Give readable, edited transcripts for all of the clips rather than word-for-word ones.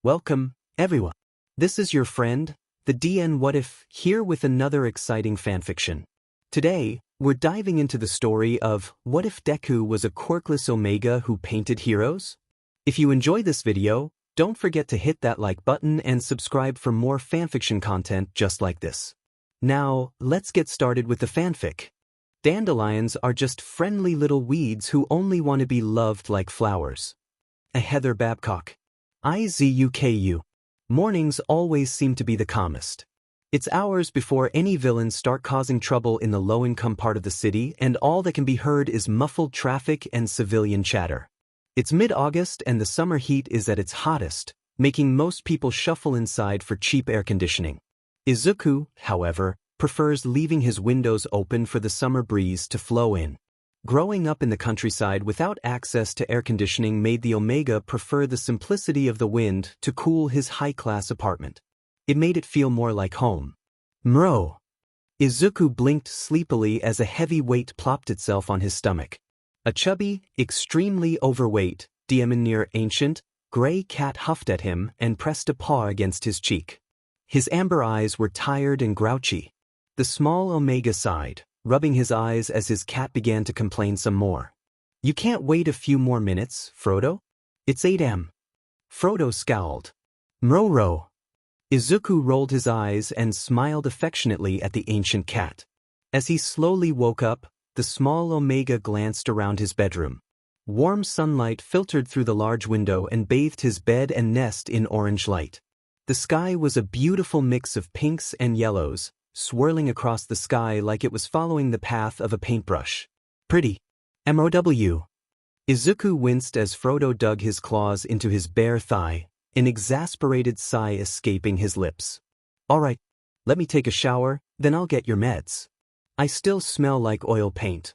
Welcome, everyone. This is your friend, the DN What If, here with another exciting fanfiction. Today, we're diving into the story of What If Deku was a quirkless Omega who painted heroes? If you enjoy this video, don't forget to hit that like button and subscribe for more fanfiction content just like this. Now, let's get started with the fanfic. Dandelions are just friendly little weeds who only want to be loved like flowers. A Heather Babcock. IZUKU. Mornings always seem to be the calmest. It's hours before any villains start causing trouble in the low-income part of the city, and all that can be heard is muffled traffic and civilian chatter. It's mid-August and the summer heat is at its hottest, making most people shuffle inside for cheap air conditioning. Izuku, however, prefers leaving his windows open for the summer breeze to flow in. Growing up in the countryside without access to air conditioning made the Omega prefer the simplicity of the wind to cool his high-class apartment. It made it feel more like home. Mro. Izuku blinked sleepily as a heavy weight plopped itself on his stomach. A chubby, extremely overweight, near ancient, gray cat huffed at him and pressed a paw against his cheek. His amber eyes were tired and grouchy. The small Omega sighed, rubbing his eyes as his cat began to complain some more. "You can't wait a few more minutes, Frodo? It's 8 a.m. Frodo scowled. Mroro. Izuku rolled his eyes and smiled affectionately at the ancient cat. As he slowly woke up, the small Omega glanced around his bedroom. Warm sunlight filtered through the large window and bathed his bed and nest in orange light. The sky was a beautiful mix of pinks and yellows, swirling across the sky like it was following the path of a paintbrush. Pretty. MOW. Izuku winced as Frodo dug his claws into his bare thigh, an exasperated sigh escaping his lips. "All right, let me take a shower, then I'll get your meds. I still smell like oil paint."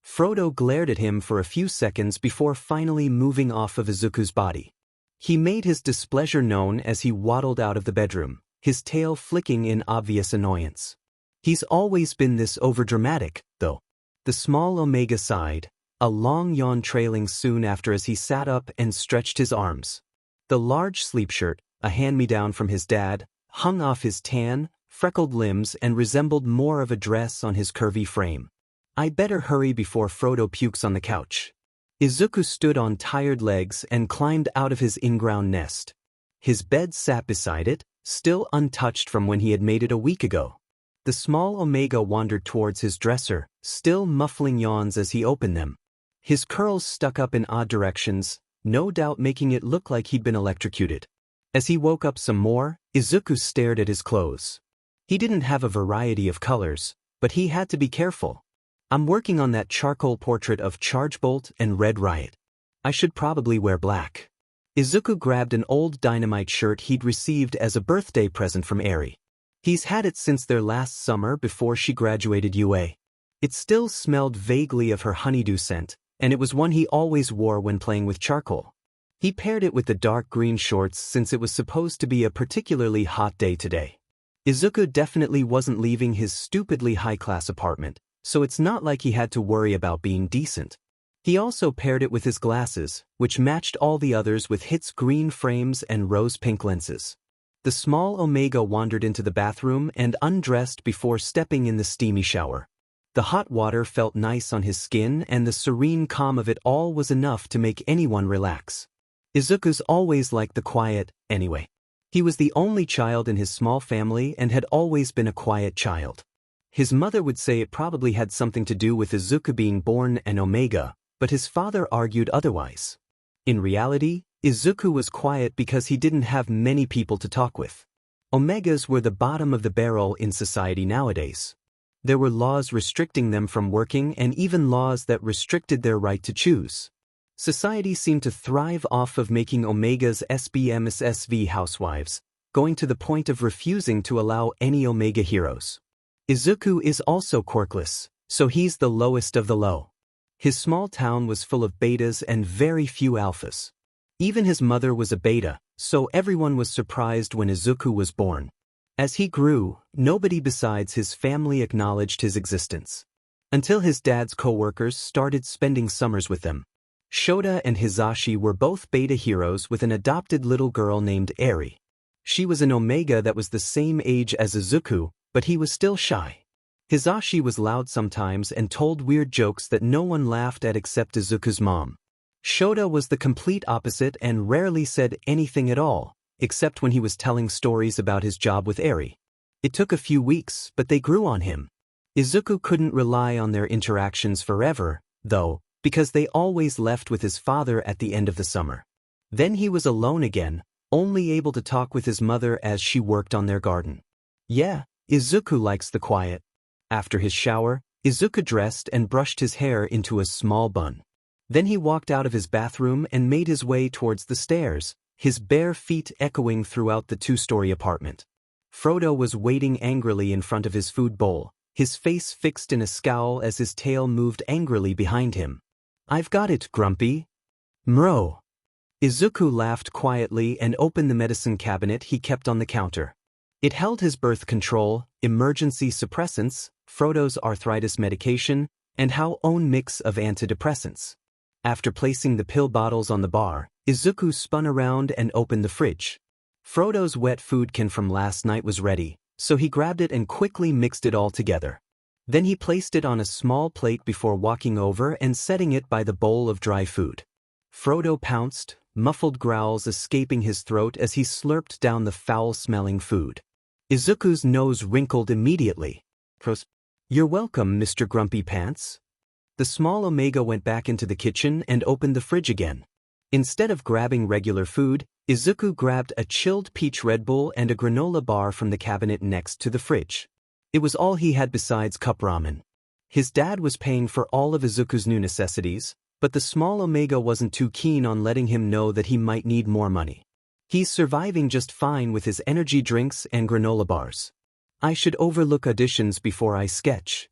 Frodo glared at him for a few seconds before finally moving off of Izuku's body. He made his displeasure known as he waddled out of the bedroom, his tail flicking in obvious annoyance. He's always been this overdramatic, though. The small Omega sighed, a long yawn trailing soon after as he sat up and stretched his arms. The large sleep shirt, a hand-me-down from his dad, hung off his tan, freckled limbs and resembled more of a dress on his curvy frame. "I'd better hurry before Frodo pukes on the couch." Izuku stood on tired legs and climbed out of his in-ground nest. His bed sat beside it, still untouched from when he had made it a week ago. The small Omega wandered towards his dresser, still muffling yawns as he opened them. His curls stuck up in odd directions, no doubt making it look like he'd been electrocuted. As he woke up some more, Izuku stared at his clothes. He didn't have a variety of colors, but he had to be careful. "I'm working on that charcoal portrait of Chargebolt and Red Riot. I should probably wear black." Izuku grabbed an old Dynamite shirt he'd received as a birthday present from Eri. He's had it since their last summer before she graduated UA. It still smelled vaguely of her honeydew scent, and it was one he always wore when playing with charcoal. He paired it with the dark green shorts since it was supposed to be a particularly hot day today. Izuku definitely wasn't leaving his stupidly high-class apartment, so it's not like he had to worry about being decent. He also paired it with his glasses, which matched all the others with Hit's green frames and rose-pink lenses. The small Omega wandered into the bathroom and undressed before stepping in the steamy shower. The hot water felt nice on his skin, and the serene calm of it all was enough to make anyone relax. Izuku's always liked the quiet, anyway. He was the only child in his small family and had always been a quiet child. His mother would say it probably had something to do with Izuku being born an Omega, but his father argued otherwise. In reality, Izuku was quiet because he didn't have many people to talk with. Omegas were the bottom of the barrel in society nowadays. There were laws restricting them from working and even laws that restricted their right to choose. Society seemed to thrive off of making Omegas SBMSSV housewives, going to the point of refusing to allow any Omega heroes. Izuku is also quirkless, so he's the lowest of the low. His small town was full of betas and very few alphas. Even his mother was a beta, so everyone was surprised when Izuku was born. As he grew, nobody besides his family acknowledged his existence. Until his dad's co-workers started spending summers with them. Shota and Hisashi were both beta heroes with an adopted little girl named Eri. She was an Omega that was the same age as Izuku, but he was still shy. Hisashi was loud sometimes and told weird jokes that no one laughed at except Izuku's mom. Shota was the complete opposite and rarely said anything at all, except when he was telling stories about his job with Eri. It took a few weeks, but they grew on him. Izuku couldn't rely on their interactions forever, though, because they always left with his father at the end of the summer. Then he was alone again, only able to talk with his mother as she worked on their garden. Yeah, Izuku likes the quiet. After his shower, Izuku dressed and brushed his hair into a small bun. Then he walked out of his bathroom and made his way towards the stairs, his bare feet echoing throughout the two-story apartment. Frodo was waiting angrily in front of his food bowl, his face fixed in a scowl as his tail moved angrily behind him. "I've got it, Grumpy." "Mro." Izuku laughed quietly and opened the medicine cabinet he kept on the counter. It held his birth control, emergency suppressants, Frodo's arthritis medication, and Hao's own mix of antidepressants. After placing the pill bottles on the bar, Izuku spun around and opened the fridge. Frodo's wet food can from last night was ready, so he grabbed it and quickly mixed it all together. Then he placed it on a small plate before walking over and setting it by the bowl of dry food. Frodo pounced, muffled growls escaping his throat as he slurped down the foul-smelling food. Izuku's nose wrinkled immediately. "You're welcome, Mr. Grumpy Pants." The small Omega went back into the kitchen and opened the fridge again. Instead of grabbing regular food, Izuku grabbed a chilled peach Red Bull and a granola bar from the cabinet next to the fridge. It was all he had besides cup ramen. His dad was paying for all of Izuku's new necessities, but the small Omega wasn't too keen on letting him know that he might need more money. He's surviving just fine with his energy drinks and granola bars. "I should overlook auditions before I sketch."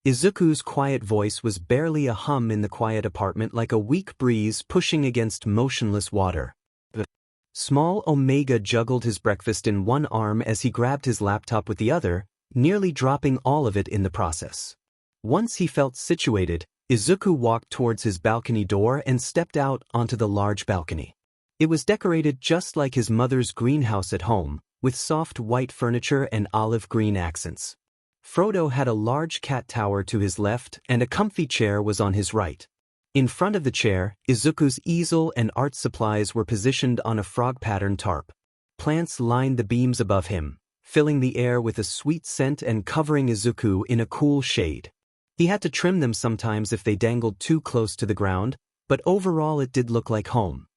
Izuku's quiet voice was barely a hum in the quiet apartment, like a weak breeze pushing against motionless water. The small Omega juggled his breakfast in one arm as he grabbed his laptop with the other, nearly dropping all of it in the process. Once he felt situated, Izuku walked towards his balcony door and stepped out onto the large balcony. It was decorated just like his mother's greenhouse at home, with soft white furniture and olive green accents. Frodo had a large cat tower to his left and a comfy chair was on his right. In front of the chair, Izuku's easel and art supplies were positioned on a frog-pattern tarp. Plants lined the beams above him, filling the air with a sweet scent and covering Izuku in a cool shade. He had to trim them sometimes if they dangled too close to the ground, but overall it did look like home.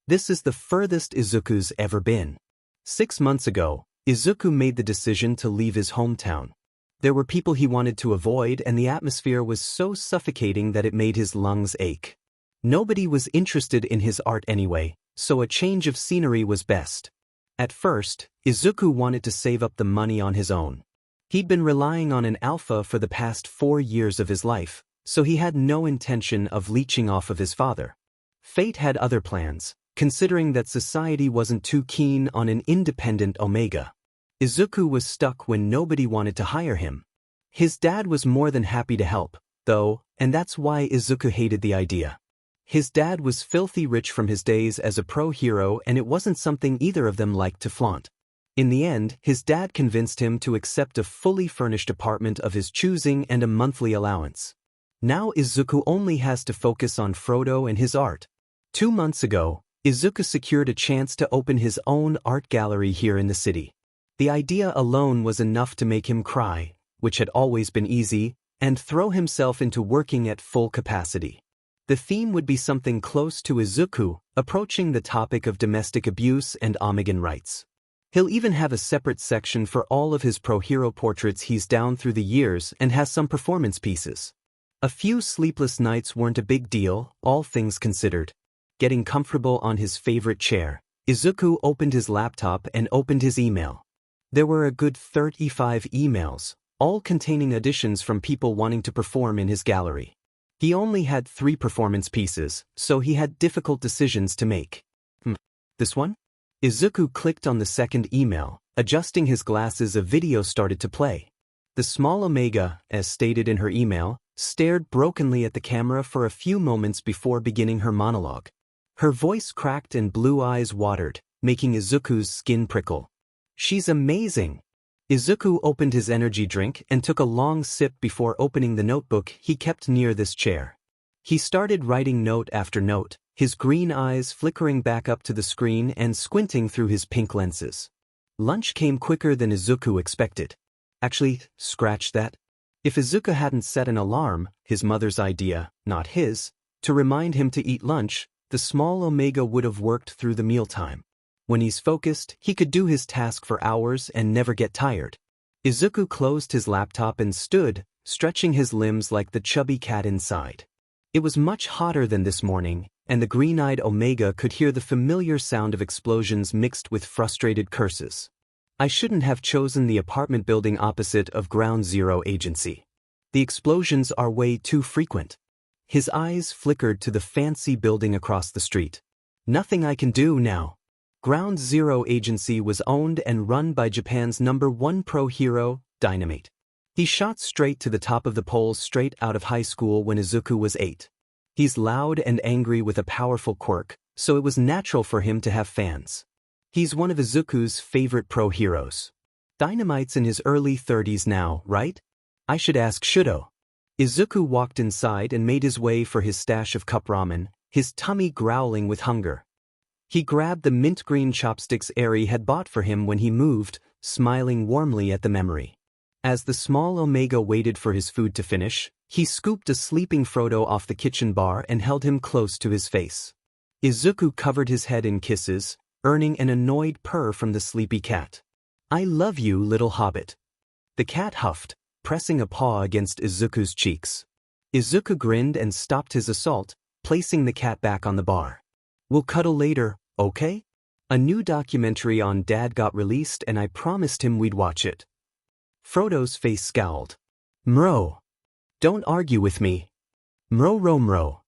This is the furthest Izuku's ever been. 6 months ago, Izuku made the decision to leave his hometown. There were people he wanted to avoid and the atmosphere was so suffocating that it made his lungs ache. Nobody was interested in his art anyway, so a change of scenery was best. At first, Izuku wanted to save up the money on his own. He'd been relying on an alpha for the past 4 years of his life, so he had no intention of leeching off of his father. Fate had other plans, considering that society wasn't too keen on an independent Omega. Izuku was stuck when nobody wanted to hire him. His dad was more than happy to help, though, and that's why Izuku hated the idea. His dad was filthy rich from his days as a pro hero and it wasn't something either of them liked to flaunt. In the end, his dad convinced him to accept a fully furnished apartment of his choosing and a monthly allowance. Now Izuku only has to focus on Frodo and his art. 2 months ago, Izuku secured a chance to open his own art gallery here in the city. The idea alone was enough to make him cry, which had always been easy, and throw himself into working at full capacity. The theme would be something close to Izuku, approaching the topic of domestic abuse and Omegan rights. He'll even have a separate section for all of his pro-hero portraits he's down through the years and has some performance pieces. A few sleepless nights weren't a big deal, all things considered. Getting comfortable on his favorite chair, Izuku opened his laptop and opened his email. There were a good 35 emails, all containing auditions from people wanting to perform in his gallery. He only had 3 performance pieces, so he had difficult decisions to make. This one? Izuku clicked on the second email. Adjusting his glasses, a video started to play. The small Omega, as stated in her email, stared brokenly at the camera for a few moments before beginning her monologue. Her voice cracked and blue eyes watered, making Izuku's skin prickle. "She's amazing." Izuku opened his energy drink and took a long sip before opening the notebook he kept near this chair. He started writing note after note, his green eyes flickering back up to the screen and squinting through his pink lenses. Lunch came quicker than Izuku expected. Actually, scratch that. If Izuku hadn't set an alarm, his mother's idea, not his, to remind him to eat lunch, the small Omega would have worked through the mealtime. When he's focused, he could do his task for hours and never get tired. Izuku closed his laptop and stood, stretching his limbs like the chubby cat inside. It was much hotter than this morning, and the green-eyed Omega could hear the familiar sound of explosions mixed with frustrated curses. "I shouldn't have chosen the apartment building opposite of Ground Zero Agency. The explosions are way too frequent." His eyes flickered to the fancy building across the street. "Nothing I can do now." Ground Zero Agency was owned and run by Japan's #1 pro hero, Dynamite. He shot straight to the top of the polls straight out of high school when Izuku was 8. He's loud and angry with a powerful quirk, so it was natural for him to have fans. He's one of Izuku's favorite pro heroes. Dynamite's in his early 30s now, right? I should ask Shudo. Izuku walked inside and made his way for his stash of cup ramen, his tummy growling with hunger. He grabbed the mint green chopsticks Eri had bought for him when he moved, smiling warmly at the memory. As the small Omega waited for his food to finish, he scooped a sleeping Frodo off the kitchen bar and held him close to his face. Izuku covered his head in kisses, earning an annoyed purr from the sleepy cat. "I love you, little hobbit." The cat huffed, pressing a paw against Izuku's cheeks. Izuku grinned and stopped his assault, placing the cat back on the bar. "We'll cuddle later, okay?" A new documentary on Dad got released and I promised him we'd watch it. Frodo's face scowled. "Mro. Don't argue with me. Mro.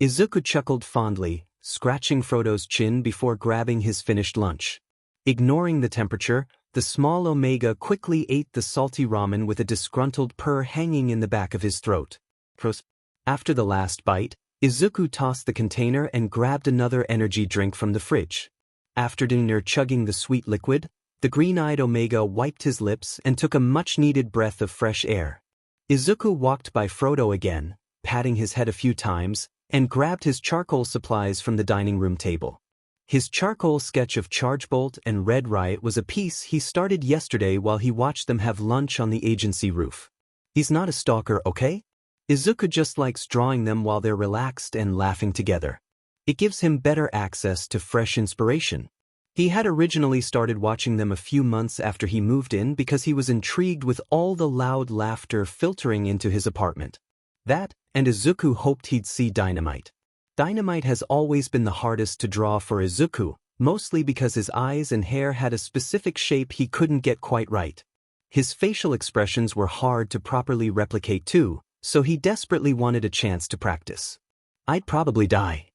Izuku chuckled fondly, scratching Frodo's chin before grabbing his finished lunch. Ignoring the temperature, the small Omega quickly ate the salty ramen with a disgruntled purr hanging in the back of his throat. After the last bite, Izuku tossed the container and grabbed another energy drink from the fridge. After dinner chugging the sweet liquid, the green-eyed Omega wiped his lips and took a much-needed breath of fresh air. Izuku walked by Frodo again, patting his head a few times, and grabbed his charcoal supplies from the dining room table. His charcoal sketch of Chargebolt and Red Riot was a piece he started yesterday while he watched them have lunch on the agency roof. He's not a stalker, okay? Izuku just likes drawing them while they're relaxed and laughing together. It gives him better access to fresh inspiration. He had originally started watching them a few months after he moved in because he was intrigued with all the loud laughter filtering into his apartment. That, and Izuku hoped he'd see Dynamite. Dynamite has always been the hardest to draw for Izuku, mostly because his eyes and hair had a specific shape he couldn't get quite right. His facial expressions were hard to properly replicate too, so he desperately wanted a chance to practice. "I'd probably die.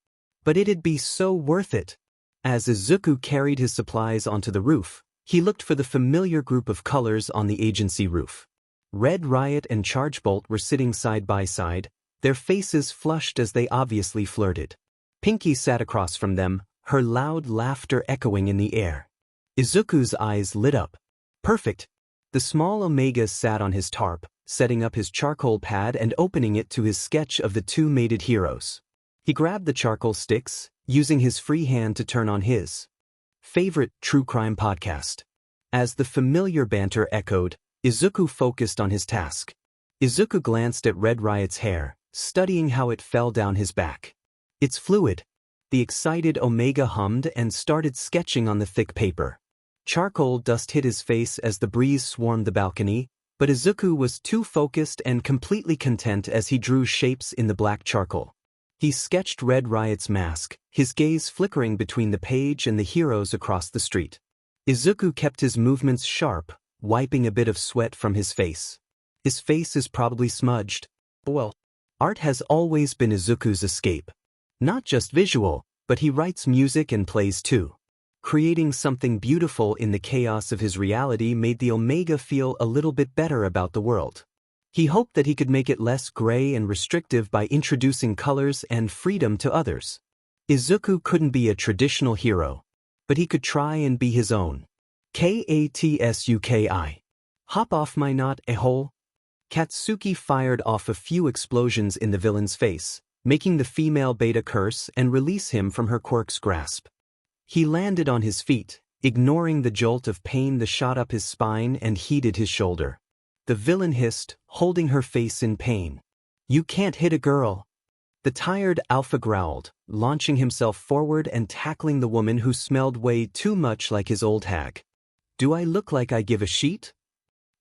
But it'd be so worth it." As Izuku carried his supplies onto the roof, he looked for the familiar group of colors on the agency roof. Red Riot and Chargebolt were sitting side by side, their faces flushed as they obviously flirted. Pinky sat across from them, her loud laughter echoing in the air. Izuku's eyes lit up. Perfect. The small Omega sat on his tarp, setting up his charcoal pad and opening it to his sketch of the two mated heroes. He grabbed the charcoal sticks, using his free hand to turn on his favorite true crime podcast. As the familiar banter echoed, Izuku focused on his task. Izuku glanced at Red Riot's hair, studying how it fell down his back. "It's fluid." The excited Omega hummed and started sketching on the thick paper. Charcoal dust hit his face as the breeze swarmed the balcony, but Izuku was too focused and completely content as he drew shapes in the black charcoal. He sketched Red Riot's mask, his gaze flickering between the page and the heroes across the street. Izuku kept his movements sharp, wiping a bit of sweat from his face. His face is probably smudged. Well, art has always been Izuku's escape. Not just visual, but he writes music and plays too. Creating something beautiful in the chaos of his reality made the Omega feel a little bit better about the world. He hoped that he could make it less gray and restrictive by introducing colors and freedom to others. Izuku couldn't be a traditional hero, but he could try and be his own. Katsuki. Hop off my not a hole. Katsuki fired off a few explosions in the villain's face, making the female beta curse and release him from her quirk's grasp. He landed on his feet, ignoring the jolt of pain that shot up his spine and heated his shoulder. The villain hissed, holding her face in pain. "You can't hit a girl." The tired alpha growled, launching himself forward and tackling the woman who smelled way too much like his old hag. "Do I look like I give a shit?"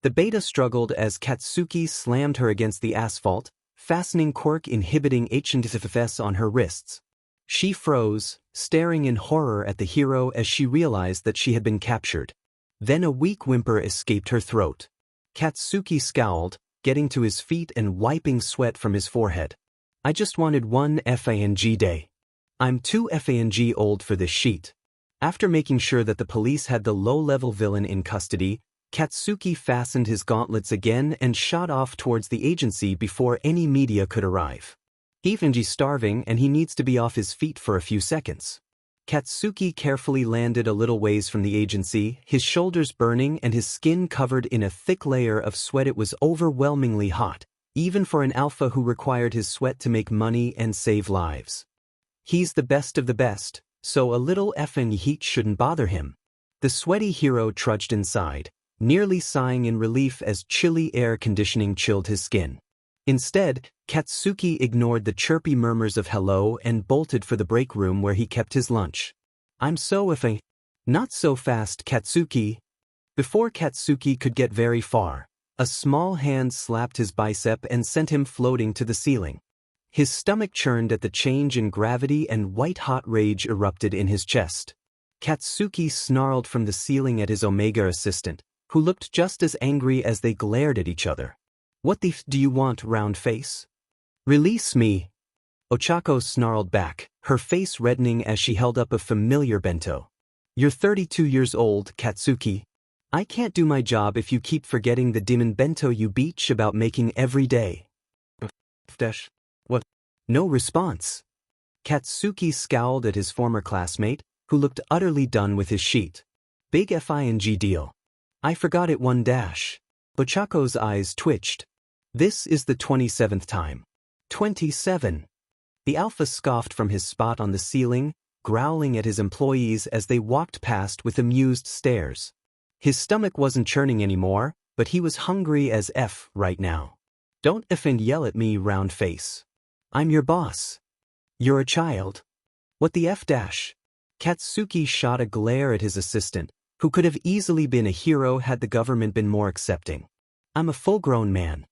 The beta struggled as Katsuki slammed her against the asphalt, fastening quirk inhibiting HNTFFS on her wrists. She froze, staring in horror at the hero as she realized that she had been captured. Then a weak whimper escaped her throat. Katsuki scowled, getting to his feet and wiping sweat from his forehead. "I just wanted one FANG day. I'm too FANG old for this sheet." After making sure that the police had the low-level villain in custody, Katsuki fastened his gauntlets again and shot off towards the agency before any media could arrive. He's starving and he needs to be off his feet for a few seconds. Katsuki carefully landed a little ways from the agency, his shoulders burning and his skin covered in a thick layer of sweat. It was overwhelmingly hot, even for an alpha who required his sweat to make money and save lives. He's the best of the best, so a little effing heat shouldn't bother him. The sweaty hero trudged inside, nearly sighing in relief as chilly air conditioning chilled his skin. Instead, Katsuki ignored the chirpy murmurs of hello and bolted for the break room where he kept his lunch. "I'm so effing." "Not so fast, Katsuki." Before Katsuki could get very far, a small hand slapped his bicep and sent him floating to the ceiling. His stomach churned at the change in gravity and white-hot rage erupted in his chest. Katsuki snarled from the ceiling at his Omega assistant, who looked just as angry as they glared at each other. "What the f do you want, round face? Release me." Ochako snarled back, her face reddening as she held up a familiar bento. "You're 32 years old, Katsuki. I can't do my job if you keep forgetting the demon bento you beach about making every day." "What?" No response. Katsuki scowled at his former classmate, who looked utterly done with his sheet. "Big FING deal. I forgot it one dash." Ochako's eyes twitched. "This is the 27th time." 27. The alpha scoffed from his spot on the ceiling, growling at his employees as they walked past with amused stares. His stomach wasn't churning anymore, but he was hungry as F right now. "Don't effing yell at me, round face. I'm your boss. You're a child. What the F dash?" Katsuki shot a glare at his assistant, who could have easily been a hero had the government been more accepting. "I'm a full-grown man.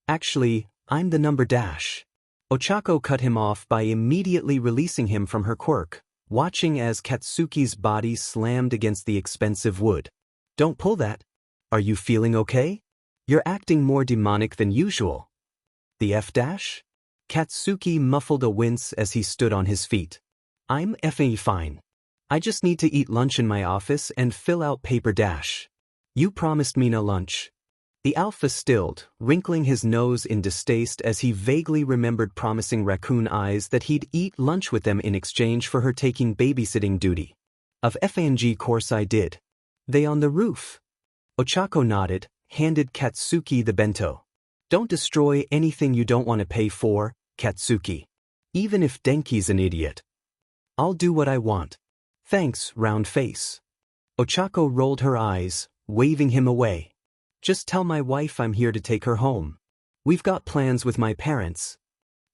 Actually, I'm the number dash." Ochako cut him off by immediately releasing him from her quirk, watching as Katsuki's body slammed against the expensive wood. "Don't pull that. Are you feeling okay? You're acting more demonic than usual." "The F dash?" Katsuki muffled a wince as he stood on his feet. "I'm effing fine. I just need to eat lunch in my office and fill out paper dash." "You promised me no lunch." The alpha stilled, wrinkling his nose in distaste as he vaguely remembered promising Raccoon Eyes that he'd eat lunch with them in exchange for her taking babysitting duty. "Of FANG course I did. They on the roof." Ochako nodded, handed Katsuki the bento. "Don't destroy anything you don't want to pay for, Katsuki. Even if Denki's an idiot. I'll do what I want." "Thanks, round face." Ochako rolled her eyes, waving him away. "Just tell my wife I'm here to take her home. We've got plans with my parents."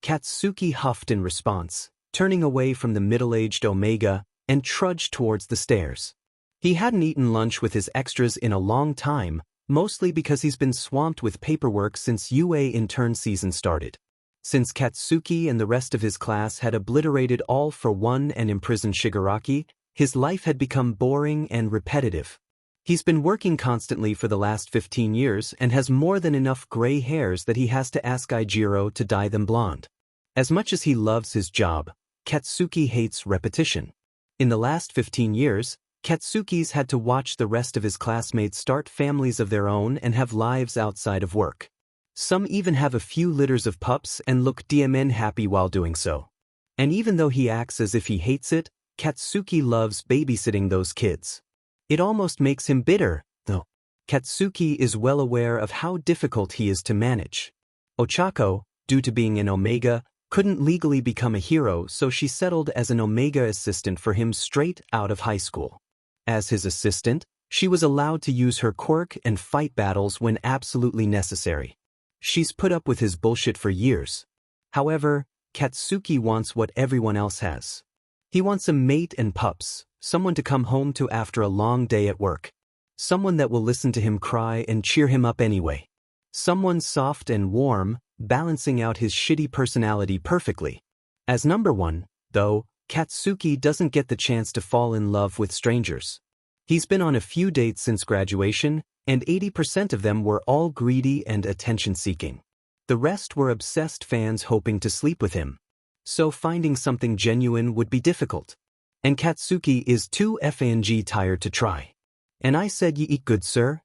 Katsuki huffed in response, turning away from the middle-aged Omega, and trudged towards the stairs. He hadn't eaten lunch with his extras in a long time, mostly because he's been swamped with paperwork since UA intern season started. Since Katsuki and the rest of his class had obliterated All for One and imprisoned Shigaraki, his life had become boring and repetitive. He's been working constantly for the last 15 years and has more than enough gray hairs that he has to ask Aijiro to dye them blonde. As much as he loves his job, Katsuki hates repetition. In the last 15 years, Katsuki's had to watch the rest of his classmates start families of their own and have lives outside of work. Some even have a few litters of pups and look DMN happy while doing so. And even though he acts as if he hates it, Katsuki loves babysitting those kids. It almost makes him bitter, though. Katsuki is well aware of how difficult he is to manage. Ochako, due to being an Omega, couldn't legally become a hero, so she settled as an Omega assistant for him straight out of high school. As his assistant, she was allowed to use her quirk and fight battles when absolutely necessary. She's put up with his bullshit for years. However, Katsuki wants what everyone else has. He wants a mate and pups, someone to come home to after a long day at work. Someone that will listen to him cry and cheer him up anyway. Someone soft and warm, balancing out his shitty personality perfectly. As number one, though, Katsuki doesn't get the chance to fall in love with strangers. He's been on a few dates since graduation, and 80% of them were all greedy and attention-seeking. The rest were obsessed fans hoping to sleep with him. So finding something genuine would be difficult. And Katsuki is too FNG tired to try. And I said, "Ye eat good, sir?"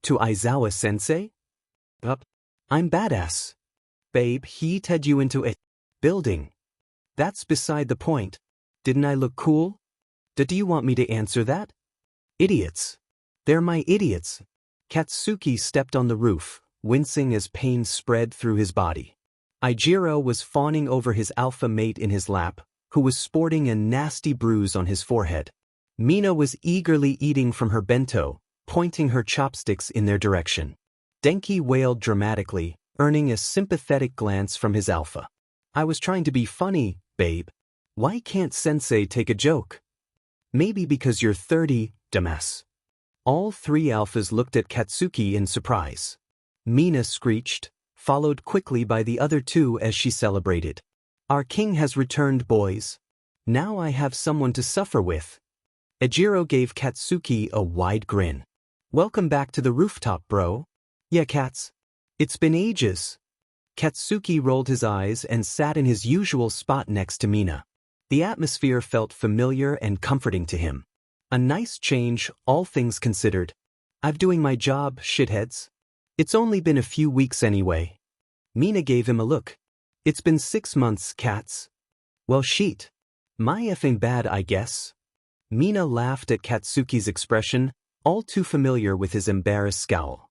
To Aizawa-sensei? I'm badass. Babe, he led you into a building. That's beside the point. Didn't I look cool? Do you want me to answer that? Idiots. They're my idiots. Katsuki stepped on the roof, wincing as pain spread through his body. Ijiro was fawning over his alpha mate in his lap, who was sporting a nasty bruise on his forehead. Mina was eagerly eating from her bento, pointing her chopsticks in their direction. Denki wailed dramatically, earning a sympathetic glance from his alpha. I was trying to be funny, babe. Why can't sensei take a joke? Maybe because you're 30, dumbass. All three alphas looked at Katsuki in surprise. Mina screeched, followed quickly by the other two as she celebrated. Our king has returned, boys. Now I have someone to suffer with. Ejiro gave Katsuki a wide grin. Welcome back to the rooftop, bro. Yeah, Kats. It's been ages. Katsuki rolled his eyes and sat in his usual spot next to Mina. The atmosphere felt familiar and comforting to him. A nice change, all things considered. I'm doing my job, shitheads. It's only been a few weeks anyway. Mina gave him a look. It's been 6 months, Kats. Well, shit. My effing bad, I guess. Mina laughed at Katsuki's expression, all too familiar with his embarrassed scowl.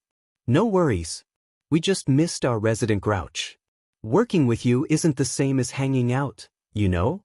No worries. We just missed our resident grouch. Working with you isn't the same as hanging out, you know?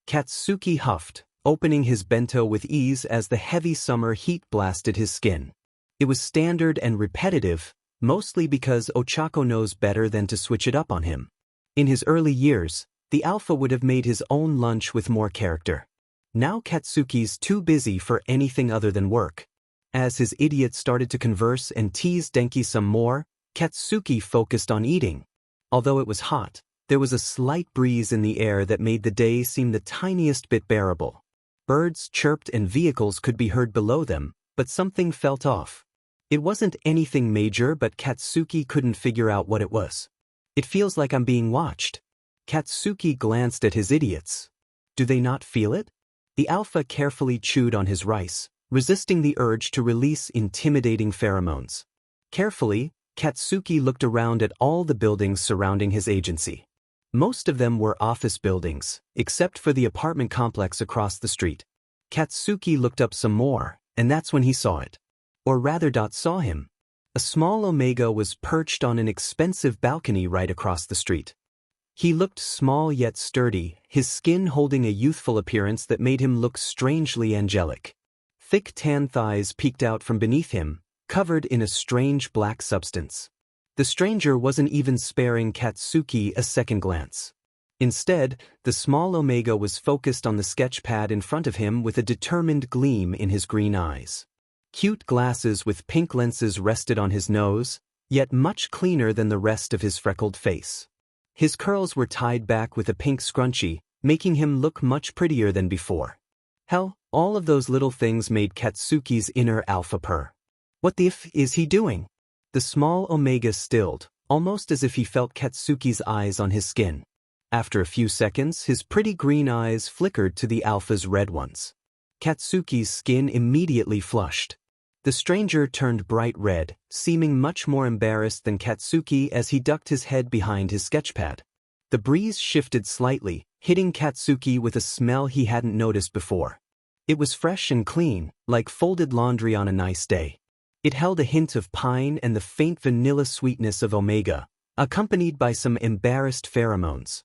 Katsuki huffed, opening his bento with ease as the heavy summer heat blasted his skin. It was standard and repetitive, mostly because Ochako knows better than to switch it up on him. In his early years, the alpha would have made his own lunch with more character. Now Katsuki's too busy for anything other than work. As his idiot started to converse and tease Denki some more, Katsuki focused on eating. Although it was hot, there was a slight breeze in the air that made the day seem the tiniest bit bearable. Birds chirped and vehicles could be heard below them, but something felt off. It wasn't anything major, but Katsuki couldn't figure out what it was. It feels like I'm being watched. Katsuki glanced at his idiots. Do they not feel it? The alpha carefully chewed on his rice, resisting the urge to release intimidating pheromones. Carefully, Katsuki looked around at all the buildings surrounding his agency. Most of them were office buildings, except for the apartment complex across the street. Katsuki looked up some more, and that's when he saw it. Or rather, saw him. A small Omega was perched on an expensive balcony right across the street. He looked small yet sturdy, his skin holding a youthful appearance that made him look strangely angelic. Thick tan thighs peeked out from beneath him, covered in a strange black substance. The stranger wasn't even sparing Katsuki a second glance. Instead, the small Omega was focused on the sketch pad in front of him with a determined gleam in his green eyes. Cute glasses with pink lenses rested on his nose, yet much cleaner than the rest of his freckled face. His curls were tied back with a pink scrunchie, making him look much prettier than before. Hell, all of those little things made Katsuki's inner alpha purr. What the f is he doing? The small Omega stilled, almost as if he felt Katsuki's eyes on his skin. After a few seconds, his pretty green eyes flickered to the alpha's red ones. Katsuki's skin immediately flushed. The stranger turned bright red, seeming much more embarrassed than Katsuki as he ducked his head behind his sketchpad. The breeze shifted slightly, hitting Katsuki with a smell he hadn't noticed before. It was fresh and clean, like folded laundry on a nice day. It held a hint of pine and the faint vanilla sweetness of omega, accompanied by some embarrassed pheromones.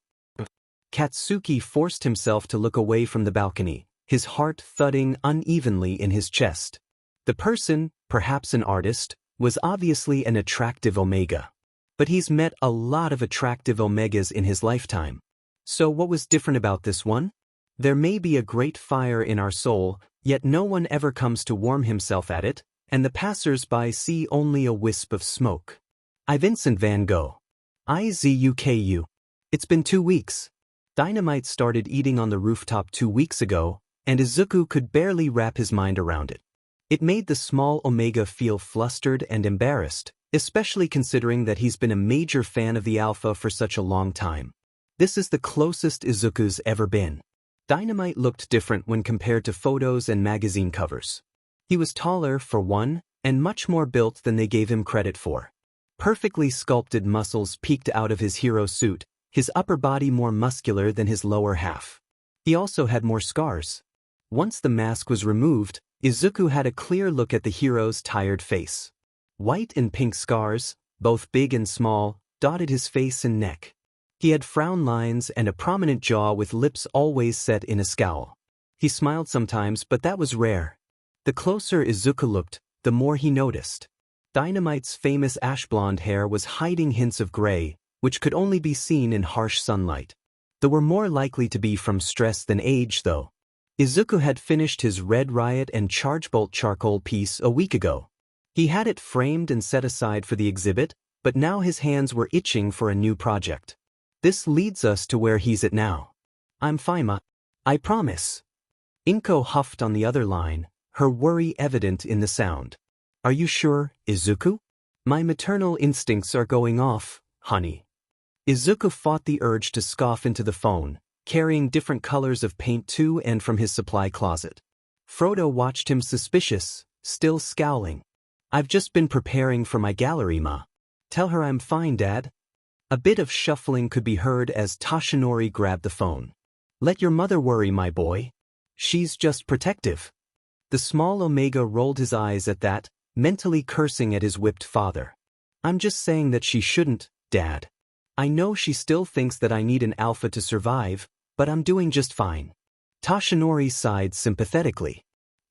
Katsuki forced himself to look away from the balcony, his heart thudding unevenly in his chest. The person, perhaps an artist, was obviously an attractive omega. But he's met a lot of attractive omegas in his lifetime. So what was different about this one? There may be a great fire in our soul, yet no one ever comes to warm himself at it, and the passers-by see only a wisp of smoke. Vincent van Gogh. IZUKU. It's been 2 weeks. Dynamite started eating on the rooftop 2 weeks ago, and Izuku could barely wrap his mind around it. It made the small omega feel flustered and embarrassed, especially considering that he's been a major fan of the alpha for such a long time. This is the closest Izuku's ever been. Dynamite looked different when compared to photos and magazine covers. He was taller, for one, and much more built than they gave him credit for. Perfectly sculpted muscles peeked out of his hero suit, his upper body more muscular than his lower half. He also had more scars. Once the mask was removed, Izuku had a clear look at the hero's tired face. White and pink scars, both big and small, dotted his face and neck. He had frown lines and a prominent jaw with lips always set in a scowl. He smiled sometimes, but that was rare. The closer Izuku looked, the more he noticed. Dynamite's famous ash blonde hair was hiding hints of gray, which could only be seen in harsh sunlight. They were more likely to be from stress than age, though. Izuku had finished his Red Riot and Chargebolt charcoal piece a week ago. He had it framed and set aside for the exhibit, but now his hands were itching for a new project. This leads us to where he's at now. I'm fine, ma. I promise. Inko huffed on the other line, her worry evident in the sound. Are you sure, Izuku? My maternal instincts are going off, honey. Izuku fought the urge to scoff into the phone, carrying different colors of paint to and from his supply closet. Frodo watched him suspicious, still scowling. I've just been preparing for my gallery, ma. Tell her I'm fine, Dad. A bit of shuffling could be heard as Toshinori grabbed the phone. Let your mother worry, my boy. She's just protective. The small omega rolled his eyes at that, mentally cursing at his whipped father. I'm just saying that she shouldn't, Dad. I know she still thinks that I need an alpha to survive, but I'm doing just fine. Toshinori sighed sympathetically.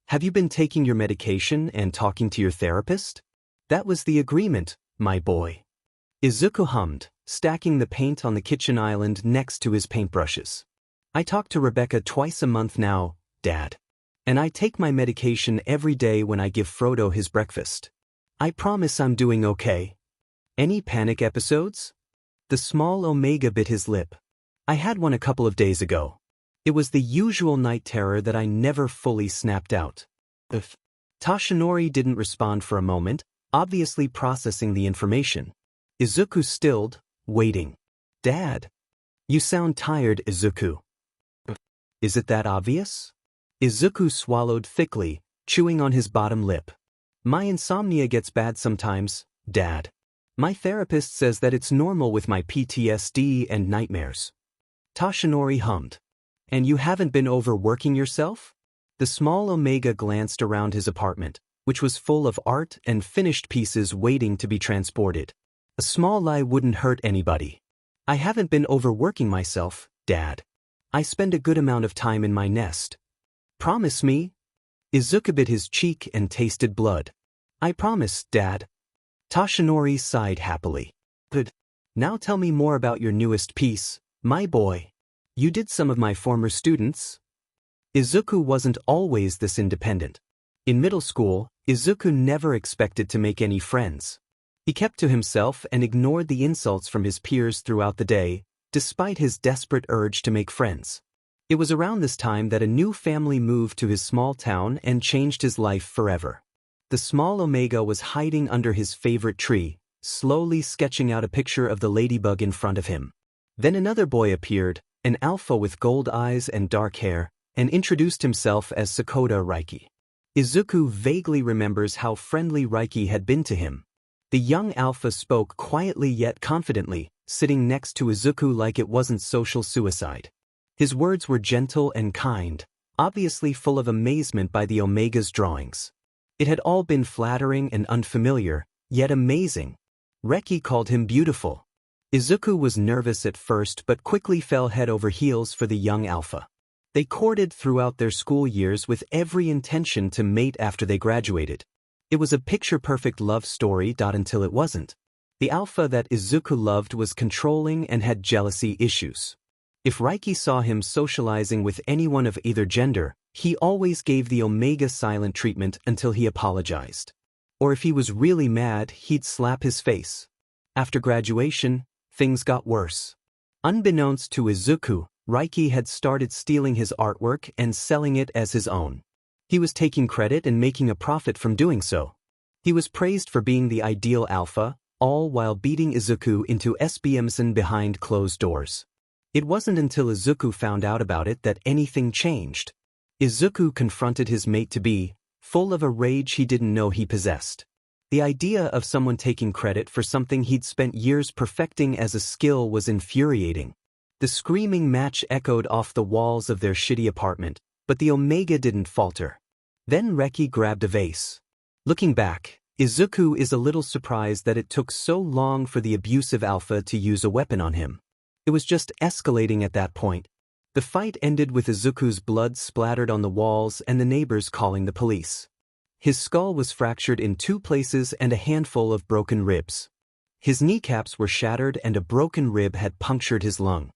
Have you been taking your medication and talking to your therapist? That was the agreement, my boy. Izuku hummed, stacking the paint on the kitchen island next to his paintbrushes. I talk to Rebecca twice a month now, Dad. And I take my medication every day when I give Frodo his breakfast. I promise I'm doing okay. Any panic episodes? The small omega bit his lip. I had one a couple of days ago. It was the usual night terror that I never fully snapped out. Toshinori didn't respond for a moment, obviously processing the information. Izuku stilled, waiting. Dad. You sound tired, Izuku. Is it that obvious? Izuku swallowed thickly, chewing on his bottom lip. My insomnia gets bad sometimes, Dad. My therapist says that it's normal with my PTSD and nightmares. Toshinori hummed. And you haven't been overworking yourself? The small omega glanced around his apartment, which was full of art and finished pieces waiting to be transported. A small lie wouldn't hurt anybody. I haven't been overworking myself, Dad. I spend a good amount of time in my nest. Promise me? Izuku bit his cheek and tasted blood. I promise, Dad. Toshinori sighed happily. Good. Now tell me more about your newest piece, my boy. You did some of my former students? Izuku wasn't always this independent. In middle school, Izuku never expected to make any friends. He kept to himself and ignored the insults from his peers throughout the day, despite his desperate urge to make friends. It was around this time that a new family moved to his small town and changed his life forever. The small omega was hiding under his favorite tree, slowly sketching out a picture of the ladybug in front of him. Then another boy appeared, an alpha with gold eyes and dark hair, and introduced himself as Sakota Raiki. Izuku vaguely remembers how friendly Reiki had been to him. The young alpha spoke quietly yet confidently, sitting next to Izuku like it wasn't social suicide. His words were gentle and kind, obviously full of amazement by the Omega's drawings. It had all been flattering and unfamiliar, yet amazing. Reiki called him beautiful. Izuku was nervous at first but quickly fell head over heels for the young alpha. They courted throughout their school years with every intention to mate after they graduated. It was a picture-perfect love story until it wasn't. The alpha that Izuku loved was controlling and had jealousy issues. If Reiki saw him socializing with anyone of either gender, he always gave the Omega silent treatment until he apologized. Or if he was really mad, he'd slap his face. After graduation, things got worse. Unbeknownst to Izuku, Reiki had started stealing his artwork and selling it as his own. He was taking credit and making a profit from doing so. He was praised for being the ideal alpha, all while beating Izuku into SBMs behind closed doors. It wasn't until Izuku found out about it that anything changed. Izuku confronted his mate-to-be, full of a rage he didn't know he possessed. The idea of someone taking credit for something he'd spent years perfecting as a skill was infuriating. The screaming match echoed off the walls of their shitty apartment, but the Omega didn't falter. Then Reiki grabbed a vase. Looking back, Izuku is a little surprised that it took so long for the abusive alpha to use a weapon on him. It was just escalating at that point. The fight ended with Izuku's blood splattered on the walls and the neighbors calling the police. His skull was fractured in 2 places and a handful of broken ribs. His kneecaps were shattered and a broken rib had punctured his lung.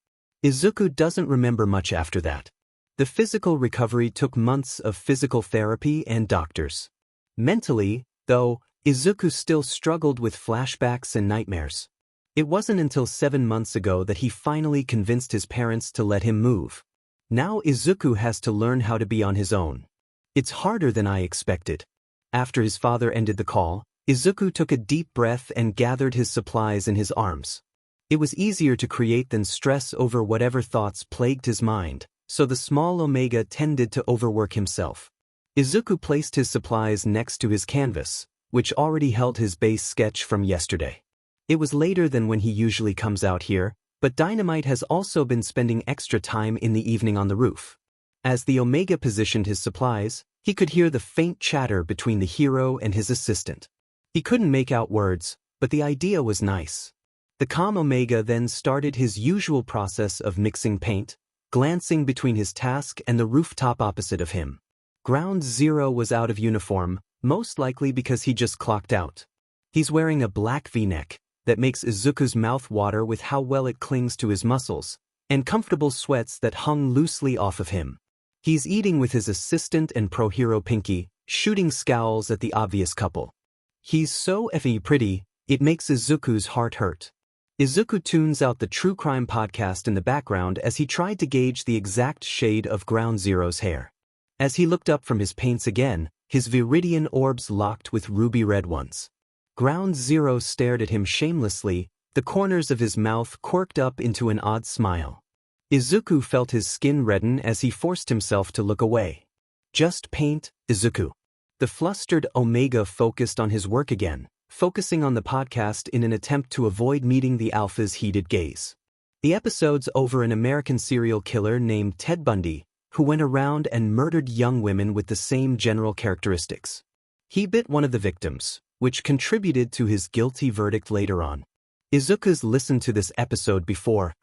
Izuku doesn't remember much after that. The physical recovery took months of physical therapy and doctors. Mentally, though, Izuku still struggled with flashbacks and nightmares. It wasn't until 7 months ago that he finally convinced his parents to let him move. Now Izuku has to learn how to be on his own. It's harder than I expected. After his father ended the call, Izuku took a deep breath and gathered his supplies in his arms. It was easier to create than stress over whatever thoughts plagued his mind, so the small Omega tended to overwork himself. Izuku placed his supplies next to his canvas, which already held his base sketch from yesterday. It was later than when he usually comes out here, but Dynamite has also been spending extra time in the evening on the roof. As the Omega positioned his supplies, he could hear the faint chatter between the hero and his assistant. He couldn't make out words, but the idea was nice. The calm Omega then started his usual process of mixing paint, glancing between his task and the rooftop opposite of him. Ground Zero was out of uniform, most likely because he just clocked out. He's wearing a black V-neck that makes Izuku's mouth water with how well it clings to his muscles, and comfortable sweats that hung loosely off of him. He's eating with his assistant and pro-hero Pinky, shooting scowls at the obvious couple. He's so effing pretty, it makes Izuku's heart hurt. Izuku tunes out the true crime podcast in the background as he tried to gauge the exact shade of Ground Zero's hair. As he looked up from his paints again, his viridian orbs locked with ruby-red ones. Ground Zero stared at him shamelessly, the corners of his mouth quirked up into an odd smile. Izuku felt his skin redden as he forced himself to look away. Just paint, Izuku. The flustered Omega focused on his work again, focusing on the podcast in an attempt to avoid meeting the alpha's heated gaze. The episode's over an American serial killer named Ted Bundy, who went around and murdered young women with the same general characteristics. He bit one of the victims, which contributed to his guilty verdict later on. Izuku's listened to this episode before.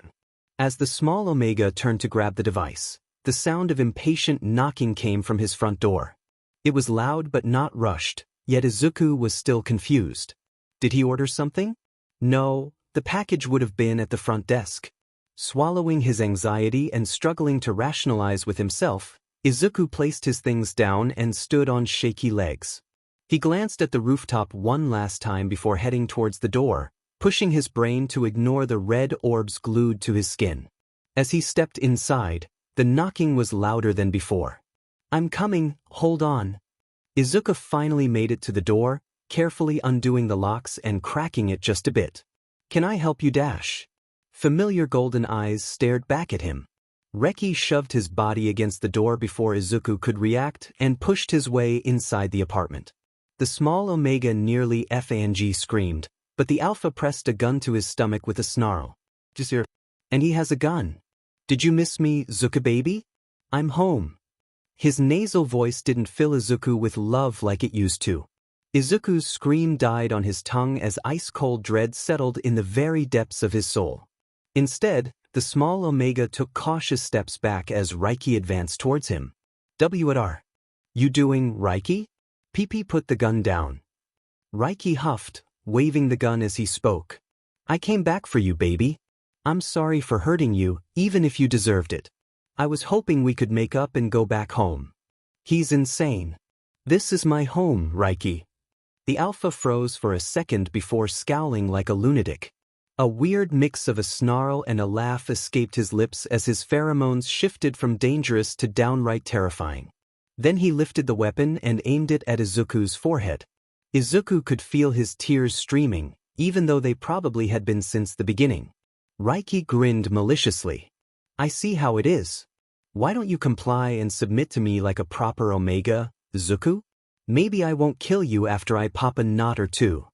As the small Omega turned to grab the device, the sound of impatient knocking came from his front door. It was loud but not rushed, yet Izuku was still confused. Did he order something? No, the package would have been at the front desk. Swallowing his anxiety and struggling to rationalize with himself, Izuku placed his things down and stood on shaky legs. He glanced at the rooftop one last time before heading towards the door, pushing his brain to ignore the red orbs glued to his skin. As he stepped inside, the knocking was louder than before. "I'm coming, hold on." Izuku finally made it to the door, carefully undoing the locks and cracking it just a bit. "Can I help you, Dash?" Familiar golden eyes stared back at him. Reki shoved his body against the door before Izuku could react and pushed his way inside the apartment. The small Omega nearly FANG screamed, but the Alpha pressed a gun to his stomach with a snarl. Just here. And he has a gun. Did you miss me, Zuka baby? I'm home. His nasal voice didn't fill Izuku with love like it used to. Izuku's scream died on his tongue as ice-cold dread settled in the very depths of his soul. Instead, the small Omega took cautious steps back as Reiki advanced towards him. "What you doing, Reiki?" PP put the gun down. Reiki huffed, waving the gun as he spoke. "I came back for you, baby. I'm sorry for hurting you, even if you deserved it. I was hoping we could make up and go back home." "He's insane. This is my home, Reiki." The Alpha froze for a second before scowling like a lunatic. A weird mix of a snarl and a laugh escaped his lips as his pheromones shifted from dangerous to downright terrifying. Then he lifted the weapon and aimed it at Izuku's forehead. Izuku could feel his tears streaming, even though they probably had been since the beginning. Reiki grinned maliciously. "I see how it is. Why don't you comply and submit to me like a proper Omega, Izuku? Maybe I won't kill you after I pop a knot or two."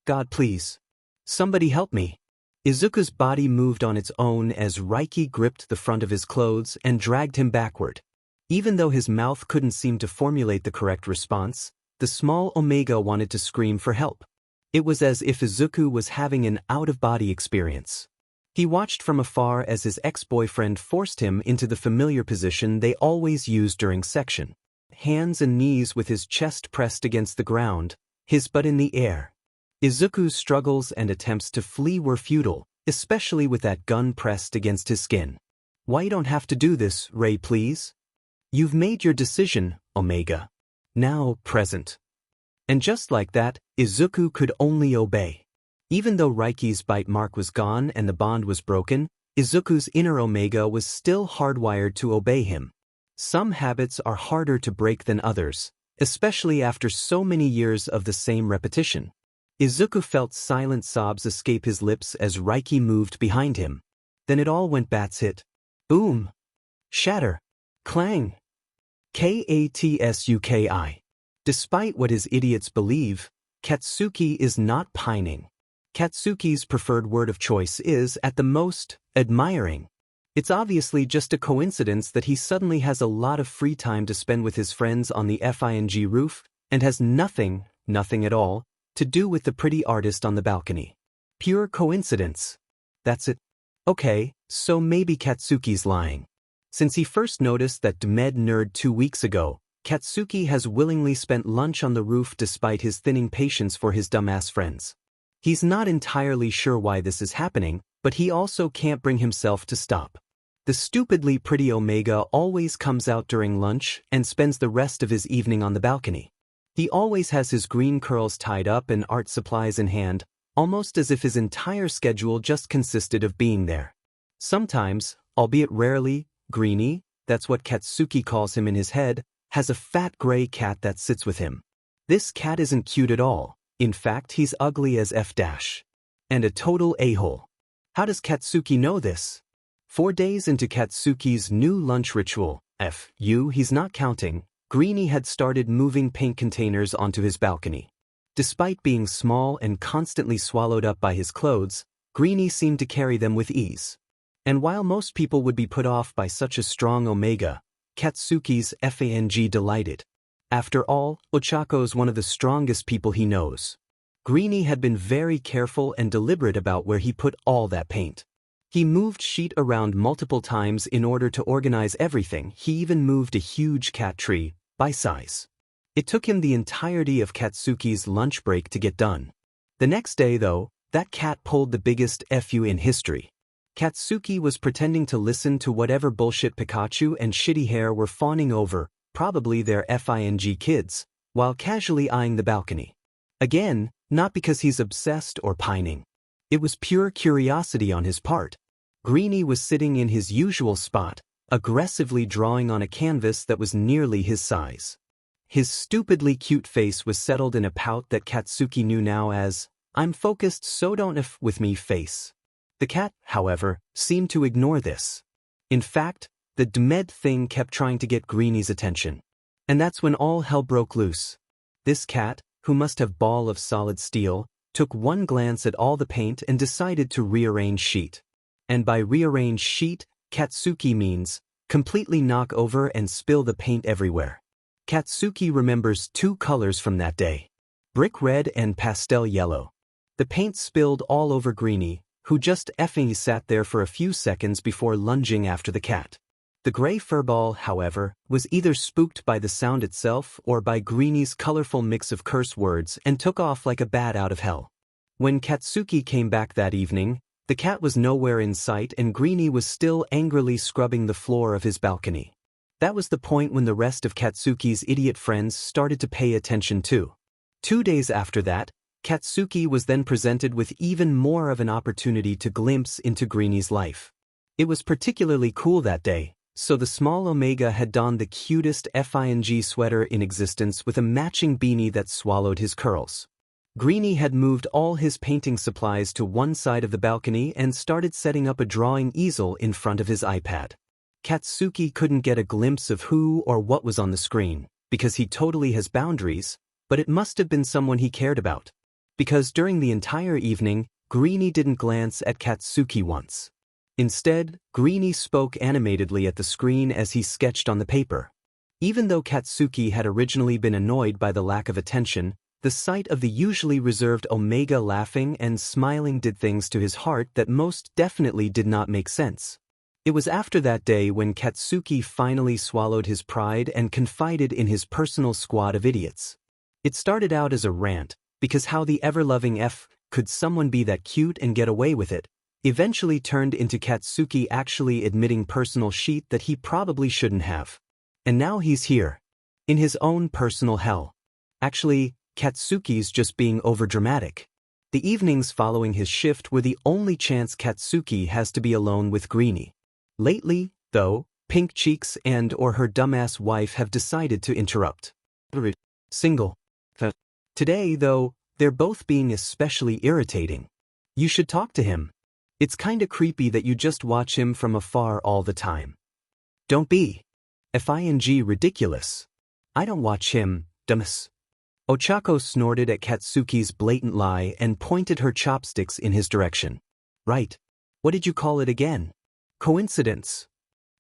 "God please. Somebody help me." Izuku's body moved on its own as Reiki gripped the front of his clothes and dragged him backward. Even though his mouth couldn't seem to formulate the correct response, the small Omega wanted to scream for help. It was as if Izuku was having an out-of-body experience. He watched from afar as his ex-boyfriend forced him into the familiar position they always used during section. Hands and knees with his chest pressed against the ground, his butt in the air. Izuku's struggles and attempts to flee were futile, especially with that gun pressed against his skin. "Why you don't have to do this, Rei, please? You've made your decision, Omega. Now, present." And just like that, Izuku could only obey. Even though Reiki's bite mark was gone and the bond was broken, Izuku's inner Omega was still hardwired to obey him. Some habits are harder to break than others, especially after so many years of the same repetition. Izuku felt silent sobs escape his lips as Reiki moved behind him. Then it all went bats hit. Boom. Shatter. Clang. Katsuki. Despite what his idiots believe, Katsuki is not pining. Katsuki's preferred word of choice is, at the most, admiring. It's obviously just a coincidence that he suddenly has a lot of free time to spend with his friends on the FING roof and has nothing at all, to do with the pretty artist on the balcony. Pure coincidence. That's it. Okay, so maybe Katsuki's lying. Since he first noticed that Dmed nerd 2 weeks ago, Katsuki has willingly spent lunch on the roof despite his thinning patience for his dumbass friends. He's not entirely sure why this is happening, but he also can't bring himself to stop. The stupidly pretty Omega always comes out during lunch and spends the rest of his evening on the balcony. He always has his green curls tied up and art supplies in hand, almost as if his entire schedule just consisted of being there. Sometimes, albeit rarely, Greenie, that's what Katsuki calls him in his head, has a fat gray cat that sits with him. This cat isn't cute at all. In fact, he's ugly as F-. And a total a-hole. How does Katsuki know this? 4 days into Katsuki's new lunch ritual, he's not counting, Greenie had started moving paint containers onto his balcony. Despite being small and constantly swallowed up by his clothes, Greenie seemed to carry them with ease. And while most people would be put off by such a strong Omega, Katsuki's FANG delighted. After all, Ochako's one of the strongest people he knows. Greenie had been very careful and deliberate about where he put all that paint. He moved sheet around multiple times in order to organize everything. He even moved a huge cat tree, by size. It took him the entirety of Katsuki's lunch break to get done. The next day, though, that cat pulled the biggest FU in history. Katsuki was pretending to listen to whatever bullshit Pikachu and Shitty Hair were fawning over, probably their FING kids, while casually eyeing the balcony. Again, not because he's obsessed or pining. It was pure curiosity on his part. Greenie was sitting in his usual spot, aggressively drawing on a canvas that was nearly his size. His stupidly cute face was settled in a pout that Katsuki knew now as, "I'm focused so don't F with me face." The cat, however, seemed to ignore this. In fact, the demed thing kept trying to get Greeny's attention. And that's when all hell broke loose. This cat, who must have ball of solid steel, took one glance at all the paint and decided to rearrange sheet. And by rearrange sheet, Katsuki means completely knock over and spill the paint everywhere. Katsuki remembers two colors from that day: brick red and pastel yellow. The paint spilled all over Greeny, who just effing sat there for a few seconds before lunging after the cat. The gray furball, however, was either spooked by the sound itself or by Greeny's colorful mix of curse words and took off like a bat out of hell. When Katsuki came back that evening, the cat was nowhere in sight and Greeny was still angrily scrubbing the floor of his balcony. That was the point when the rest of Katsuki's idiot friends started to pay attention too. 2 days after that, Katsuki was then presented with even more of an opportunity to glimpse into Greeny's life. It was particularly cool that day, so the small Omega had donned the cutest FING sweater in existence with a matching beanie that swallowed his curls. Greeny had moved all his painting supplies to one side of the balcony and started setting up a drawing easel in front of his iPad. Katsuki couldn't get a glimpse of who or what was on the screen, because he totally has boundaries, but it must have been someone he cared about. Because during the entire evening, Greeny didn't glance at Katsuki once. Instead, Greeny spoke animatedly at the screen as he sketched on the paper. Even though Katsuki had originally been annoyed by the lack of attention, the sight of the usually reserved Omega laughing and smiling did things to his heart that most definitely did not make sense. It was after that day when Katsuki finally swallowed his pride and confided in his personal squad of idiots. It started out as a rant, because how the ever-loving F could someone be that cute and get away with it, eventually turned into Katsuki actually admitting personal shit that he probably shouldn't have. And now he's here. In his own personal hell. Actually, Katsuki's just being overdramatic. The evenings following his shift were the only chance Katsuki has to be alone with Greeny. Lately, though, Pink Cheeks and or her dumbass wife have decided to interrupt. Single. Today, though, they're both being especially irritating. You should talk to him. It's kinda creepy that you just watch him from afar all the time. Don't be. FING ridiculous. I don't watch him, dumbass. Ochako snorted at Katsuki's blatant lie and pointed her chopsticks in his direction. Right. What did you call it again? Coincidence.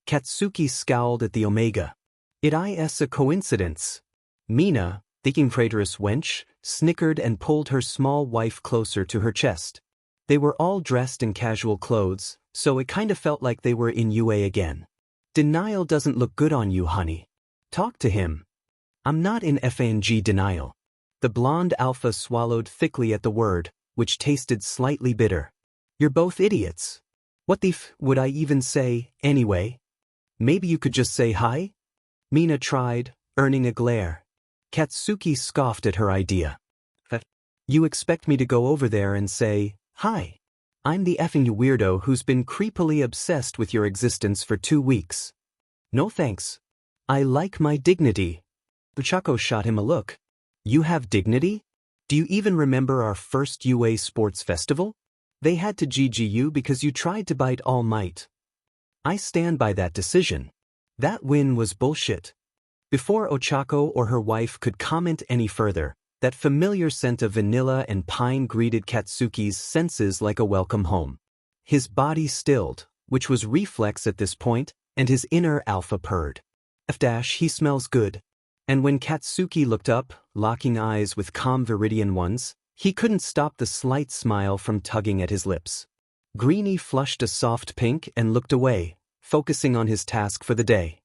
Katsuki scowled at the Omega. It is a coincidence. Mina, thinking traitorous wench, snickered and pulled her small wife closer to her chest. They were all dressed in casual clothes, so it kinda felt like they were in UA again. Denial doesn't look good on you, honey. Talk to him. I'm not in FING denial. The blonde alpha swallowed thickly at the word, which tasted slightly bitter. You're both idiots. What the f would I even say, anyway? Maybe you could just say hi? Mina tried, earning a glare. Katsuki scoffed at her idea. You expect me to go over there and say, hi. I'm the effing weirdo who's been creepily obsessed with your existence for 2 weeks. No thanks. I like my dignity. Ochako shot him a look. You have dignity? Do you even remember our first UA sports festival? They had to GG you because you tried to bite All Might. I stand by that decision. That win was bullshit. Before Ochako or her wife could comment any further, that familiar scent of vanilla and pine greeted Katsuki's senses like a welcome home. His body stilled, which was reflex at this point, and his inner alpha purred. He smells good. And when Katsuki looked up, locking eyes with calm Viridian ones, he couldn't stop the slight smile from tugging at his lips. Greeny flushed a soft pink and looked away, focusing on his task for the day.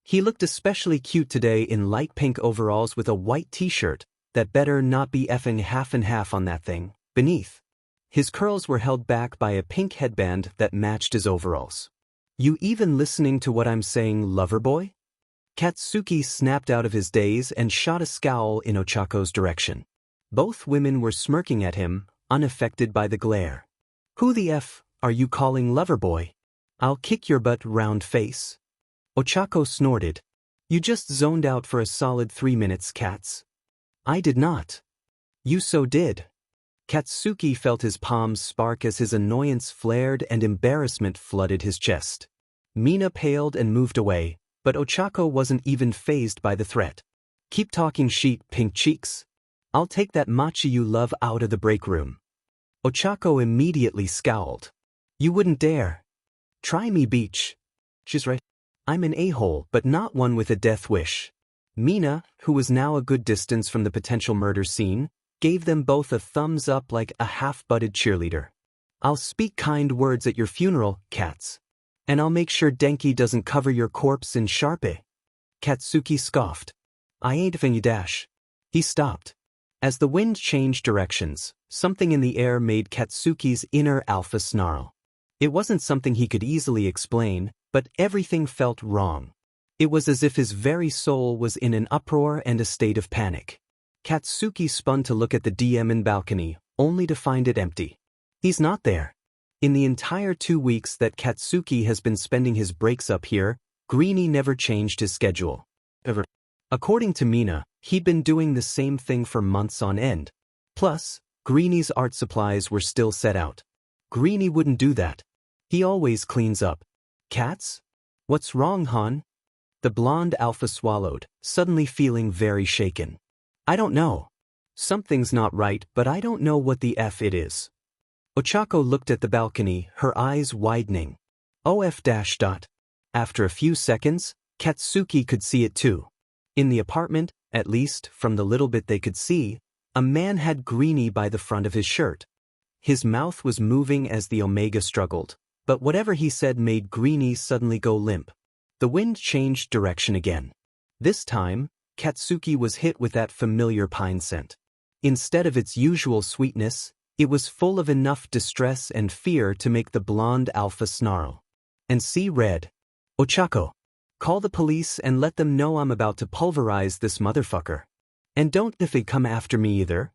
He looked especially cute today in light pink overalls with a white t-shirt, that better not be effing half and half on that thing, beneath. His curls were held back by a pink headband that matched his overalls. You even listening to what I'm saying, lover boy? Katsuki snapped out of his daze and shot a scowl in Ochako's direction. Both women were smirking at him, unaffected by the glare. Who the F are you calling lover boy? I'll kick your butt, round face. Ochako snorted. You just zoned out for a solid 3 minutes, Kats. I did not. You so did. Katsuki felt his palms spark as his annoyance flared and embarrassment flooded his chest. Mina paled and moved away, but Ochako wasn't even fazed by the threat. Keep talking sheet, pink cheeks. I'll take that matcha you love out of the break room. Ochako immediately scowled. You wouldn't dare. Try me, beach. She's right. I'm an a-hole, but not one with a death wish. Mina, who was now a good distance from the potential murder scene, gave them both a thumbs up like a half-butted cheerleader. I'll speak kind words at your funeral, cats. And I'll make sure Denki doesn't cover your corpse in Sharpie. Katsuki scoffed. I ain't fin you dash. He stopped. As the wind changed directions, something in the air made Katsuki's inner alpha snarl. It wasn't something he could easily explain, but everything felt wrong. It was as if his very soul was in an uproar and a state of panic. Katsuki spun to look at the DM balcony, only to find it empty. He's not there. In the entire 2 weeks that Katsuki has been spending his breaks up here, Greenie never changed his schedule. Ever. According to Mina, he'd been doing the same thing for months on end. Plus, Greenie's art supplies were still set out. Greenie wouldn't do that. He always cleans up. Cats? What's wrong, hon? The blonde alpha swallowed, suddenly feeling very shaken. I don't know. Something's not right, but I don't know what the F it is. Ochako looked at the balcony, her eyes widening. OF dash dot. After a few seconds, Katsuki could see it too. In the apartment, at least from the little bit they could see, a man had Greenie by the front of his shirt. His mouth was moving as the Omega struggled, but whatever he said made Greenie suddenly go limp. The wind changed direction again. This time, Katsuki was hit with that familiar pine scent. Instead of its usual sweetness, it was full of enough distress and fear to make the blonde alpha snarl. And see red. Ochako. Call the police and let them know I'm about to pulverize this motherfucker. And don't if they come after me either.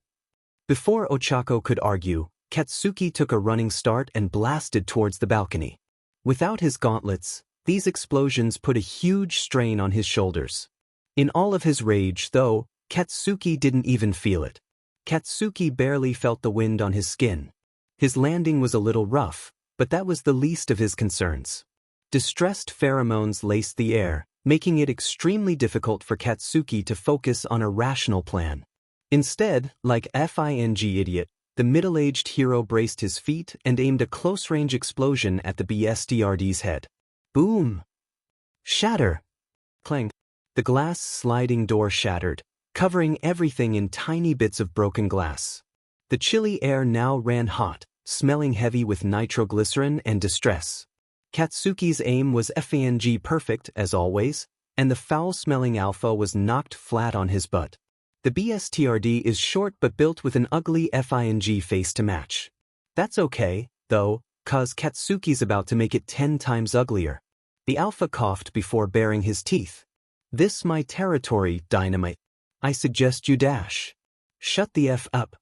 Before Ochako could argue, Katsuki took a running start and blasted towards the balcony. Without his gauntlets, these explosions put a huge strain on his shoulders. In all of his rage, though, Katsuki didn't even feel it. Katsuki barely felt the wind on his skin. His landing was a little rough, but that was the least of his concerns. Distressed pheromones laced the air, making it extremely difficult for Katsuki to focus on a rational plan. Instead, like FING idiot, the middle-aged hero braced his feet and aimed a close-range explosion at the BSTRD's head. Boom! Shatter! Clang! The glass sliding door shattered, covering everything in tiny bits of broken glass. The chilly air now ran hot, smelling heavy with nitroglycerin and distress. Katsuki's aim was FING perfect, as always, and the foul-smelling alpha was knocked flat on his butt. The BSTRD is short but built with an ugly FING face to match. That's okay, though, cause Katsuki's about to make it 10 times uglier. The alpha coughed before baring his teeth. This my territory, dynamite. I suggest you dash. Shut the F up.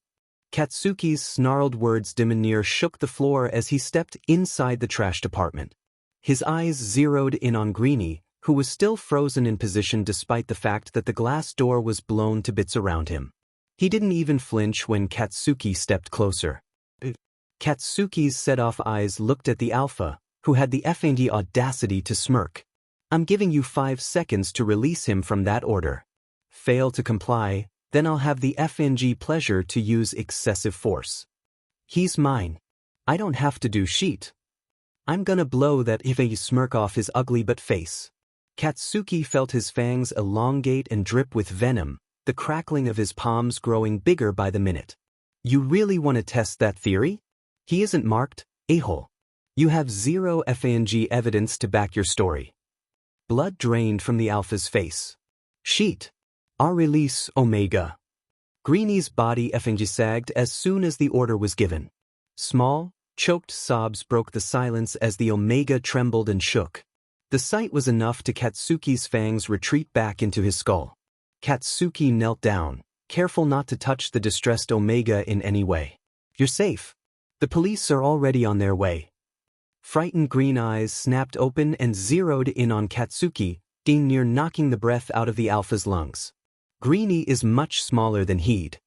Katsuki's snarled words diminuer shook the floor as he stepped inside the trash department. His eyes zeroed in on Greenie, who was still frozen in position despite the fact that the glass door was blown to bits around him. He didn't even flinch when Katsuki stepped closer. Katsuki's set-off eyes looked at the alpha, who had the FING audacity to smirk. I'm giving you 5 seconds to release him from that order. Fail to comply, then I'll have the FING pleasure to use excessive force. He's mine. I don't have to do sheet. I'm gonna blow that FING smirk off his ugly butt face. Katsuki felt his fangs elongate and drip with venom, the crackling of his palms growing bigger by the minute. You really want to test that theory? He isn't marked, a-hole. You have zero FING evidence to back your story. Blood drained from the alpha's face. Sheet. Our release, Omega. Greenie's body FING sagged as soon as the order was given. Small, choked sobs broke the silence as the Omega trembled and shook. The sight was enough to Katsuki's fangs retreat back into his skull. Katsuki knelt down, careful not to touch the distressed Omega in any way. You're safe. The police are already on their way. Frightened green eyes snapped open and zeroed in on Katsuki, dang near knocking the breath out of the alpha's lungs. Greenie is much smaller than he'd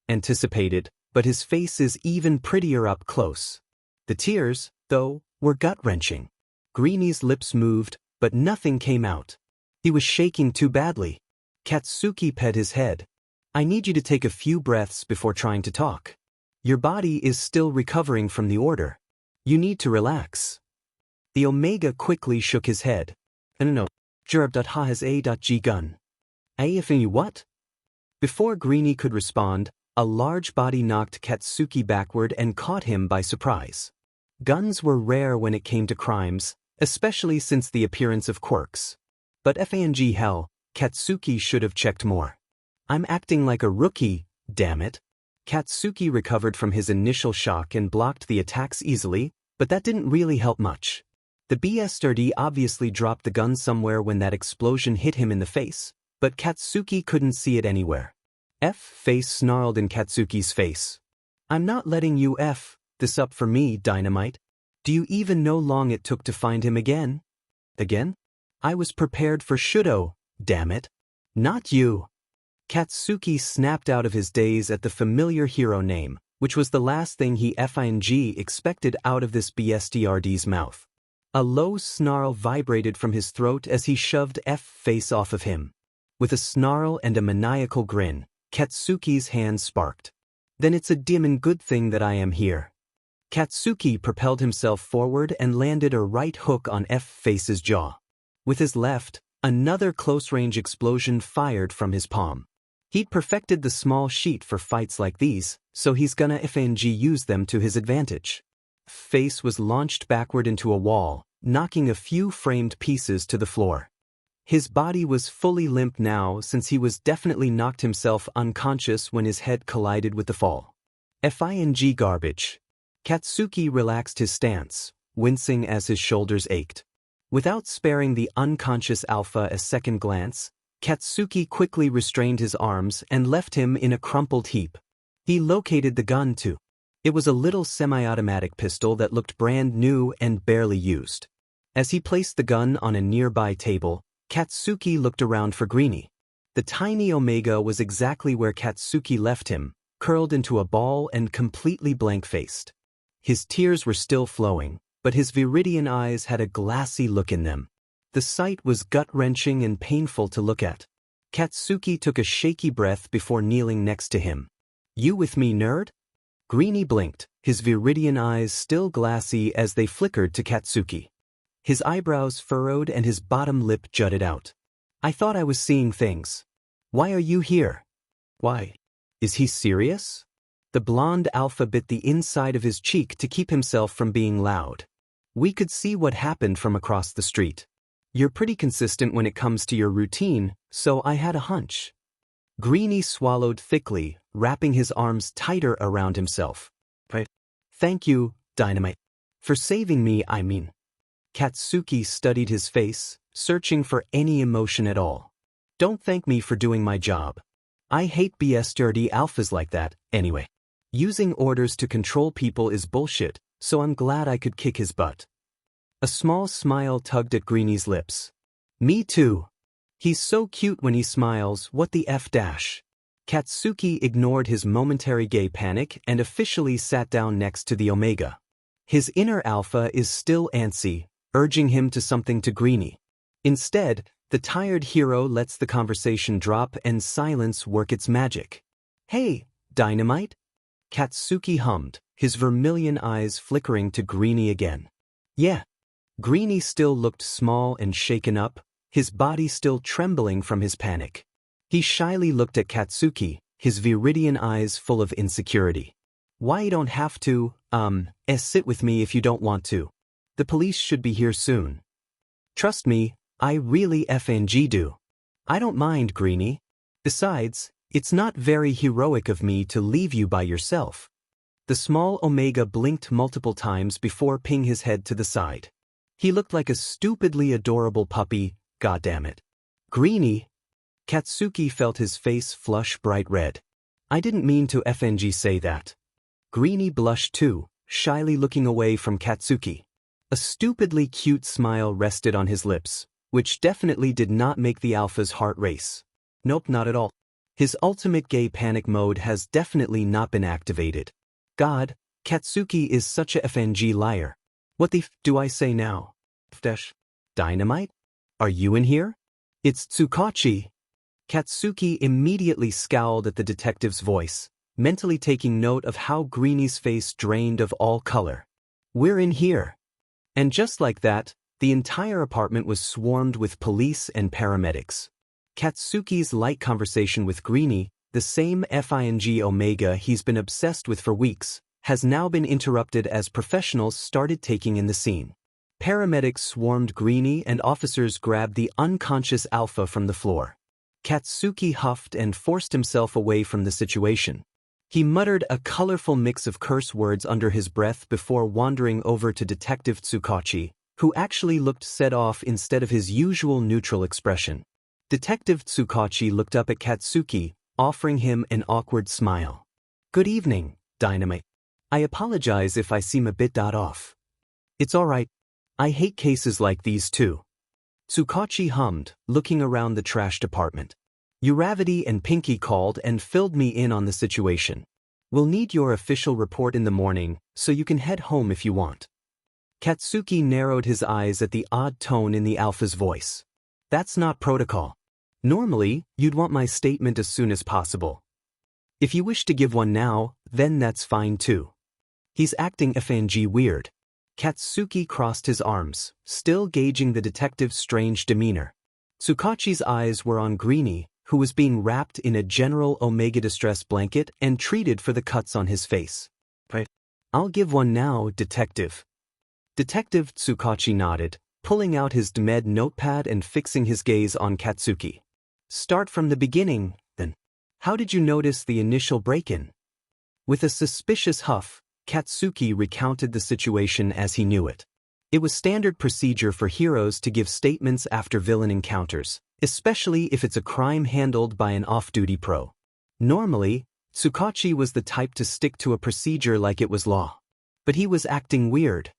anticipated, but his face is even prettier up close. The tears, though, were gut-wrenching. Greeny's lips moved, but nothing came out. He was shaking too badly. Katsuki pet his head. I need you to take a few breaths before trying to talk. Your body is still recovering from the order. You need to relax. The Omega quickly shook his head. No. Jurab.ha-has-a.g gun. A-if-you what? Before Greeny could respond, a large body knocked Katsuki backward and caught him by surprise. Guns were rare when it came to crimes, especially since the appearance of quirks. But fang hell, Katsuki should have checked more. I'm acting like a rookie, damn it. Katsuki recovered from his initial shock and blocked the attacks easily, but that didn't really help much. The BSRD obviously dropped the gun somewhere when that explosion hit him in the face, but Katsuki couldn't see it anywhere. Face snarled in Katsuki's face. I'm not letting you this up for me, Dynamite. Do you even know long it took to find him again? Again? I was prepared for Shudo, damn it. Not you. Katsuki snapped out of his daze at the familiar hero name, which was the last thing he expected out of this BSDRD's mouth. A low snarl vibrated from his throat as he shoved face off of him. With a snarl and a maniacal grin, Katsuki's hands sparked. Then it's a dim and good thing that I am here. Katsuki propelled himself forward and landed a right hook on Face's jaw. With his left, another close-range explosion fired from his palm. He'd perfected the small sheet for fights like these, so he's gonna use them to his advantage. Face was launched backward into a wall, knocking a few framed pieces to the floor. His body was fully limp now since he was definitely knocked himself unconscious when his head collided with the fall. Garbage. Katsuki relaxed his stance, wincing as his shoulders ached. Without sparing the unconscious Alpha a second glance, Katsuki quickly restrained his arms and left him in a crumpled heap. He located the gun too. It was a little semi-automatic pistol that looked brand new and barely used. As he placed the gun on a nearby table, Katsuki looked around for Greeny. The tiny Omega was exactly where Katsuki left him, curled into a ball and completely blank-faced. His tears were still flowing, but his Viridian eyes had a glassy look in them. The sight was gut-wrenching and painful to look at. Katsuki took a shaky breath before kneeling next to him. You with me, nerd? Greeny blinked, his Viridian eyes still glassy as they flickered to Katsuki. His eyebrows furrowed and his bottom lip jutted out. I thought I was seeing things. Why are you here? Why? Is he serious? The blonde Alpha bit the inside of his cheek to keep himself from being loud. We could see what happened from across the street. You're pretty consistent when it comes to your routine, so I had a hunch. Greeny swallowed thickly, wrapping his arms tighter around himself. Thank you, Dynamite. For saving me, I mean. Katsuki studied his face, searching for any emotion at all. Don't thank me for doing my job. I hate BSRD alphas like that, anyway. Using orders to control people is bullshit, so I'm glad I could kick his butt. A small smile tugged at Greeny's lips. Me too. He's so cute when he smiles, what the F dash. Katsuki ignored his momentary gay panic and officially sat down next to the Omega. His inner Alpha is still antsy, urging him to something to Greeny. Instead, the tired hero lets the conversation drop and silence work its magic. Hey, Dynamite? Katsuki hummed, his vermilion eyes flickering to Greeny again. Yeah. Greeny still looked small and shaken up, his body still trembling from his panic. He shyly looked at Katsuki, his Viridian eyes full of insecurity. Why you don't have to, sit with me if you don't want to. The police should be here soon. Trust me, I really do. I don't mind, Greeny. Besides, it's not very heroic of me to leave you by yourself. The small Omega blinked multiple times before pinging his head to the side. He looked like a stupidly adorable puppy, goddammit. Greeny. Katsuki felt his face flush bright red. I didn't mean to say that. Greeny blushed too, shyly looking away from Katsuki. A stupidly cute smile rested on his lips, which definitely did not make the Alpha's heart race. Nope, not at all. His ultimate gay panic mode has definitely not been activated. God, Katsuki is such a liar. What the f do I say now? Dynamite? Are you in here? It's Tsukachi. Katsuki immediately scowled at the detective's voice, mentally taking note of how Greeny's face drained of all color. We're in here. And just like that, the entire apartment was swarmed with police and paramedics. Katsuki's light conversation with Greeny, the same FING Omega he's been obsessed with for weeks, has now been interrupted as professionals started taking in the scene. Paramedics swarmed Greeny and officers grabbed the unconscious Alpha from the floor. Katsuki huffed and forced himself away from the situation. He muttered a colorful mix of curse words under his breath before wandering over to Detective Tsukachi, who actually looked set off instead of his usual neutral expression. Detective Tsukachi looked up at Katsuki, offering him an awkward smile. "Good evening, Dynamite. I apologize if I seem a bit off. It's all right. I hate cases like these too." Tsukachi hummed, looking around the trashed apartment. Uravity and Pinky called and filled me in on the situation. We'll need your official report in the morning, so you can head home if you want. Katsuki narrowed his eyes at the odd tone in the Alpha's voice. That's not protocol. Normally, you'd want my statement as soon as possible. If you wish to give one now, then that's fine too. He's acting FNG weird. Katsuki crossed his arms, still gauging the detective's strange demeanor. Tsukachi's eyes were on Greeny, who was being wrapped in a general Omega distress blanket and treated for the cuts on his face. I'll give one now, Detective. Detective Tsukachi nodded, pulling out his DMED notepad and fixing his gaze on Katsuki. Start from the beginning, then. How did you notice the initial break-in? With a suspicious huff, Katsuki recounted the situation as he knew it. It was standard procedure for heroes to give statements after villain encounters, especially if it's a crime handled by an off-duty pro. Normally, Tsukachi was the type to stick to a procedure like it was law. But he was acting weird,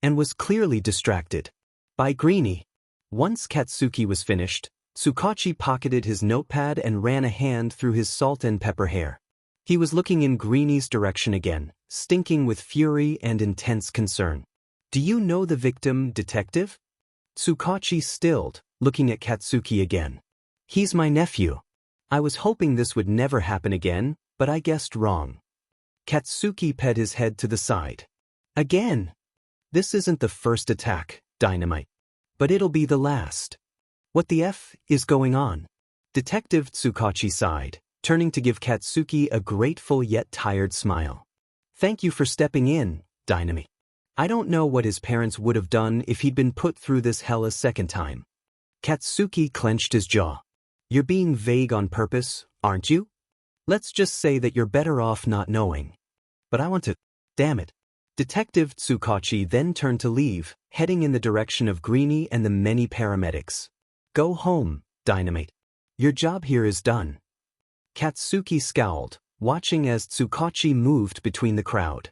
and was clearly distracted by Greeny. Once Katsuki was finished, Tsukachi pocketed his notepad and ran a hand through his salt and pepper hair. He was looking in Greeny's direction again, stinking with fury and intense concern. Do you know the victim, Detective? Tsukachi stilled, looking at Katsuki again. He's my nephew. I was hoping this would never happen again, but I guessed wrong. Katsuki pet his head to the side. Again. This isn't the first attack, Dynamite. But it'll be the last. What the F is going on? Detective Tsukachi sighed, turning to give Katsuki a grateful yet tired smile. Thank you for stepping in, Dynamite. I don't know what his parents would have done if he'd been put through this hell a second time. Katsuki clenched his jaw. You're being vague on purpose, aren't you? Let's just say that you're better off not knowing. But I want to. Damn it. Detective Tsukachi then turned to leave, heading in the direction of Greeny and the many paramedics. Go home, Dynamite. Your job here is done. Katsuki scowled, watching as Tsukachi moved between the crowd.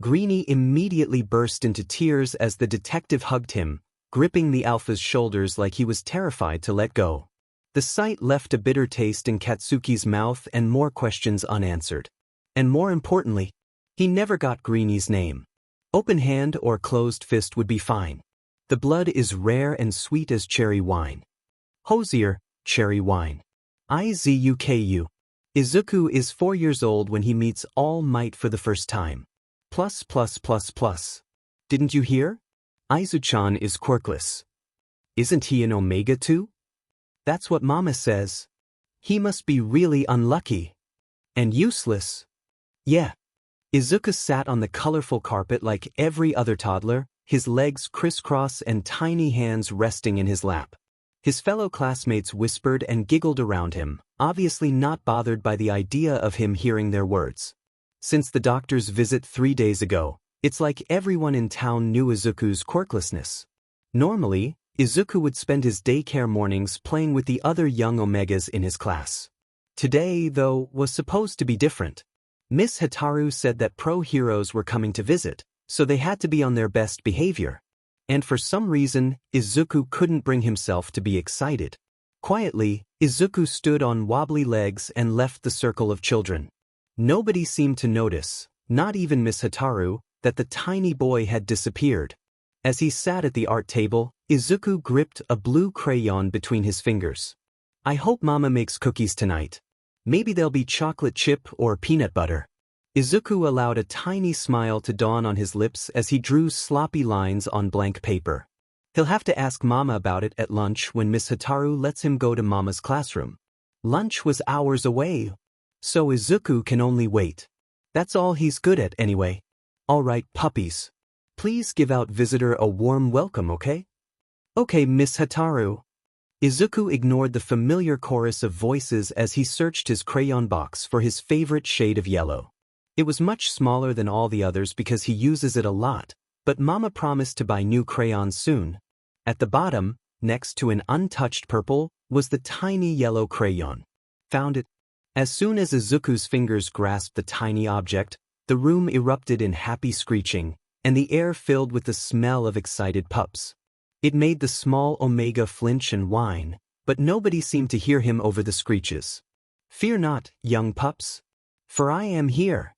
Greeny immediately burst into tears as the detective hugged him, gripping the Alpha's shoulders like he was terrified to let go. The sight left a bitter taste in Katsuki's mouth and more questions unanswered. And more importantly, he never got Greeny's name. Open hand or closed fist would be fine. The blood is rare and sweet as cherry wine. Hosier, cherry wine. Izuku. Izuku is 4 years old when he meets All Might for the first time. Plus. Didn't you hear? Izu-chan is Quirkless. Isn't he an Omega too? That's what Mama says. He must be really unlucky. And useless. Yeah. Izuku sat on the colorful carpet like every other toddler, his legs crisscross and tiny hands resting in his lap. His fellow classmates whispered and giggled around him, obviously not bothered by the idea of him hearing their words. Since the doctor's visit 3 days ago, it's like everyone in town knew Izuku's quirklessness. Normally, Izuku would spend his daycare mornings playing with the other young Omegas in his class. Today, though, was supposed to be different. Miss Hitaru said that pro heroes were coming to visit, so they had to be on their best behavior. And for some reason, Izuku couldn't bring himself to be excited. Quietly, Izuku stood on wobbly legs and left the circle of children. Nobody seemed to notice, not even Miss Hitaru, that the tiny boy had disappeared. As he sat at the art table, Izuku gripped a blue crayon between his fingers. I hope Mama makes cookies tonight. Maybe they'll be chocolate chip or peanut butter. Izuku allowed a tiny smile to dawn on his lips as he drew sloppy lines on blank paper. He'll have to ask Mama about it at lunch when Miss Hataru lets him go to Mama's classroom. Lunch was hours away, so Izuku can only wait. That's all he's good at anyway. All right, puppies. Please give our visitor a warm welcome, okay? Okay, Miss Hataru. Izuku ignored the familiar chorus of voices as he searched his crayon box for his favorite shade of yellow. It was much smaller than all the others because he uses it a lot, but Mama promised to buy new crayons soon. At the bottom, next to an untouched purple, was the tiny yellow crayon. Found it. As soon as Izuku's fingers grasped the tiny object, the room erupted in happy screeching, and the air filled with the smell of excited pups. It made the small Omega flinch and whine, but nobody seemed to hear him over the screeches. Fear not, young pups, for I am here.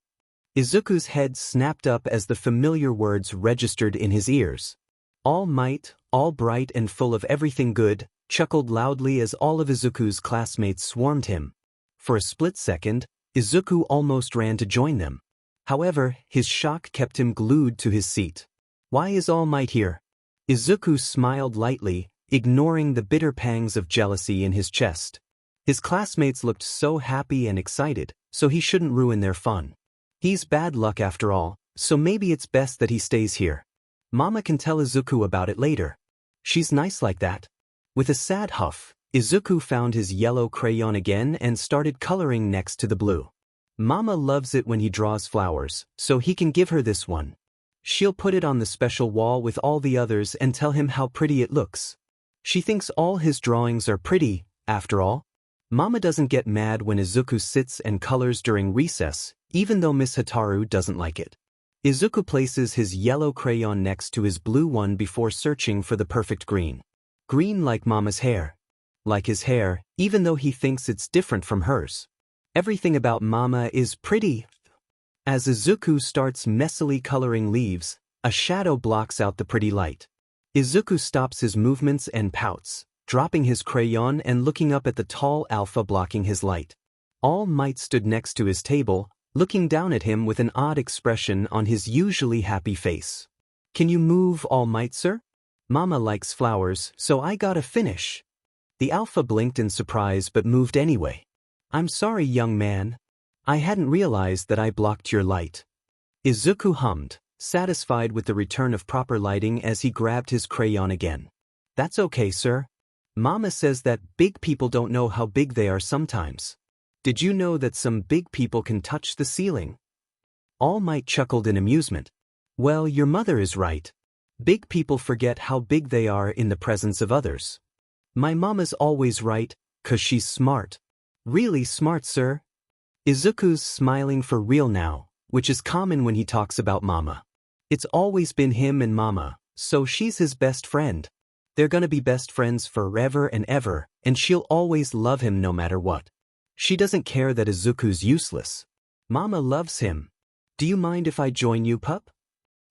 Izuku's head snapped up as the familiar words registered in his ears. All Might, all bright and full of everything good, chuckled loudly as all of Izuku's classmates swarmed him. For a split second, Izuku almost ran to join them. However, his shock kept him glued to his seat. Why is All Might here? Izuku smiled lightly, ignoring the bitter pangs of jealousy in his chest. His classmates looked so happy and excited, so he shouldn't ruin their fun. He's bad luck after all, so maybe it's best that he stays here. Mama can tell Izuku about it later. She's nice like that. With a sad huff, Izuku found his yellow crayon again and started coloring next to the blue. Mama loves it when he draws flowers, so he can give her this one. She'll put it on the special wall with all the others and tell him how pretty it looks. She thinks all his drawings are pretty, after all. Mama doesn't get mad when Izuku sits and colors during recess, even though Miss Hataru doesn't like it. Izuku places his yellow crayon next to his blue one before searching for the perfect green. Green like Mama's hair. Like his hair, even though he thinks it's different from hers. Everything about Mama is pretty. As Izuku starts messily coloring leaves, a shadow blocks out the pretty light. Izuku stops his movements and pouts, dropping his crayon and looking up at the tall alpha blocking his light. All Might stood next to his table, looking down at him with an odd expression on his usually happy face. Can you move, All Might, sir? Mama likes flowers, so I gotta finish. The alpha blinked in surprise but moved anyway. I'm sorry, young man. I hadn't realized that I blocked your light. Izuku hummed, satisfied with the return of proper lighting as he grabbed his crayon again. That's okay, sir. Mama says that big people don't know how big they are sometimes. Did you know that some big people can touch the ceiling? All Might chuckled in amusement. Well, your mother is right. Big people forget how big they are in the presence of others. My mama's always right, 'cause she's smart. Really smart, sir. Izuku's smiling for real now, which is common when he talks about Mama. It's always been him and Mama, so she's his best friend. They're gonna be best friends forever and ever, and she'll always love him no matter what. She doesn't care that Izuku's useless. Mama loves him. Do you mind if I join you, pup?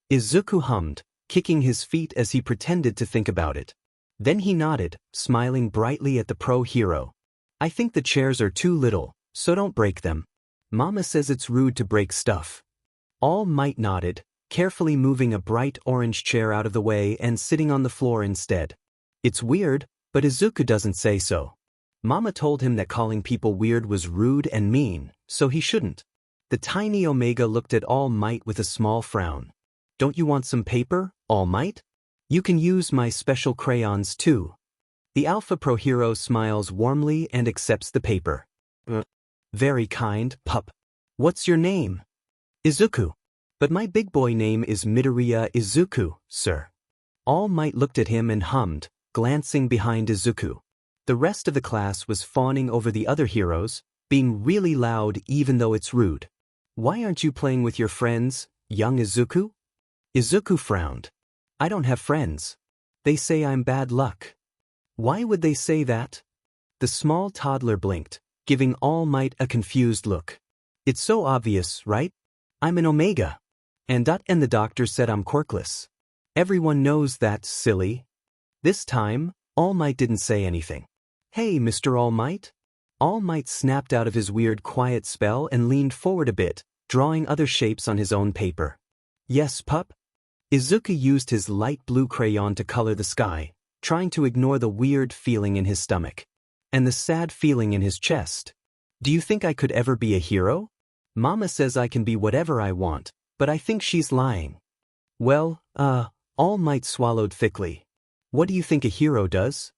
Izuku hummed, kicking his feet as he pretended to think about it. Then he nodded, smiling brightly at the pro hero. I think the chairs are too little, so don't break them. Mama says it's rude to break stuff. All Might nodded, carefully moving a bright orange chair out of the way and sitting on the floor instead. It's weird, but Izuku doesn't say so. Mama told him that calling people weird was rude and mean, so he shouldn't. The tiny Omega looked at All Might with a small frown. Don't you want some paper, All Might? You can use my special crayons too. The Alpha Pro Hero smiles warmly and accepts the paper. Very kind, pup. What's your name? Izuku. But my big boy name is Midoriya Izuku, sir. All Might looked at him and hummed, glancing behind Izuku. The rest of the class was fawning over the other heroes, being really loud even though it's rude. Why aren't you playing with your friends, young Izuku? Izuku frowned. I don't have friends. They say I'm bad luck. Why would they say that? The small toddler blinked, giving All Might a confused look. It's so obvious, right? I'm an Omega. And the doctor said I'm quirkless. Everyone knows that, silly. This time, All Might didn't say anything. Hey, Mr. All Might? All Might snapped out of his weird quiet spell and leaned forward a bit, drawing other shapes on his own paper. Yes, pup? Izuku used his light blue crayon to color the sky, trying to ignore the weird feeling in his stomach. And the sad feeling in his chest. Do you think I could ever be a hero? Mama says I can be whatever I want, but I think she's lying. Well, All Might swallowed thickly. What do you think a hero does?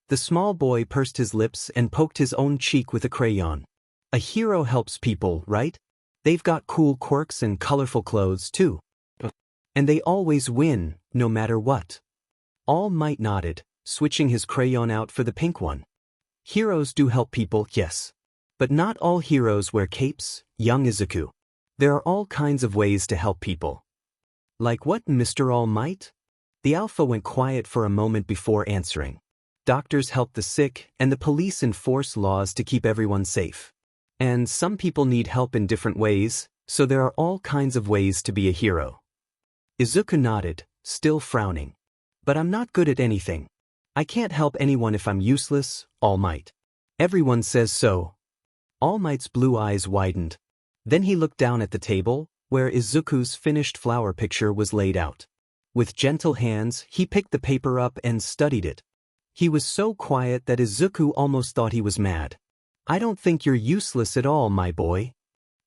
The small boy pursed his lips and poked his own cheek with a crayon. A hero helps people, right? They've got cool quirks and colorful clothes, too. And they always win, no matter what. All Might nodded, switching his crayon out for the pink one. Heroes do help people, yes. But not all heroes wear capes, young Izuku. There are all kinds of ways to help people. Like what, Mr. All Might? The alpha went quiet for a moment before answering. Doctors help the sick, and the police enforce laws to keep everyone safe. And some people need help in different ways, so there are all kinds of ways to be a hero. Izuku nodded, still frowning. But I'm not good at anything. I can't help anyone if I'm useless, All Might. Everyone says so. All Might's blue eyes widened. Then he looked down at the table, where Izuku's finished flower picture was laid out. With gentle hands, he picked the paper up and studied it. He was so quiet that Izuku almost thought he was mad. I don't think you're useless at all, my boy.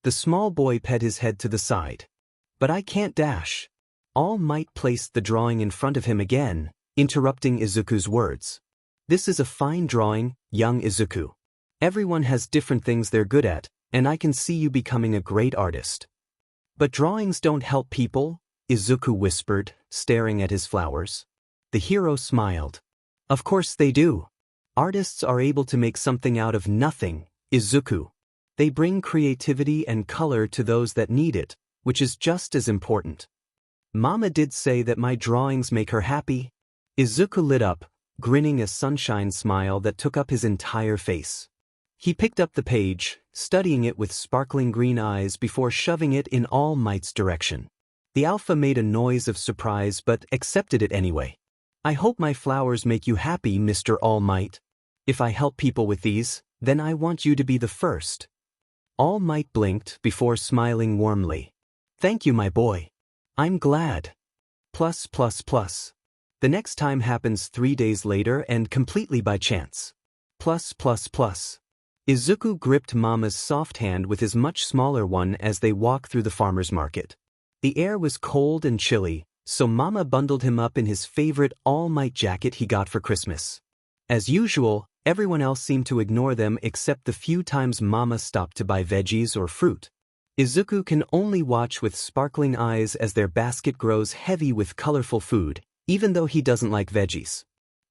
The small boy pet his head to the side. But I can't dash. All Might placed the drawing in front of him again, interrupting Izuku's words. This is a fine drawing, young Izuku. Everyone has different things they're good at, and I can see you becoming a great artist. But drawings don't help people, Izuku whispered, staring at his flowers. The hero smiled. Of course they do. Artists are able to make something out of nothing, Izuku. They bring creativity and color to those that need it, which is just as important. Mama did say that my drawings make her happy. Izuku lit up, grinning a sunshine smile that took up his entire face. He picked up the page, studying it with sparkling green eyes before shoving it in All Might's direction. The alpha made a noise of surprise but accepted it anyway. I hope my flowers make you happy, Mr. All Might. If I help people with these, then I want you to be the first. All Might blinked before smiling warmly. Thank you, my boy. I'm glad. Plus. The next time happens 3 days later and completely by chance. Plus. Izuku gripped Mama's soft hand with his much smaller one as they walked through the farmer's market. The air was cold and chilly, so Mama bundled him up in his favorite All Might jacket he got for Christmas. As usual, everyone else seemed to ignore them except the few times Mama stopped to buy veggies or fruit. Izuku can only watch with sparkling eyes as their basket grows heavy with colorful food, even though he doesn't like veggies.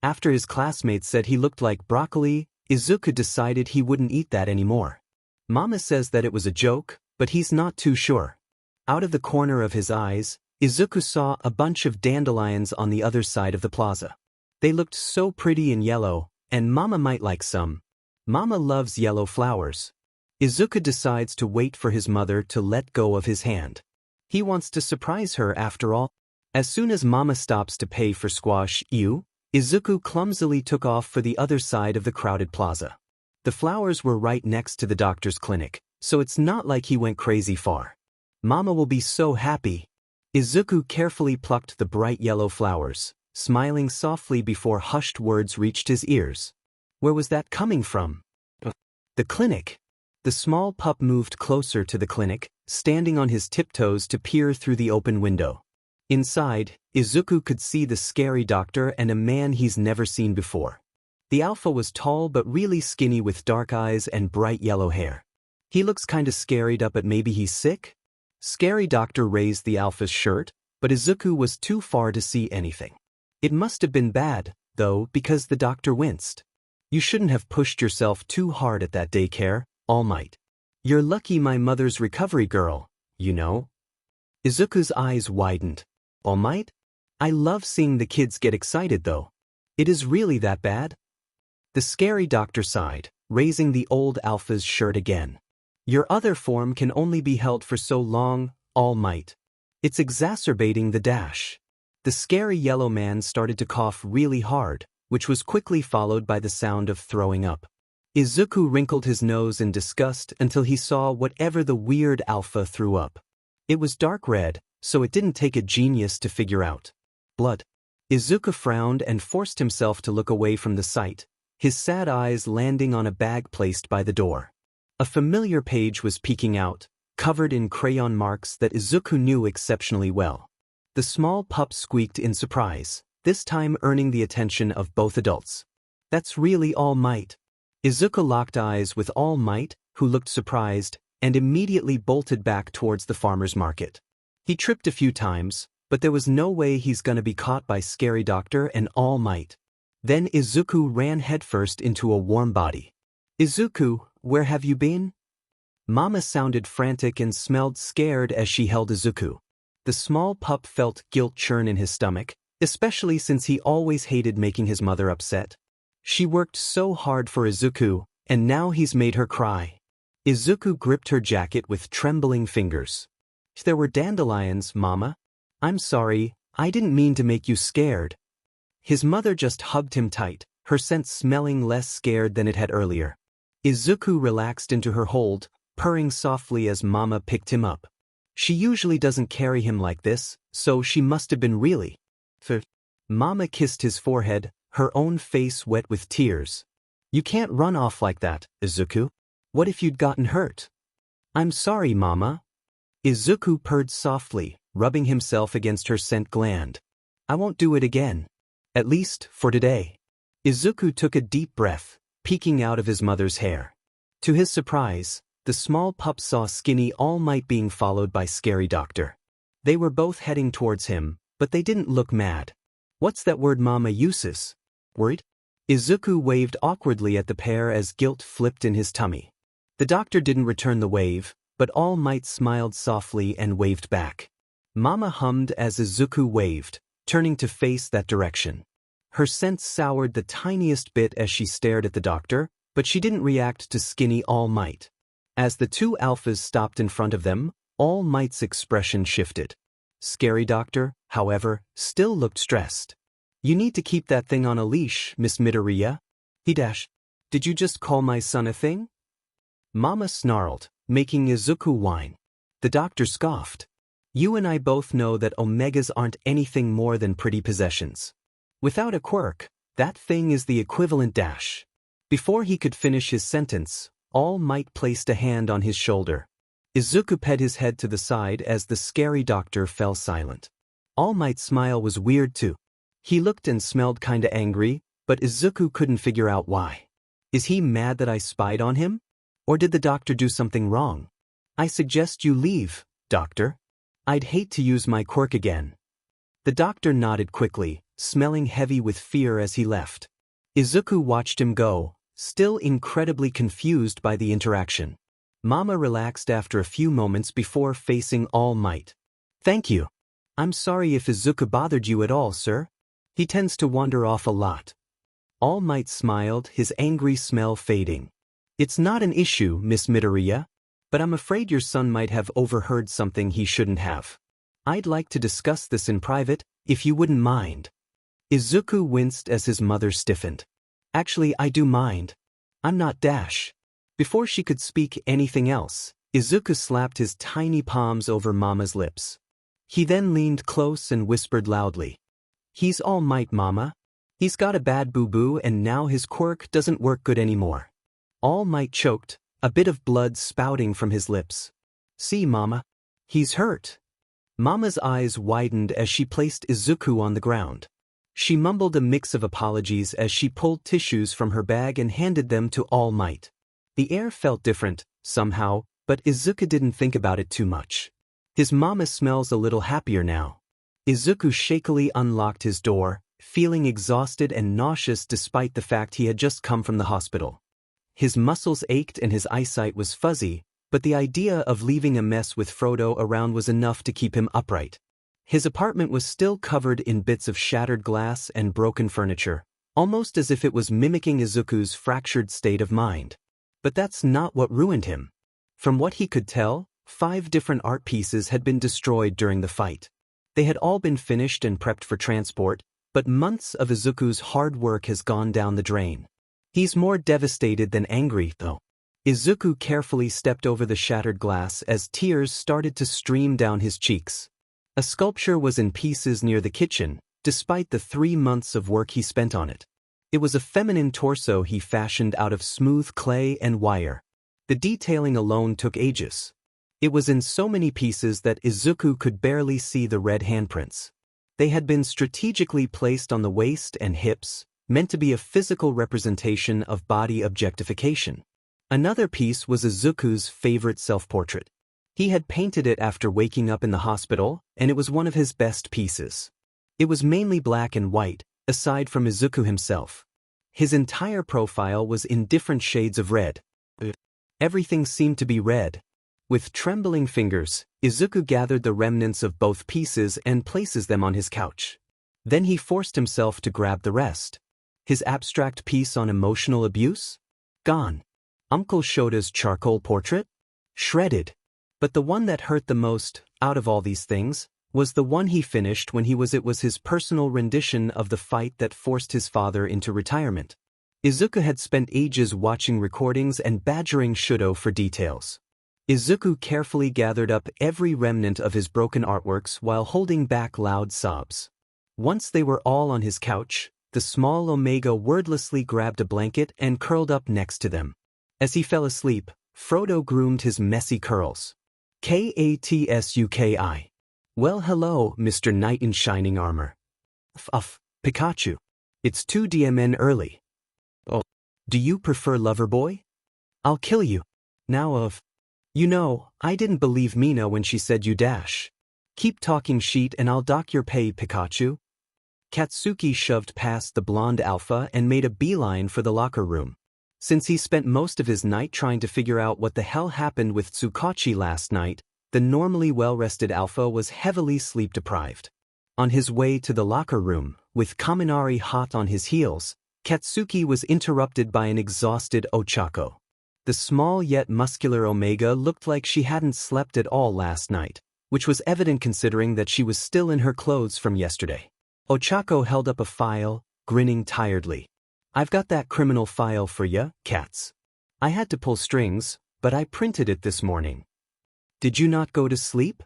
After his classmates said he looked like broccoli, Izuku decided he wouldn't eat that anymore. Mama says that it was a joke, but he's not too sure. Out of the corner of his eyes, Izuku saw a bunch of dandelions on the other side of the plaza. They looked so pretty in yellow, and Mama might like some. Mama loves yellow flowers. Izuku decides to wait for his mother to let go of his hand. He wants to surprise her after all. As soon as Mama stops to pay for squash, Izuku clumsily took off for the other side of the crowded plaza. The flowers were right next to the doctor's clinic, so it's not like he went crazy far. Mama will be so happy. Izuku carefully plucked the bright yellow flowers, smiling softly before hushed words reached his ears. Where was that coming from? The clinic. The small pup moved closer to the clinic, standing on his tiptoes to peer through the open window. Inside, Izuku could see the scary doctor and a man he's never seen before. The alpha was tall but really skinny with dark eyes and bright yellow hair. He looks kinda scared up, but maybe he's sick? Scary doctor raised the alpha's shirt, but Izuku was too far to see anything. It must have been bad, though, because the doctor winced. You shouldn't have pushed yourself too hard at that daycare, All Might. You're lucky my mother's recovery girl, you know. Izuku's eyes widened. All Might? I love seeing the kids get excited though. It is really that bad? The scary doctor sighed, raising the old alpha's shirt again. Your other form can only be held for so long, All Might. It's exacerbating the dash. The scary yellow man started to cough really hard, which was quickly followed by the sound of throwing up. Izuku wrinkled his nose in disgust until he saw whatever the weird alpha threw up. It was dark red, so it didn't take a genius to figure out. Blood. Izuku frowned and forced himself to look away from the sight, his sad eyes landing on a bag placed by the door. A familiar page was peeking out, covered in crayon marks that Izuku knew exceptionally well. The small pup squeaked in surprise, this time earning the attention of both adults. That's really All Might. Izuku locked eyes with All Might, who looked surprised, and immediately bolted back towards the farmer's market. He tripped a few times, but there was no way he's gonna be caught by Scary Doctor and All Might. Then Izuku ran headfirst into a warm body. Izuku, where have you been? Mama sounded frantic and smelled scared as she held Izuku. The small pup felt guilt churn in his stomach, especially since he always hated making his mother upset. She worked so hard for Izuku, and now he's made her cry. Izuku gripped her jacket with trembling fingers. There were dandelions, Mama. I'm sorry, I didn't mean to make you scared. His mother just hugged him tight, her scent smelling less scared than it had earlier. Izuku relaxed into her hold, purring softly as Mama picked him up. She usually doesn't carry him like this, so she must have been really. Mama kissed his forehead, her own face wet with tears. You can't run off like that, Izuku. What if you'd gotten hurt? I'm sorry, Mama. Izuku purred softly, rubbing himself against her scent gland. I won't do it again. At least, for today. Izuku took a deep breath, peeking out of his mother's hair. To his surprise, the small pup saw Skinny All Might being followed by Scary Doctor. They were both heading towards him, but they didn't look mad. What's that word Mama uses? Worried? Izuku waved awkwardly at the pair as guilt flipped in his tummy. The doctor didn't return the wave, but All Might smiled softly and waved back. Mama hummed as Izuku waved, turning to face that direction. Her scent soured the tiniest bit as she stared at the doctor, but she didn't react to Skinny All Might. As the two alphas stopped in front of them, All Might's expression shifted. Scary Doctor, however, still looked stressed. You need to keep that thing on a leash, Miss Midoriya. He dashed. Did you just call my son a thing? Mama snarled, making Izuku whine. The doctor scoffed. You and I both know that Omegas aren't anything more than pretty possessions. Without a quirk, that thing is the equivalent dash. Before he could finish his sentence, All Might placed a hand on his shoulder. Izuku pet his head to the side as the Scary Doctor fell silent. All Might's smile was weird too. He looked and smelled kinda angry, but Izuku couldn't figure out why. Is he mad that I spied on him? Or did the doctor do something wrong? I suggest you leave, Doctor. I'd hate to use my quirk again. The doctor nodded quickly, smelling heavy with fear as he left. Izuku watched him go, still incredibly confused by the interaction. Mama relaxed after a few moments before facing All Might. Thank you. I'm sorry if Izuku bothered you at all, sir. He tends to wander off a lot. All Might smiled, his angry smell fading. It's not an issue, Miss Midoriya, but I'm afraid your son might have overheard something he shouldn't have. I'd like to discuss this in private, if you wouldn't mind. Izuku winced as his mother stiffened. Actually, I do mind. I'm not Dash. Before she could speak anything else, Izuku slapped his tiny palms over Mama's lips. He then leaned close and whispered loudly. He's All Might, Mama. He's got a bad boo-boo and now his quirk doesn't work good anymore. All Might choked, a bit of blood spouting from his lips. See, Mama. He's hurt. Mama's eyes widened as she placed Izuku on the ground. She mumbled a mix of apologies as she pulled tissues from her bag and handed them to All Might. The air felt different, somehow, but Izuku didn't think about it too much. His mama smells a little happier now. Izuku shakily unlocked his door, feeling exhausted and nauseous despite the fact he had just come from the hospital. His muscles ached and his eyesight was fuzzy, but the idea of leaving a mess with Frodo around was enough to keep him upright. His apartment was still covered in bits of shattered glass and broken furniture, almost as if it was mimicking Izuku's fractured state of mind. But that's not what ruined him. From what he could tell, 5 different art pieces had been destroyed during the fight. They had all been finished and prepped for transport, but months of Izuku's hard work has gone down the drain. He's more devastated than angry, though. Izuku carefully stepped over the shattered glass as tears started to stream down his cheeks. A sculpture was in pieces near the kitchen, despite the 3 months of work he spent on it. It was a feminine torso he fashioned out of smooth clay and wire. The detailing alone took ages. It was in so many pieces that Izuku could barely see the red handprints. They had been strategically placed on the waist and hips, meant to be a physical representation of body objectification. Another piece was Izuku's favorite self-portrait. He had painted it after waking up in the hospital, and it was one of his best pieces. It was mainly black and white, aside from Izuku himself. His entire profile was in different shades of red. Everything seemed to be red. With trembling fingers, Izuku gathered the remnants of both pieces and places them on his couch. Then he forced himself to grab the rest. His abstract piece on emotional abuse? Gone. Uncle Shota's charcoal portrait? Shredded. But the one that hurt the most, out of all these things, was the one he finished when it was his personal rendition of the fight that forced his father into retirement. Izuku had spent ages watching recordings and badgering Shudo for details. Izuku carefully gathered up every remnant of his broken artworks while holding back loud sobs. Once they were all on his couch, the small Omega wordlessly grabbed a blanket and curled up next to them. As he fell asleep, Frodo groomed his messy curls. Katsuki. Well, hello, Mr. Knight in shining armor. Pikachu. It's 2 DMN early. Oh, do you prefer Loverboy? I'll kill you. Now You know, I didn't believe Mina when she said you dash. Keep talking sheet and I'll dock your pay, Pikachu. Katsuki shoved past the blonde alpha and made a beeline for the locker room. Since he spent most of his night trying to figure out what the hell happened with Tsukachi last night, the normally well-rested alpha was heavily sleep-deprived. On his way to the locker room, with Kaminari hot on his heels, Katsuki was interrupted by an exhausted Ochako. The small yet muscular Omega looked like she hadn't slept at all last night, which was evident considering that she was still in her clothes from yesterday. Ochako held up a file, grinning tiredly. I've got that criminal file for ya, Cats. I had to pull strings, but I printed it this morning. Did you not go to sleep?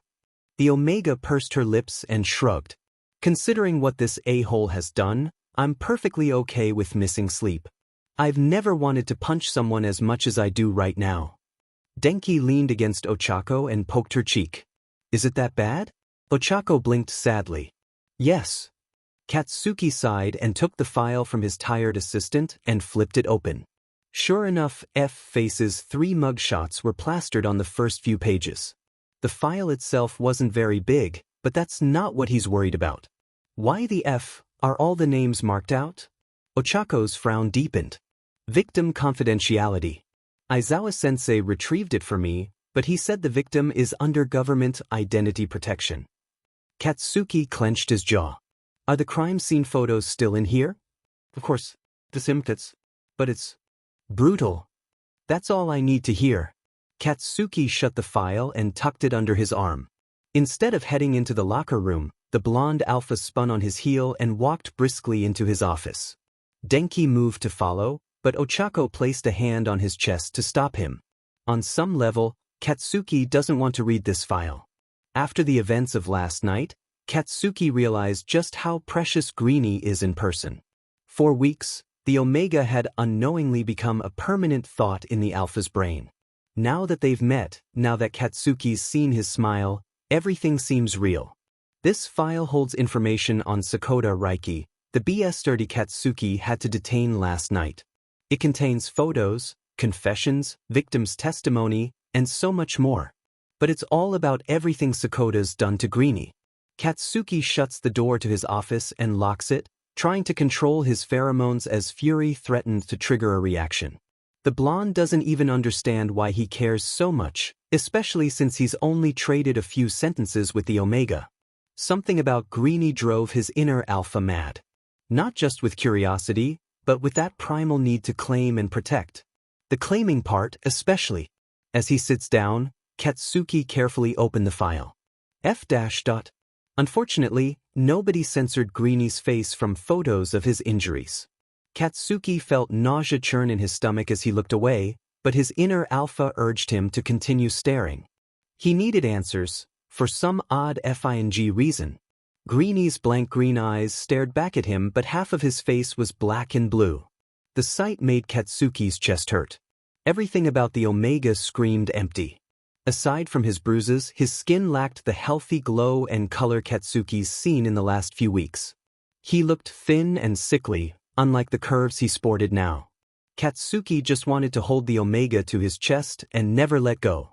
The Omega pursed her lips and shrugged. Considering what this a-hole has done, I'm perfectly okay with missing sleep. I've never wanted to punch someone as much as I do right now. Denki leaned against Ochako and poked her cheek. Is it that bad? Ochako blinked sadly. Yes. Katsuki sighed and took the file from his tired assistant and flipped it open. Sure enough, F-Face's 3 mugshots were plastered on the first few pages. The file itself wasn't very big, but that's not what he's worried about. Why the F? Are all the names marked out? Ochako's frown deepened. Victim confidentiality. Aizawa-sensei retrieved it for me, but he said the victim is under government identity protection. Katsuki clenched his jaw. Are the crime scene photos still in here? Of course, the symptoms. But it's brutal. That's all I need to hear. Katsuki shut the file and tucked it under his arm. Instead of heading into the locker room, the blonde alpha spun on his heel and walked briskly into his office. Denki moved to follow, but Ochako placed a hand on his chest to stop him. On some level, Katsuki doesn't want to read this file. After the events of last night, Katsuki realized just how precious Greenie is in person. For weeks, the Omega had unknowingly become a permanent thought in the Alpha's brain. Now that they've met, now that Katsuki's seen his smile, everything seems real. This file holds information on Sakota Raiki, the BS-30 Katsuki had to detain last night. It contains photos, confessions, victims' testimony, and so much more. But it's all about everything Sakota's done to Greenie. Katsuki shuts the door to his office and locks it, trying to control his pheromones as fury threatened to trigger a reaction. The blonde doesn't even understand why he cares so much, especially since he's only traded a few sentences with the Omega. Something about Greenie drove his inner alpha mad. Not just with curiosity, but with that primal need to claim and protect. The claiming part especially. As he sits down, Katsuki carefully opened the file. F-. Unfortunately, nobody censored Greeny's face from photos of his injuries. Katsuki felt nausea churn in his stomach as he looked away, but his inner alpha urged him to continue staring. He needed answers, for some odd FING reason. Greeny's blank green eyes stared back at him, but half of his face was black and blue. The sight made Katsuki's chest hurt. Everything about the Omega screamed empty. Aside from his bruises, his skin lacked the healthy glow and color Katsuki's seen in the last few weeks. He looked thin and sickly, unlike the curves he sported now. Katsuki just wanted to hold the Omega to his chest and never let go.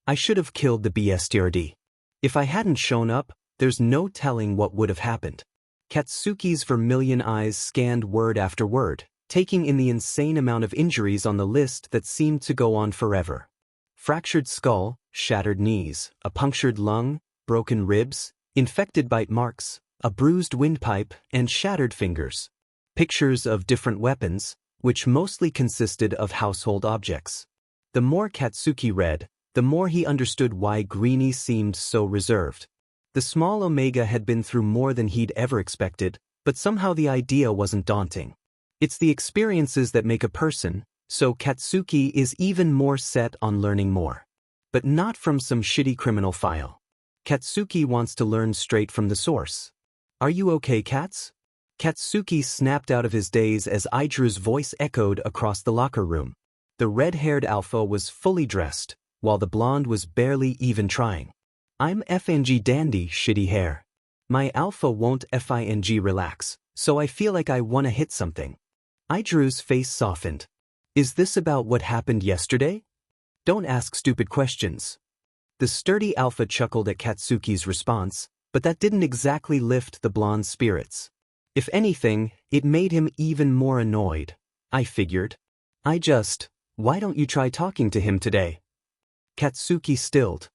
I should have killed the BSTRD. If I hadn't shown up, there's no telling what would have happened. Katsuki's vermilion eyes scanned word after word, taking in the insane amount of injuries on the list that seemed to go on forever. Fractured skull, shattered knees, a punctured lung, broken ribs, infected bite marks, a bruised windpipe, and shattered fingers. Pictures of different weapons, which mostly consisted of household objects. The more Katsuki read, the more he understood why Greeny seemed so reserved. The small Omega had been through more than he'd ever expected, but somehow the idea wasn't daunting. It's the experiences that make a person, so Katsuki is even more set on learning more. But not from some shitty criminal file. Katsuki wants to learn straight from the source. Are you okay, Kats? Katsuki snapped out of his daze as Idru's voice echoed across the locker room. The red-haired alpha was fully dressed, while the blonde was barely even trying. I'm FNG dandy, shitty hair. My alpha won't FING relax, so I feel like I wanna hit something. Idru's face softened. Is this about what happened yesterday? Don't ask stupid questions. The sturdy alpha chuckled at Katsuki's response, but that didn't exactly lift the blonde's spirits. If anything, it made him even more annoyed. I figured. Why don't you try talking to him today? Katsuki stilled.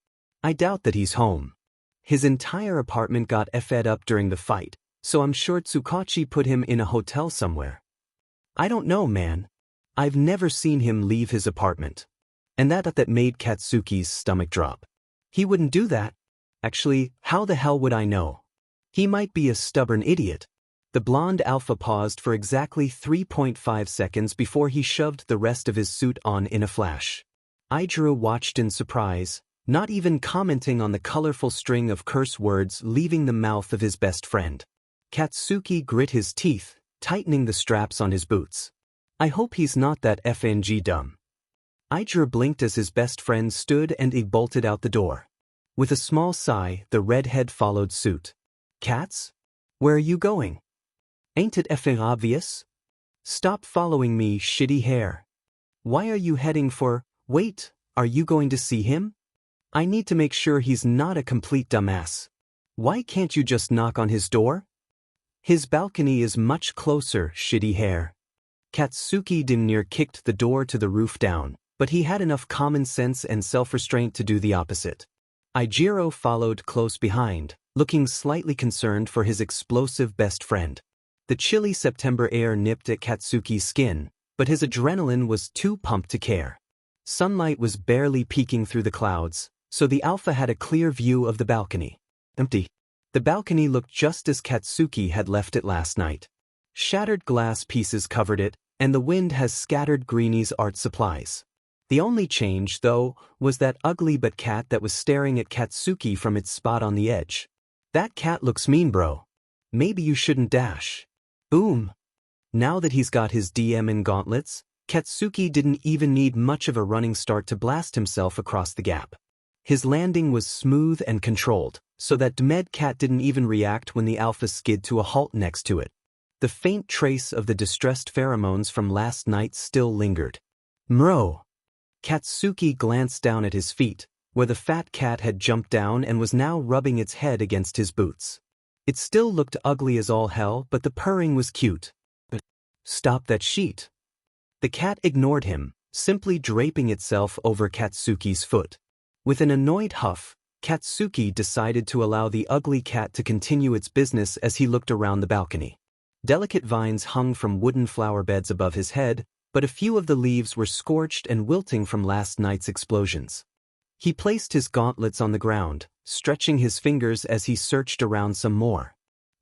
I doubt that he's home. His entire apartment got fed up during the fight, so I'm sure Tsukachi put him in a hotel somewhere. I don't know, man. I've never seen him leave his apartment. And that made Katsuki's stomach drop. He wouldn't do that. Actually, how the hell would I know? He might be a stubborn idiot. The blonde alpha paused for exactly 3.5 seconds before he shoved the rest of his suit on in a flash. Idru watched in surprise, not even commenting on the colorful string of curse words leaving the mouth of his best friend. Katsuki grit his teeth, tightening the straps on his boots. I hope he's not that FNG dumb. Idru blinked as his best friend stood and he bolted out the door. With a small sigh, the redhead followed suit. Cats? Where are you going? Ain't it effing obvious? Stop following me, shitty hair. Why are you heading for... Wait, are you going to see him? I need to make sure he's not a complete dumbass. Why can't you just knock on his door? His balcony is much closer, shitty hair. Katsuki damn near kicked the door to the roof down, but he had enough common sense and self-restraint to do the opposite. Ijiro followed close behind, looking slightly concerned for his explosive best friend. The chilly September air nipped at Katsuki's skin, but his adrenaline was too pumped to care. Sunlight was barely peeking through the clouds, so the alpha had a clear view of the balcony. Empty. The balcony looked just as Katsuki had left it last night. Shattered glass pieces covered it, and the wind has scattered Greeny's art supplies. The only change, though, was that ugly but cat that was staring at Katsuki from its spot on the edge. That cat looks mean, bro. Maybe you shouldn't dash. Boom. Now that he's got his DM in gauntlets, Katsuki didn't even need much of a running start to blast himself across the gap. His landing was smooth and controlled, so that Demed Cat didn't even react when the alpha skid to a halt next to it. The faint trace of the distressed pheromones from last night still lingered. Mro. Katsuki glanced down at his feet, where the fat cat had jumped down and was now rubbing its head against his boots. It still looked ugly as all hell, but the purring was cute. Stop that sheet. The cat ignored him, simply draping itself over Katsuki's foot. With an annoyed huff, Katsuki decided to allow the ugly cat to continue its business as he looked around the balcony. Delicate vines hung from wooden flower beds above his head, but a few of the leaves were scorched and wilting from last night's explosions. He placed his gauntlets on the ground, stretching his fingers as he searched around some more.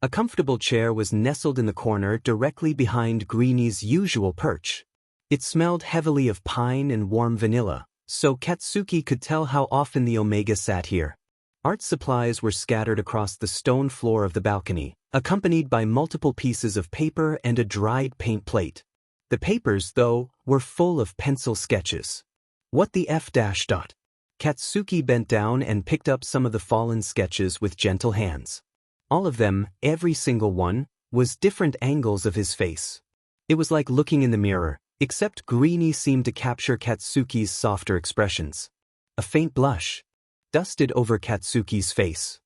A comfortable chair was nestled in the corner directly behind Greeny's usual perch. It smelled heavily of pine and warm vanilla, so Katsuki could tell how often the Omega sat here. Art supplies were scattered across the stone floor of the balcony, accompanied by multiple pieces of paper and a dried paint plate. The papers, though, were full of pencil sketches. What the F dash dot? Katsuki bent down and picked up some of the fallen sketches with gentle hands. All of them, every single one, was different angles of his face. It was like looking in the mirror, except Greeny seemed to capture Katsuki's softer expressions. A faint blush dusted over Katsuki's face.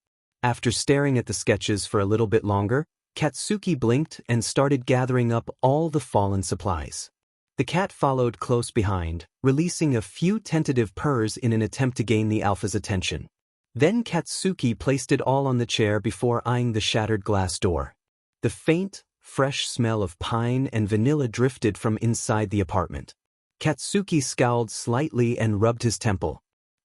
After staring at the sketches for a little bit longer, Katsuki blinked and started gathering up all the fallen supplies. The cat followed close behind, releasing a few tentative purrs in an attempt to gain the alpha's attention. Then Katsuki placed it all on the chair before eyeing the shattered glass door. The faint, fresh smell of pine and vanilla drifted from inside the apartment. Katsuki scowled slightly and rubbed his temple.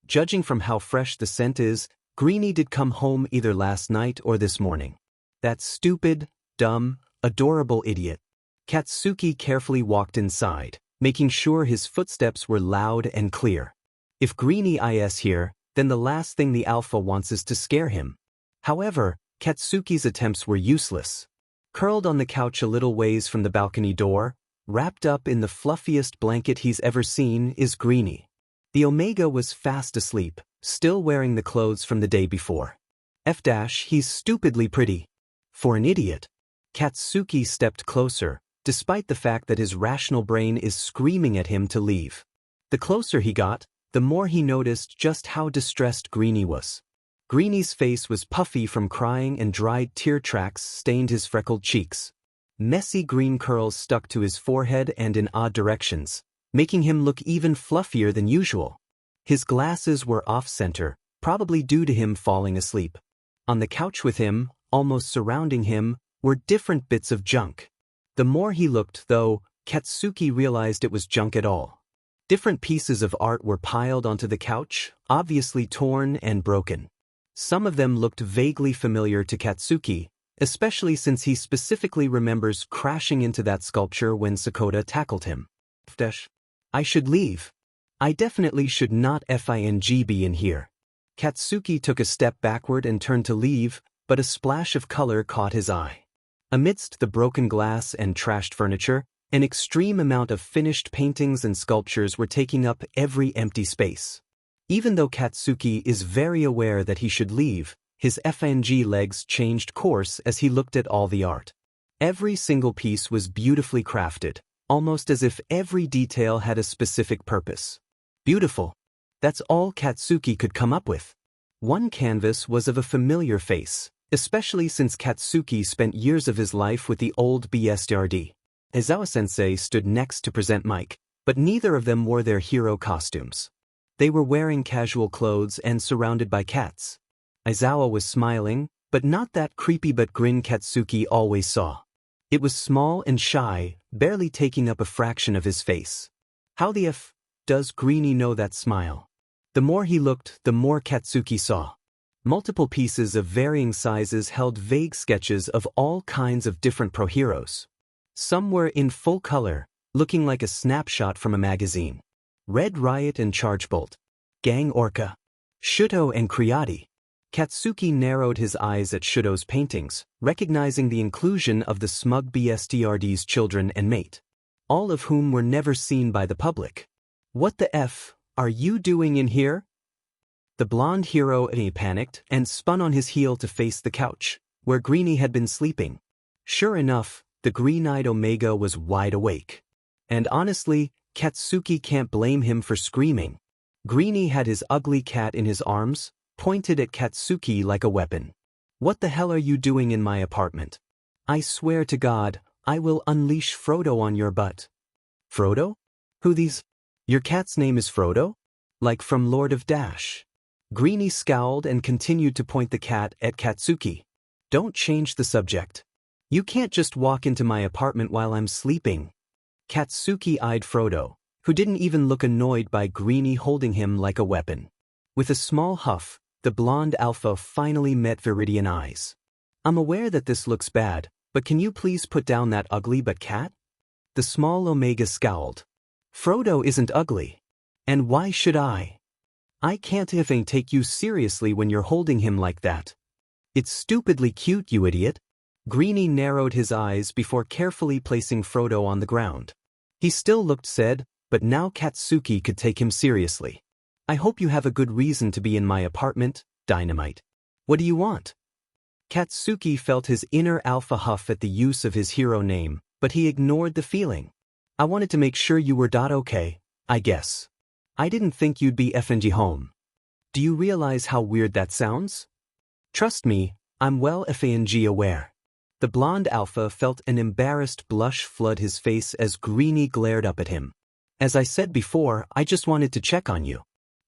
Judging from how fresh the scent is, Greeny did come home either last night or this morning. That stupid, dumb, adorable idiot. Katsuki carefully walked inside, making sure his footsteps were loud and clear. If Greeny is here, then the last thing the alpha wants is to scare him. However, Katsuki's attempts were useless. Curled on the couch a little ways from the balcony door, wrapped up in the fluffiest blanket he's ever seen, is Greeny. The Omega was fast asleep, still wearing the clothes from the day before. He's stupidly pretty. For an idiot. Katsuki stepped closer, despite the fact that his rational brain is screaming at him to leave. The closer he got, the more he noticed just how distressed Greeny was. Greeny's face was puffy from crying and dried tear tracks stained his freckled cheeks. Messy green curls stuck to his forehead and in odd directions, making him look even fluffier than usual. His glasses were off-center, probably due to him falling asleep. On the couch with him, almost surrounding him, were different bits of junk. The more he looked, though, Katsuki realized it was junk at all. Different pieces of art were piled onto the couch, obviously torn and broken. Some of them looked vaguely familiar to Katsuki, especially since he specifically remembers crashing into that sculpture when Sakota tackled him. I should leave. I definitely should not be in here. Katsuki took a step backward and turned to leave, but a splash of color caught his eye. Amidst the broken glass and trashed furniture, an extreme amount of finished paintings and sculptures were taking up every empty space. Even though Katsuki is very aware that he should leave, his legs changed course as he looked at all the art. Every single piece was beautifully crafted, almost as if every detail had a specific purpose. Beautiful. That's all Katsuki could come up with. One canvas was of a familiar face, especially since Katsuki spent years of his life with the old BSTRD. Aizawa-sensei stood next to present Mike, but neither of them wore their hero costumes. They were wearing casual clothes and surrounded by cats. Aizawa was smiling, but not that creepy but grin Katsuki always saw. It was small and shy, barely taking up a fraction of his face. How the F does Greeny know that smile? The more he looked, the more Katsuki saw. Multiple pieces of varying sizes held vague sketches of all kinds of different pro-heroes. Some were in full color, looking like a snapshot from a magazine. Red Riot and Chargebolt. Gang Orca. Shuto and Kriati. Katsuki narrowed his eyes at Shuto's paintings, recognizing the inclusion of the smug BSTRD's children and mate, all of whom were never seen by the public. What the F are you doing in here? The blonde hero panicked and spun on his heel to face the couch, where Greeny had been sleeping. Sure enough, the green-eyed Omega was wide awake. And honestly, Katsuki can't blame him for screaming. Greeny had his ugly cat in his arms, pointed at Katsuki like a weapon. What the hell are you doing in my apartment? I swear to God, I will unleash Frodo on your butt. Frodo? Who these? Your cat's name is Frodo? Like from Lord of Dash. Greeny scowled and continued to point the cat at Katsuki. Don't change the subject. You can't just walk into my apartment while I'm sleeping. Katsuki eyed Frodo, who didn't even look annoyed by Greeny holding him like a weapon. With a small huff, the blonde alpha finally met Viridian eyes. I'm aware that this looks bad, but can you please put down that ugly but cat? The small Omega scowled. Frodo isn't ugly. And why should I? I can't even take you seriously when you're holding him like that. It's stupidly cute, you idiot. Greenie narrowed his eyes before carefully placing Frodo on the ground. He still looked sad, but now Katsuki could take him seriously. I hope you have a good reason to be in my apartment, Dynamite. What do you want? Katsuki felt his inner alpha huff at the use of his hero name, but he ignored the feeling. I wanted to make sure you were okay, I guess. I didn't think you'd be FNG home. Do you realize how weird that sounds? Trust me, I'm well FNG aware. The blonde alpha felt an embarrassed blush flood his face as Greenie glared up at him. As I said before, I just wanted to check on you.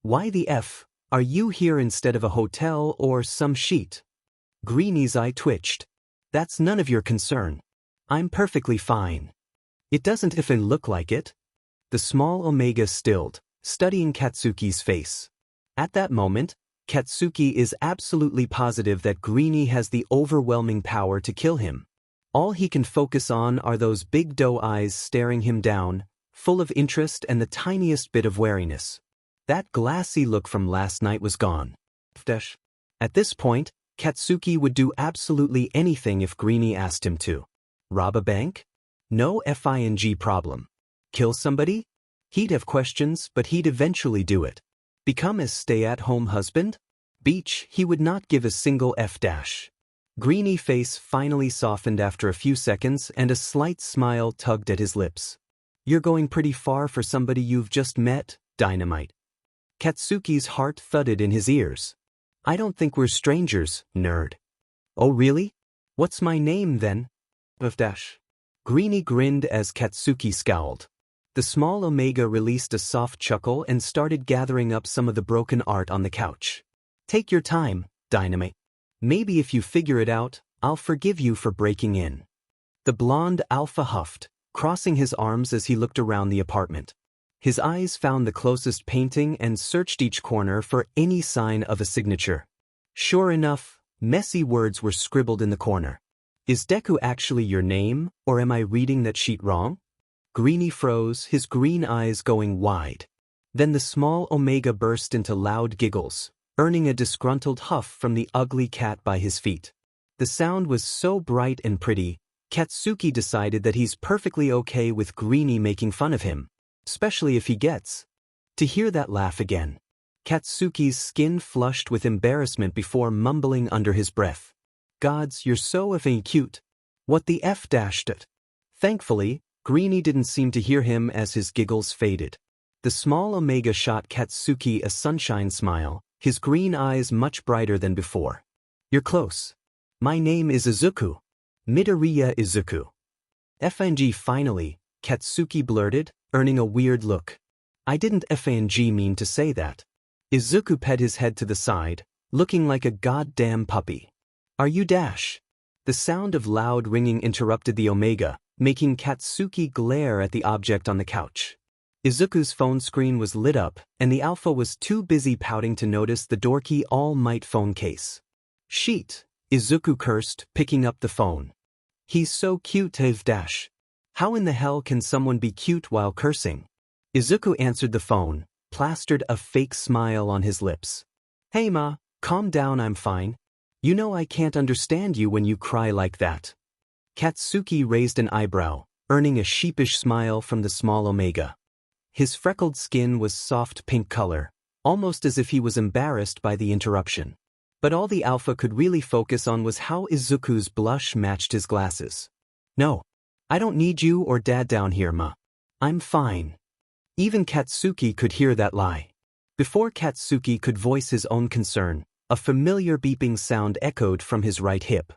Why the F? Are you here instead of a hotel or some sheet? Greenie's eye twitched. That's none of your concern. I'm perfectly fine. It doesn't even look like it. The small Omega stilled, studying Katsuki's face. At that moment, Katsuki is absolutely positive that Greenie has the overwhelming power to kill him. All he can focus on are those big doe eyes staring him down, full of interest and the tiniest bit of wariness. That glassy look from last night was gone. At this point, Katsuki would do absolutely anything if Greenie asked him to. Rob a bank? No FING problem. Kill somebody? He'd have questions, but he'd eventually do it. Become a stay-at-home husband? Beach, he would not give a single F-. Greenie face finally softened after a few seconds and a slight smile tugged at his lips. You're going pretty far for somebody you've just met, Dynamite. Katsuki's heart thudded in his ears. I don't think we're strangers, nerd. Oh really? What's my name then? F-. Greenie grinned as Katsuki scowled. The small Omega released a soft chuckle and started gathering up some of the broken art on the couch. Take your time, Dynamite. Maybe if you figure it out, I'll forgive you for breaking in. The blonde alpha huffed, crossing his arms as he looked around the apartment. His eyes found the closest painting and searched each corner for any sign of a signature. Sure enough, messy words were scribbled in the corner. Is Deku actually your name, or am I reading that sheet wrong? Greenie froze, his green eyes going wide. Then the small Omega burst into loud giggles, earning a disgruntled huff from the ugly cat by his feet. The sound was so bright and pretty, Katsuki decided that he's perfectly okay with Greenie making fun of him, especially if he gets to hear that laugh again. Katsuki's skin flushed with embarrassment before mumbling under his breath. Gods, you're so effing cute. What the F-. Thankfully, Greenie didn't seem to hear him as his giggles faded. The small Omega shot Katsuki a sunshine smile, his green eyes much brighter than before. You're close. My name is Izuku. Midoriya Izuku. FNG finally, Katsuki blurted, earning a weird look. I didn't FNG mean to say that. Izuku pet his head to the side, looking like a goddamn puppy. Are you dash? The sound of loud ringing interrupted the Omega, making Katsuki glare at the object on the couch. Izuku's phone screen was lit up, and the alpha was too busy pouting to notice the dorky all-might phone case. Sheet, Izuku cursed, picking up the phone. He's so cute, dash. How in the hell can someone be cute while cursing? Izuku answered the phone, plastered a fake smile on his lips. Hey ma, calm down, I'm fine. You know I can't understand you when you cry like that. Katsuki raised an eyebrow, earning a sheepish smile from the small Omega. His freckled skin was soft pink color, almost as if he was embarrassed by the interruption. But all the alpha could really focus on was how Izuku's blush matched his glasses. No, I don't need you or dad down here, ma. I'm fine. Even Katsuki could hear that lie. Before Katsuki could voice his own concern, a familiar beeping sound echoed from his right hip.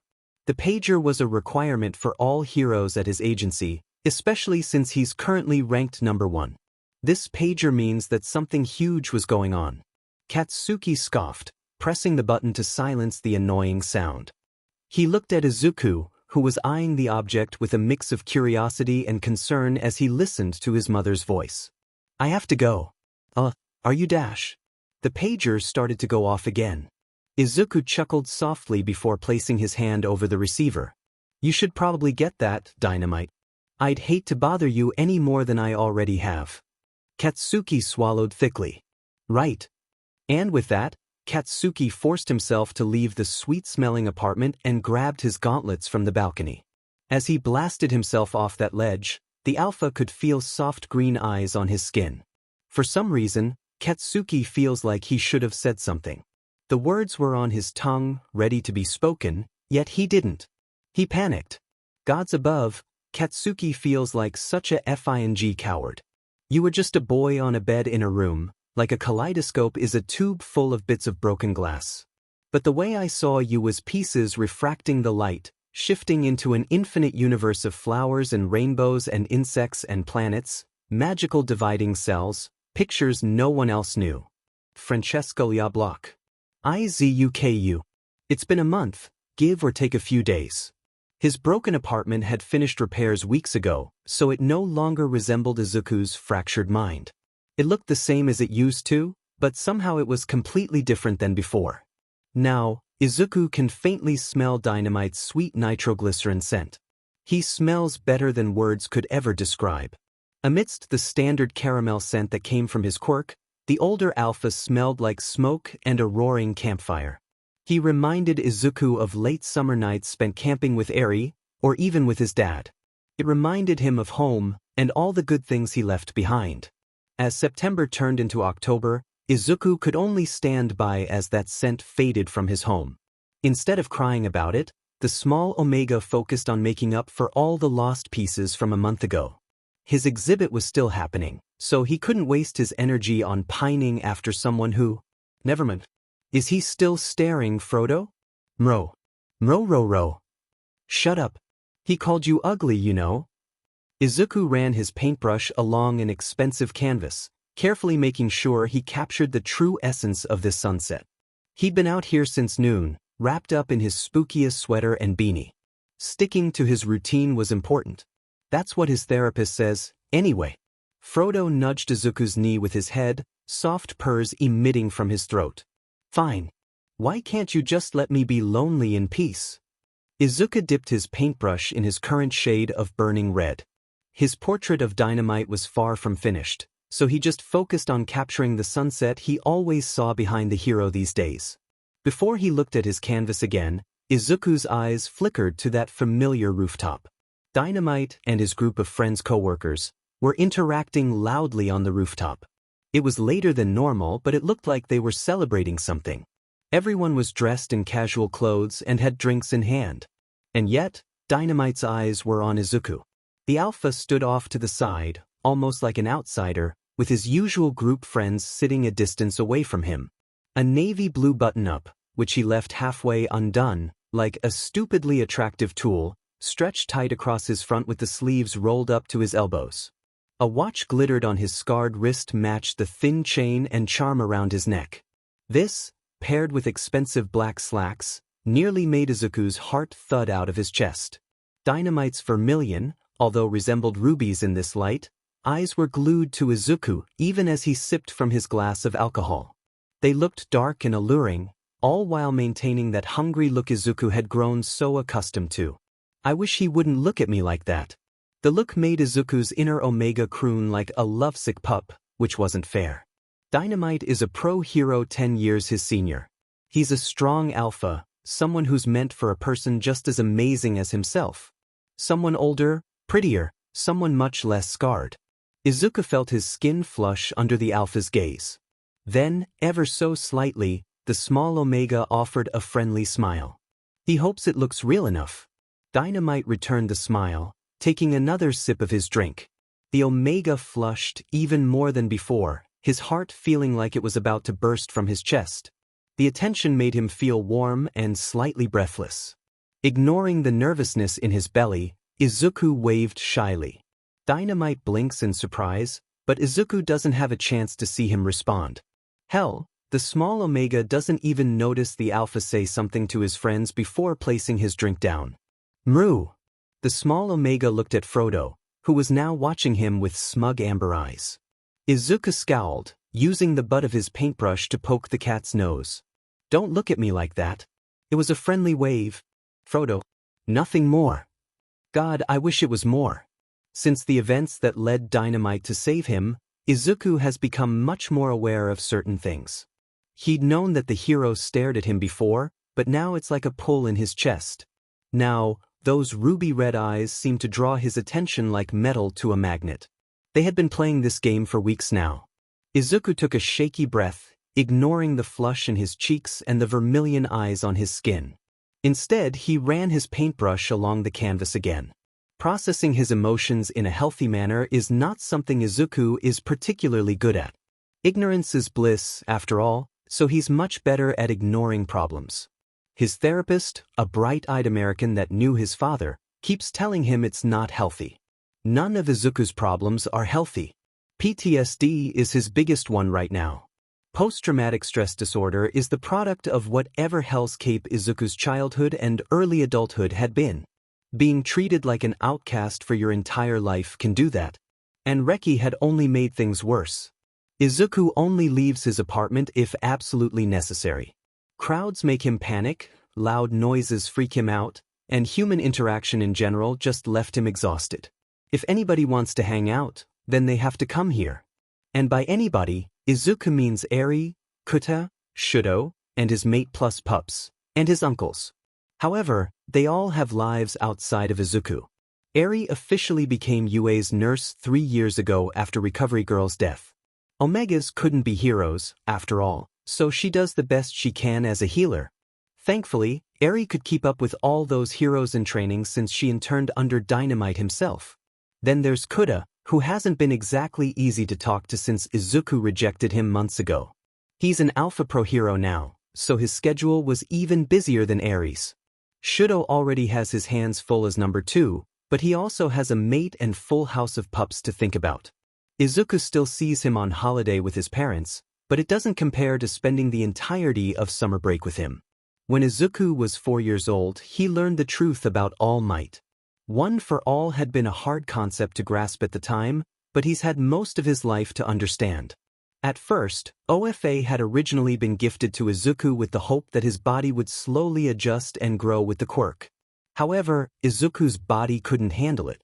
The pager was a requirement for all heroes at his agency, especially since he's currently ranked number 1. This pager means that something huge was going on. Katsuki scoffed, pressing the button to silence the annoying sound. He looked at Izuku, who was eyeing the object with a mix of curiosity and concern as he listened to his mother's voice. I have to go. Are you dash? The pager started to go off again. Izuku chuckled softly before placing his hand over the receiver. You should probably get that, Dynamite. I'd hate to bother you any more than I already have. Katsuki swallowed thickly. Right. And with that, Katsuki forced himself to leave the sweet-smelling apartment and grabbed his gauntlets from the balcony. As he blasted himself off that ledge, the alpha could feel soft green eyes on his skin. For some reason, Katsuki feels like he should have said something. The words were on his tongue, ready to be spoken, yet he didn't. He panicked. Gods above, Katsuki feels like such a FING coward. You were just a boy on a bed in a room, like a kaleidoscope is a tube full of bits of broken glass. But the way I saw you was pieces refracting the light, shifting into an infinite universe of flowers and rainbows and insects and planets, magical dividing cells, pictures no one else knew. Francesco Liablock. IZUKU. It's been a month, give or take a few days. His broken apartment had finished repairs weeks ago, so it no longer resembled Izuku's fractured mind. It looked the same as it used to, but somehow it was completely different than before. Now, Izuku can faintly smell Dynamite's sweet nitroglycerin scent. He smells better than words could ever describe. Amidst the standard caramel scent that came from his quirk, the older alpha smelled like smoke and a roaring campfire. He reminded Izuku of late summer nights spent camping with Eri, or even with his dad. It reminded him of home and all the good things he left behind. As September turned into October, Izuku could only stand by as that scent faded from his home. Instead of crying about it, the small Omega focused on making up for all the lost pieces from a month ago. His exhibit was still happening, so he couldn't waste his energy on pining after someone who… Never mind. Is he still staring, Frodo? Mro. Mro. Shut up. He called you ugly, you know. Izuku ran his paintbrush along an expensive canvas, carefully making sure he captured the true essence of this sunset. He'd been out here since noon, wrapped up in his spookiest sweater and beanie. Sticking to his routine was important. That's what his therapist says, anyway. Frodo nudged Izuku's knee with his head, soft purrs emitting from his throat. Fine. Why can't you just let me be lonely in peace? Izuku dipped his paintbrush in his current shade of burning red. His portrait of Dynamite was far from finished, so he just focused on capturing the sunset he always saw behind the hero these days. Before he looked at his canvas again, Izuku's eyes flickered to that familiar rooftop. Dynamite and his group of friends co-workers were interacting loudly on the rooftop. It was later than normal, but it looked like they were celebrating something. Everyone was dressed in casual clothes and had drinks in hand. And yet, Dynamite's eyes were on Izuku. The alpha stood off to the side, almost like an outsider, with his usual group friends sitting a distance away from him. A navy blue button-up, which he left halfway undone, like a stupidly attractive tool, stretched tight across his front with the sleeves rolled up to his elbows. A watch glittered on his scarred wrist matched the thin chain and charm around his neck. This, paired with expensive black slacks, nearly made Izuku's heart thud out of his chest. Dynamite's vermilion, although resembled rubies in this light, eyes were glued to Izuku even as he sipped from his glass of alcohol. They looked dark and alluring, all while maintaining that hungry look Izuku had grown so accustomed to. I wish he wouldn't look at me like that. The look made Izuku's inner Omega croon like a lovesick pup, which wasn't fair. Dynamite is a pro-hero 10 years his senior. He's a strong alpha, someone who's meant for a person just as amazing as himself. Someone older, prettier, someone much less scarred. Izuku felt his skin flush under the alpha's gaze. Then, ever so slightly, the small Omega offered a friendly smile. He hopes it looks real enough. Dynamite returned the smile, taking another sip of his drink. The Omega flushed even more than before, his heart feeling like it was about to burst from his chest. The attention made him feel warm and slightly breathless. Ignoring the nervousness in his belly, Izuku waved shyly. Dynamite blinks in surprise, but Izuku doesn't have a chance to see him respond. Hell, the small Omega doesn't even notice the alpha say something to his friends before placing his drink down. Mru. The small Omega looked at Frodo, who was now watching him with smug amber eyes. Izuku scowled, using the butt of his paintbrush to poke the cat's nose. "Don't look at me like that. It was a friendly wave." Frodo. "Nothing more." "God, I wish it was more." Since the events that led Dynamite to save him, Izuku has become much more aware of certain things. He'd known that the hero stared at him before, but now it's like a pull in his chest. Now, those ruby-red eyes seem to draw his attention like metal to a magnet. They had been playing this game for weeks now. Izuku took a shaky breath, ignoring the flush in his cheeks and the vermilion eyes on his skin. Instead, he ran his paintbrush along the canvas again. Processing his emotions in a healthy manner is not something Izuku is particularly good at. Ignorance is bliss, after all, so he's much better at ignoring problems. His therapist, a bright-eyed American that knew his father, keeps telling him it's not healthy. None of Izuku's problems are healthy. PTSD is his biggest one right now. Post-traumatic stress disorder is the product of whatever hellscape Izuku's childhood and early adulthood had been. Being treated like an outcast for your entire life can do that. And Reki had only made things worse. Izuku only leaves his apartment if absolutely necessary. Crowds make him panic, loud noises freak him out, and human interaction in general just left him exhausted. If anybody wants to hang out, then they have to come here. And by anybody, Izuku means Eri, Kuta, Shudo, and his mate plus pups, and his uncles. However, they all have lives outside of Izuku. Eri officially became Yue's nurse 3 years ago after Recovery Girl's death. Omegas couldn't be heroes, after all, so she does the best she can as a healer. Thankfully, Eri could keep up with all those heroes in training since she interned under Dynamite himself. Then there's Kuta, who hasn't been exactly easy to talk to since Izuku rejected him months ago. He's an Alpha Pro hero now, so his schedule was even busier than Eri's. Shudo already has his hands full as number 2, but he also has a mate and full house of pups to think about. Izuku still sees him on holiday with his parents, but it doesn't compare to spending the entirety of summer break with him. When Izuku was 4 years old, he learned the truth about All Might. One for All had been a hard concept to grasp at the time, but he's had most of his life to understand. At first, OFA had originally been gifted to Izuku with the hope that his body would slowly adjust and grow with the quirk. However, Izuku's body couldn't handle it.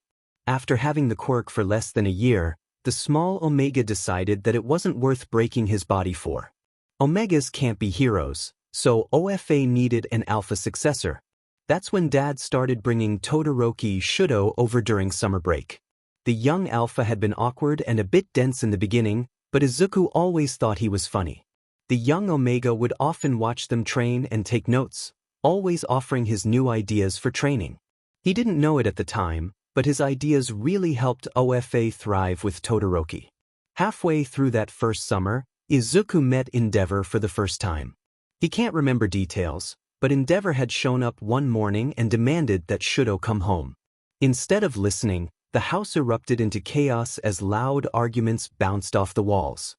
After having the quirk for less than a year, the small Omega decided that it wasn't worth breaking his body for. Omegas can't be heroes, so OFA needed an alpha successor. That's when Dad started bringing Todoroki Shudo over during summer break. The young alpha had been awkward and a bit dense in the beginning, but Izuku always thought he was funny. The young Omega would often watch them train and take notes, always offering his new ideas for training. He didn't know it at the time, but his ideas really helped OFA thrive with Todoroki. Halfway through that first summer, Izuku met Endeavor for the first time. He can't remember details, but Endeavor had shown up one morning and demanded that Shudo come home. Instead of listening, the house erupted into chaos as loud arguments bounced off the walls.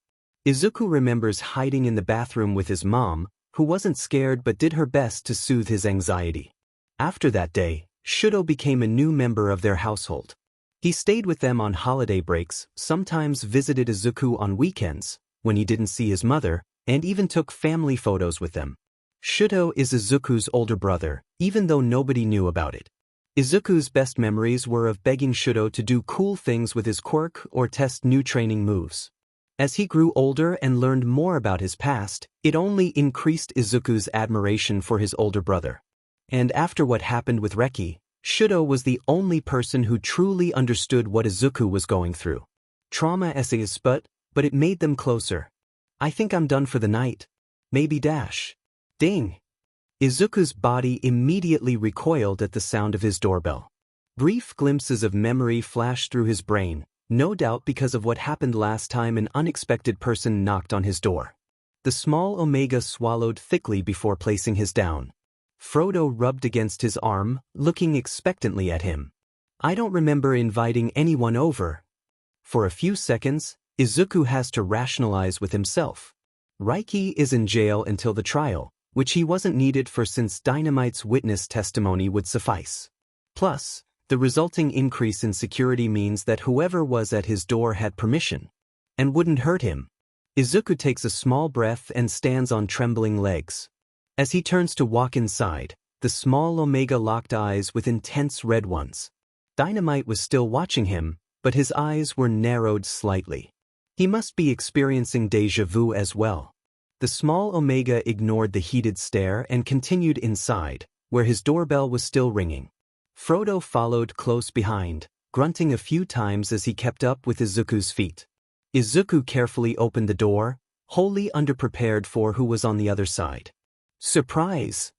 Izuku remembers hiding in the bathroom with his mom, who wasn't scared but did her best to soothe his anxiety. After that day, Shudo became a new member of their household. He stayed with them on holiday breaks, sometimes visited Izuku on weekends, when he didn't see his mother, and even took family photos with them. Shudo is Izuku's older brother, even though nobody knew about it. Izuku's best memories were of begging Shudo to do cool things with his quirk or test new training moves. As he grew older and learned more about his past, it only increased Izuku's admiration for his older brother. And after what happened with Reki, Shudo was the only person who truly understood what Izuku was going through. Trauma essays but it made them closer. I think I'm done for the night. Maybe dash. Ding. Izuku's body immediately recoiled at the sound of his doorbell. Brief glimpses of memory flashed through his brain, no doubt because of what happened last time an unexpected person knocked on his door. The small Omega swallowed thickly before placing his down. Frodo rubbed against his arm, looking expectantly at him. I don't remember inviting anyone over. For a few seconds, Izuku has to rationalize with himself. Raiki is in jail until the trial, which he wasn't needed for since Dynamite's witness testimony would suffice. Plus, the resulting increase in security means that whoever was at his door had permission and wouldn't hurt him. Izuku takes a small breath and stands on trembling legs. As he turns to walk inside, the small Omega locked eyes with intense red ones. Dynamite was still watching him, but his eyes were narrowed slightly. He must be experiencing déjà vu as well. The small Omega ignored the heated stare and continued inside, where his doorbell was still ringing. Frodo followed close behind, grunting a few times as he kept up with Izuku's feet. Izuku carefully opened the door, wholly underprepared for who was on the other side. Surprise!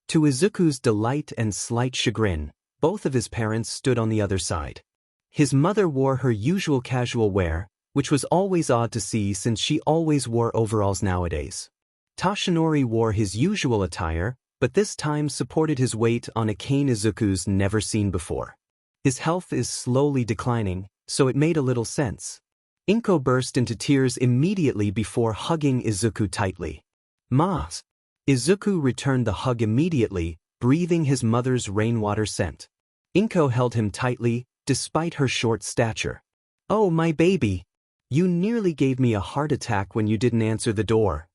To Izuku's delight and slight chagrin, both of his parents stood on the other side. His mother wore her usual casual wear, which was always odd to see since she always wore overalls nowadays. Toshinori wore his usual attire, but this time supported his weight on a cane Izuku's never seen before. His health is slowly declining, so it made a little sense. Inko burst into tears immediately before hugging Izuku tightly. "Mas!" Izuku returned the hug immediately, breathing his mother's rainwater scent. Inko held him tightly, despite her short stature. "Oh, my baby! You nearly gave me a heart attack when you didn't answer the door."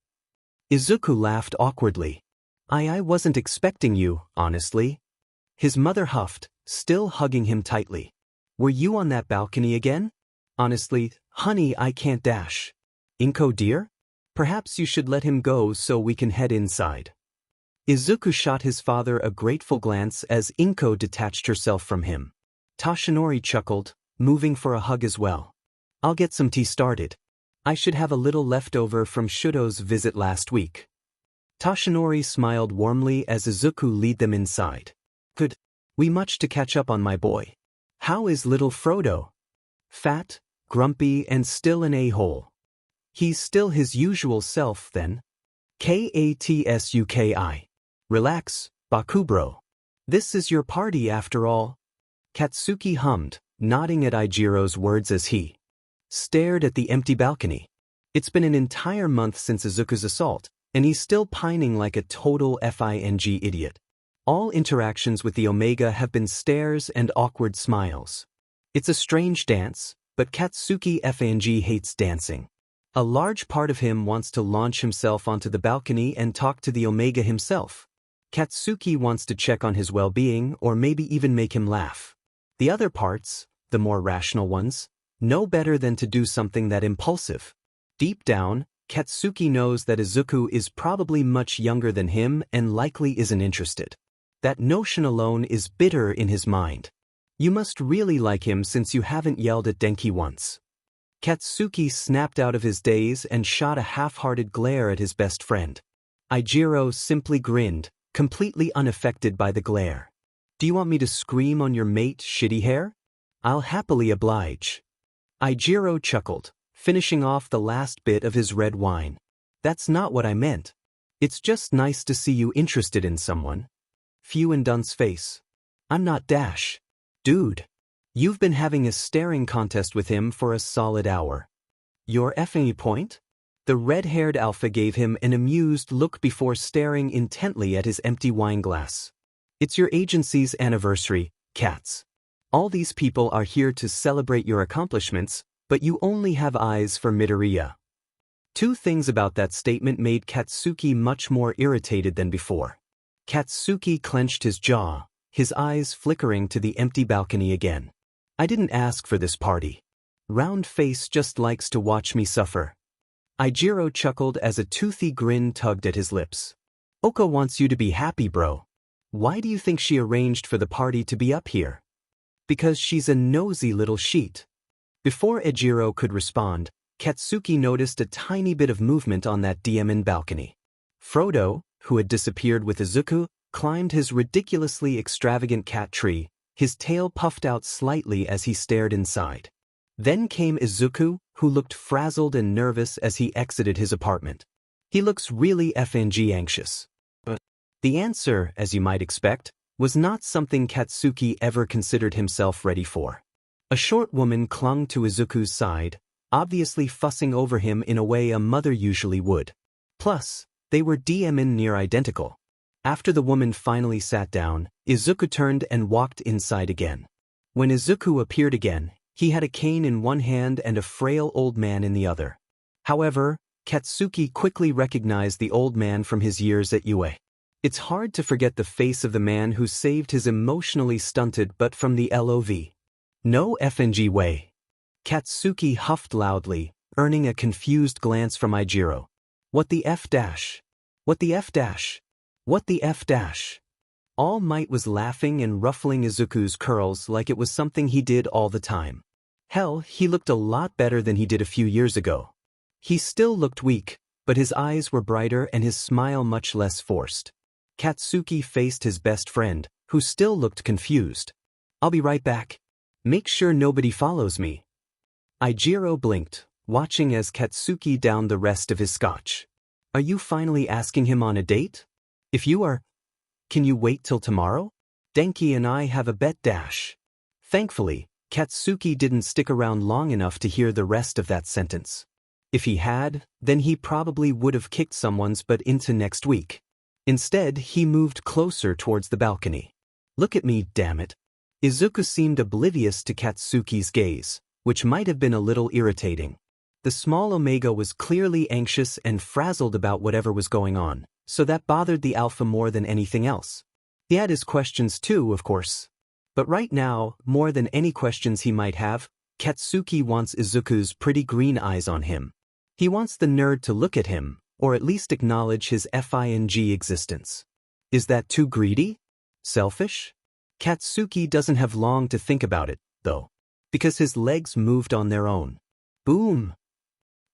Izuku laughed awkwardly. I wasn't expecting you, honestly." His mother huffed, still hugging him tightly. "Were you on that balcony again?" "Honestly, honey, I can't dash." "Inko dear? Perhaps you should let him go so we can head inside." Izuku shot his father a grateful glance as Inko detached herself from him. Toshinori chuckled, moving for a hug as well. "I'll get some tea started. I should have a little left over from Shudo's visit last week." Toshinori smiled warmly as Izuku led them inside. "Good. We much to catch up on, my boy. How is little Frodo?" "Fat, grumpy, and still an a-hole." "He's still his usual self, then." "Katsuki. Relax, Bakubro. This is your party after all." Katsuki hummed, nodding at Ijiro's words as he stared at the empty balcony. It's been an entire month since Izuku's assault, and he's still pining like a total FING idiot. All interactions with the Omega have been stares and awkward smiles. It's a strange dance, but Katsuki FNG hates dancing. A large part of him wants to launch himself onto the balcony and talk to the Omega himself. Katsuki wants to check on his well-being or maybe even make him laugh. The other parts, the more rational ones, know better than to do something that impulsive. Deep down, Katsuki knows that Izuku is probably much younger than him and likely isn't interested. That notion alone is bitter in his mind. You must really like him since you haven't yelled at Denki once. Katsuki snapped out of his daze and shot a half-hearted glare at his best friend. Ijiro simply grinned, completely unaffected by the glare. "Do you want me to scream on your mate, shitty hair? I'll happily oblige." Ijiro chuckled, finishing off the last bit of his red wine. "That's not what I meant. It's just nice to see you interested in someone." Few and Dun's face. "I'm not Dash. Dude. You've been having a staring contest with him for a solid hour." "Your effing point?" The red-haired alpha gave him an amused look before staring intently at his empty wine glass. "It's your agency's anniversary, Cats. All these people are here to celebrate your accomplishments, but you only have eyes for Midoriya." Two things about that statement made Katsuki much more irritated than before. Katsuki clenched his jaw, his eyes flickering to the empty balcony again. "I didn't ask for this party. Round face just likes to watch me suffer." Ijiro chuckled as a toothy grin tugged at his lips. "Oko wants you to be happy, bro. Why do you think she arranged for the party to be up here?" "Because she's a nosy little sheet." Before Ijiro could respond, Katsuki noticed a tiny bit of movement on that diamond balcony. Frodo, who had disappeared with Izuku, climbed his ridiculously extravagant cat tree, his tail puffed out slightly as he stared inside. Then came Izuku, who looked frazzled and nervous as he exited his apartment. He looks really FNG anxious. But the answer, as you might expect, was not something Katsuki ever considered himself ready for. A short woman clung to Izuku's side, obviously fussing over him in a way a mother usually would. Plus, they were DMing near identical. After the woman finally sat down, Izuku turned and walked inside again. When Izuku appeared again, he had a cane in one hand and a frail old man in the other. However, Katsuki quickly recognized the old man from his years at UA. It's hard to forget the face of the man who saved his emotionally stunted but from the LOV. No FNG way. Katsuki huffed loudly, earning a confused glance from Ijiro. What the F dash? What the F dash? What the F dash? All Might was laughing and ruffling Izuku's curls like it was something he did all the time. Hell, he looked a lot better than he did a few years ago. He still looked weak, but his eyes were brighter and his smile much less forced. Katsuki faced his best friend, who still looked confused. I'll be right back. Make sure nobody follows me. Ijiro blinked, watching as Katsuki downed the rest of his scotch. Are you finally asking him on a date? If you are, can you wait till tomorrow? Denki and I have a bet dash. Thankfully, Katsuki didn't stick around long enough to hear the rest of that sentence. If he had, then he probably would have kicked someone's butt into next week. Instead, he moved closer towards the balcony. Look at me, damn it. Izuku seemed oblivious to Katsuki's gaze, which might have been a little irritating. The small Omega was clearly anxious and frazzled about whatever was going on, so that bothered the Alpha more than anything else. He had his questions too, of course. But right now, more than any questions he might have, Katsuki wants Izuku's pretty green eyes on him. He wants the nerd to look at him, or at least acknowledge his FING existence. Is that too greedy? Selfish? Katsuki doesn't have long to think about it, though, because his legs moved on their own. Boom!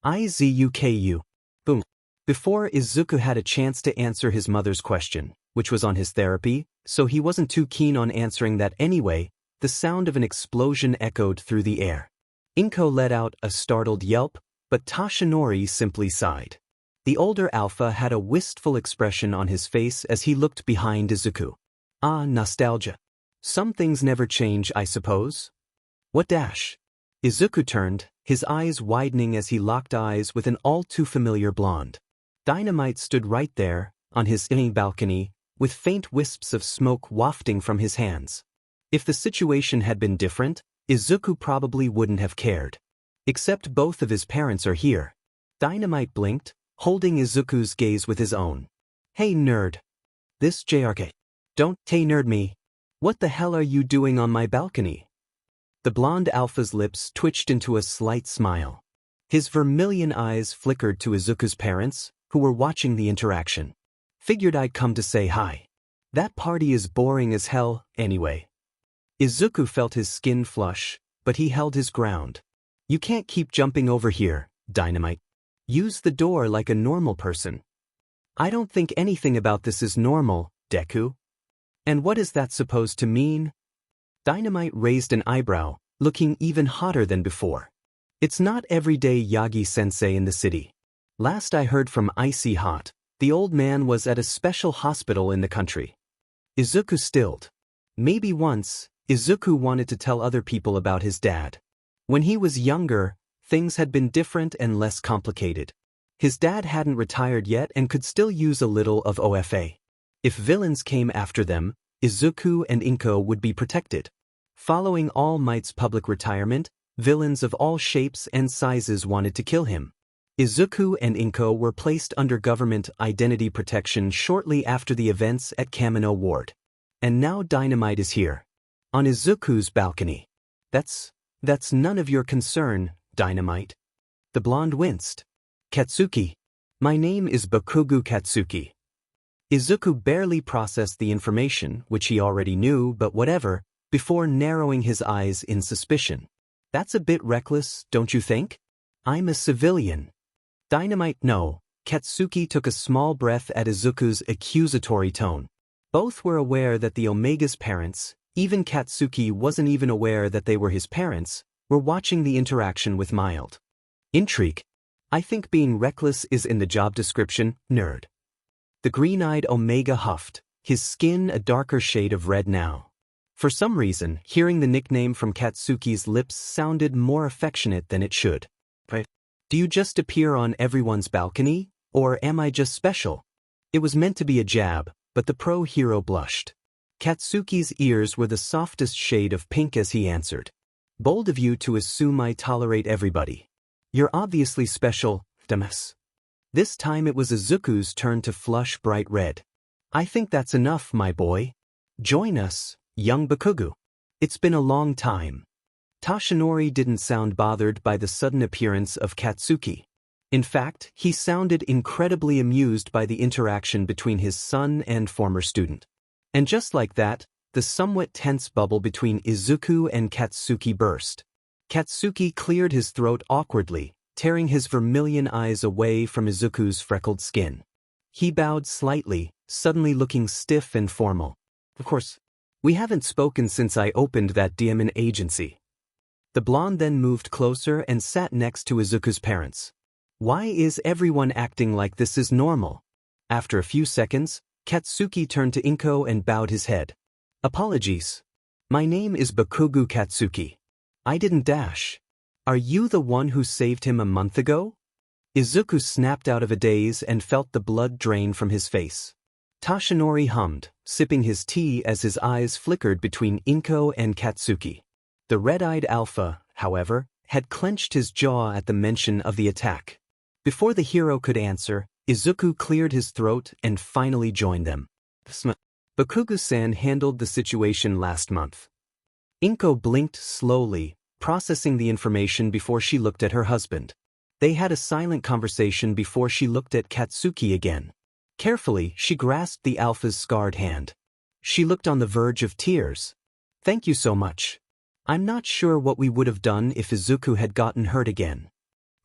Izuku. Boom. Before Izuku had a chance to answer his mother's question, which was on his therapy, so he wasn't too keen on answering that anyway, the sound of an explosion echoed through the air. Inko let out a startled yelp, but Tashinori simply sighed. The older Alpha had a wistful expression on his face as he looked behind Izuku. Ah, nostalgia. Some things never change, I suppose. What dash? Izuku turned, his eyes widening as he locked eyes with an all-too-familiar blonde. Dynamite stood right there, on his balcony, with faint wisps of smoke wafting from his hands. If the situation had been different, Izuku probably wouldn't have cared. Except both of his parents are here. Dynamite blinked, holding Izuku's gaze with his own. Hey nerd. This JRK. Don't hey nerd me. What the hell are you doing on my balcony? The blonde Alpha's lips twitched into a slight smile. His vermilion eyes flickered to Izuku's parents, who were watching the interaction. Figured I'd come to say hi. That party is boring as hell, anyway. Izuku felt his skin flush, but he held his ground. You can't keep jumping over here, Dynamite. Use the door like a normal person. I don't think anything about this is normal, Deku. And what is that supposed to mean? Dynamite raised an eyebrow, looking even hotter than before. It's not everyday Yagi-sensei in the city. Last I heard from Icy Hot, the old man was at a special hospital in the country. Izuku stilled. Maybe once, Izuku wanted to tell other people about his dad. When he was younger, things had been different and less complicated. His dad hadn't retired yet and could still use a little of OFA. If villains came after them, Izuku and Inko would be protected. Following All Might's public retirement, villains of all shapes and sizes wanted to kill him. Izuku and Inko were placed under government identity protection shortly after the events at Kamino Ward. And now Dynamite is here. On Izuku's balcony. That's none of your concern, Dynamite. The blonde winced. Katsuki. My name is Bakugu Katsuki. Izuku barely processed the information, which he already knew, but whatever, before narrowing his eyes in suspicion. That's a bit reckless, don't you think? I'm a civilian. Dynamite, no. Katsuki took a small breath at Izuku's accusatory tone. Both were aware that the Omega's parents, even Katsuki wasn't even aware that they were his parents, were watching the interaction with mild intrigue. I think being reckless is in the job description, nerd. The green-eyed Omega huffed, his skin a darker shade of red now. For some reason, hearing the nickname from Katsuki's lips sounded more affectionate than it should. Do you just appear on everyone's balcony, or am I just special? It was meant to be a jab, but the pro-hero blushed. Katsuki's ears were the softest shade of pink as he answered. Bold of you to assume I tolerate everybody. You're obviously special, a mess. This time it was Izuku's turn to flush bright red. I think that's enough, my boy. Join us, young Bakugo. It's been a long time. Toshinori didn't sound bothered by the sudden appearance of Katsuki. In fact, he sounded incredibly amused by the interaction between his son and former student. And just like that, the somewhat tense bubble between Izuku and Katsuki burst. Katsuki cleared his throat awkwardly, tearing his vermilion eyes away from Izuku's freckled skin. He bowed slightly, suddenly looking stiff and formal. Of course, we haven't spoken since I opened that diamond agency. The blonde then moved closer and sat next to Izuku's parents. Why is everyone acting like this is normal? After a few seconds, Katsuki turned to Inko and bowed his head. Apologies. My name is Bakugo Katsuki. I didn't dash. Are you the one who saved him a month ago? Izuku snapped out of a daze and felt the blood drain from his face. Toshinori hummed, sipping his tea as his eyes flickered between Inko and Katsuki. The red-eyed alpha, however, had clenched his jaw at the mention of the attack. Before the hero could answer, Izuku cleared his throat and finally joined them. Bakugo-san handled the situation last month. Inko blinked slowly, processing the information before she looked at her husband. They had a silent conversation before she looked at Katsuki again. Carefully, she grasped the alpha's scarred hand. She looked on the verge of tears. Thank you so much. I'm not sure what we would have done if Izuku had gotten hurt again.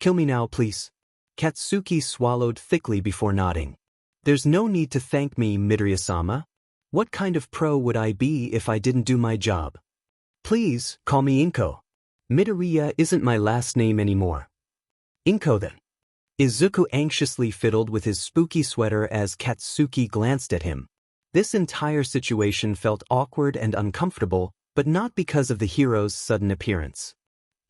Kill me now, please. Katsuki swallowed thickly before nodding. There's no need to thank me, Midoriya-sama. What kind of pro would I be if I didn't do my job? Please, call me Inko. Midoriya isn't my last name anymore. Inko then. Izuku anxiously fiddled with his spooky sweater as Katsuki glanced at him. This entire situation felt awkward and uncomfortable, but not because of the hero's sudden appearance.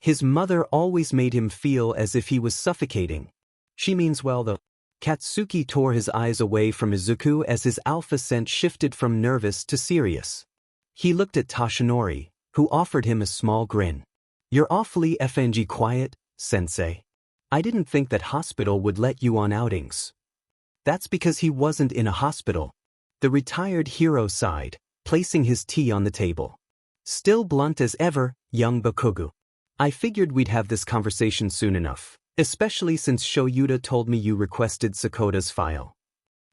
His mother always made him feel as if he was suffocating. She means well though. Katsuki tore his eyes away from Izuku as his alpha scent shifted from nervous to serious. He looked at Toshinori, who offered him a small grin. You're awfully FNG quiet, sensei. I didn't think that hospital would let you on outings. That's because he wasn't in a hospital. The retired hero sighed, placing his tea on the table. Still blunt as ever, young Bakugo. I figured we'd have this conversation soon enough. Especially since Shoyuta told me you requested Sakota's file.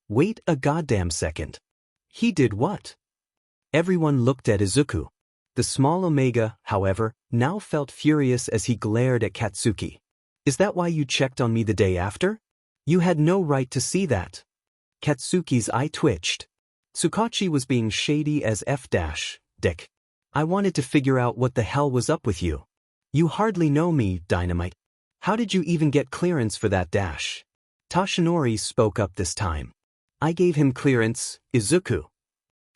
Wait a goddamn second. He did what? Everyone looked at Izuku. The small Omega, however, now felt furious as he glared at Katsuki. Is that why you checked on me the day after? You had no right to see that. Katsuki's eye twitched. Tsukachi was being shady as F-Dick. I wanted to figure out what the hell was up with you. You hardly know me, Dynamite. How did you even get clearance for that dash? Toshinori spoke up this time. I gave him clearance, Izuku.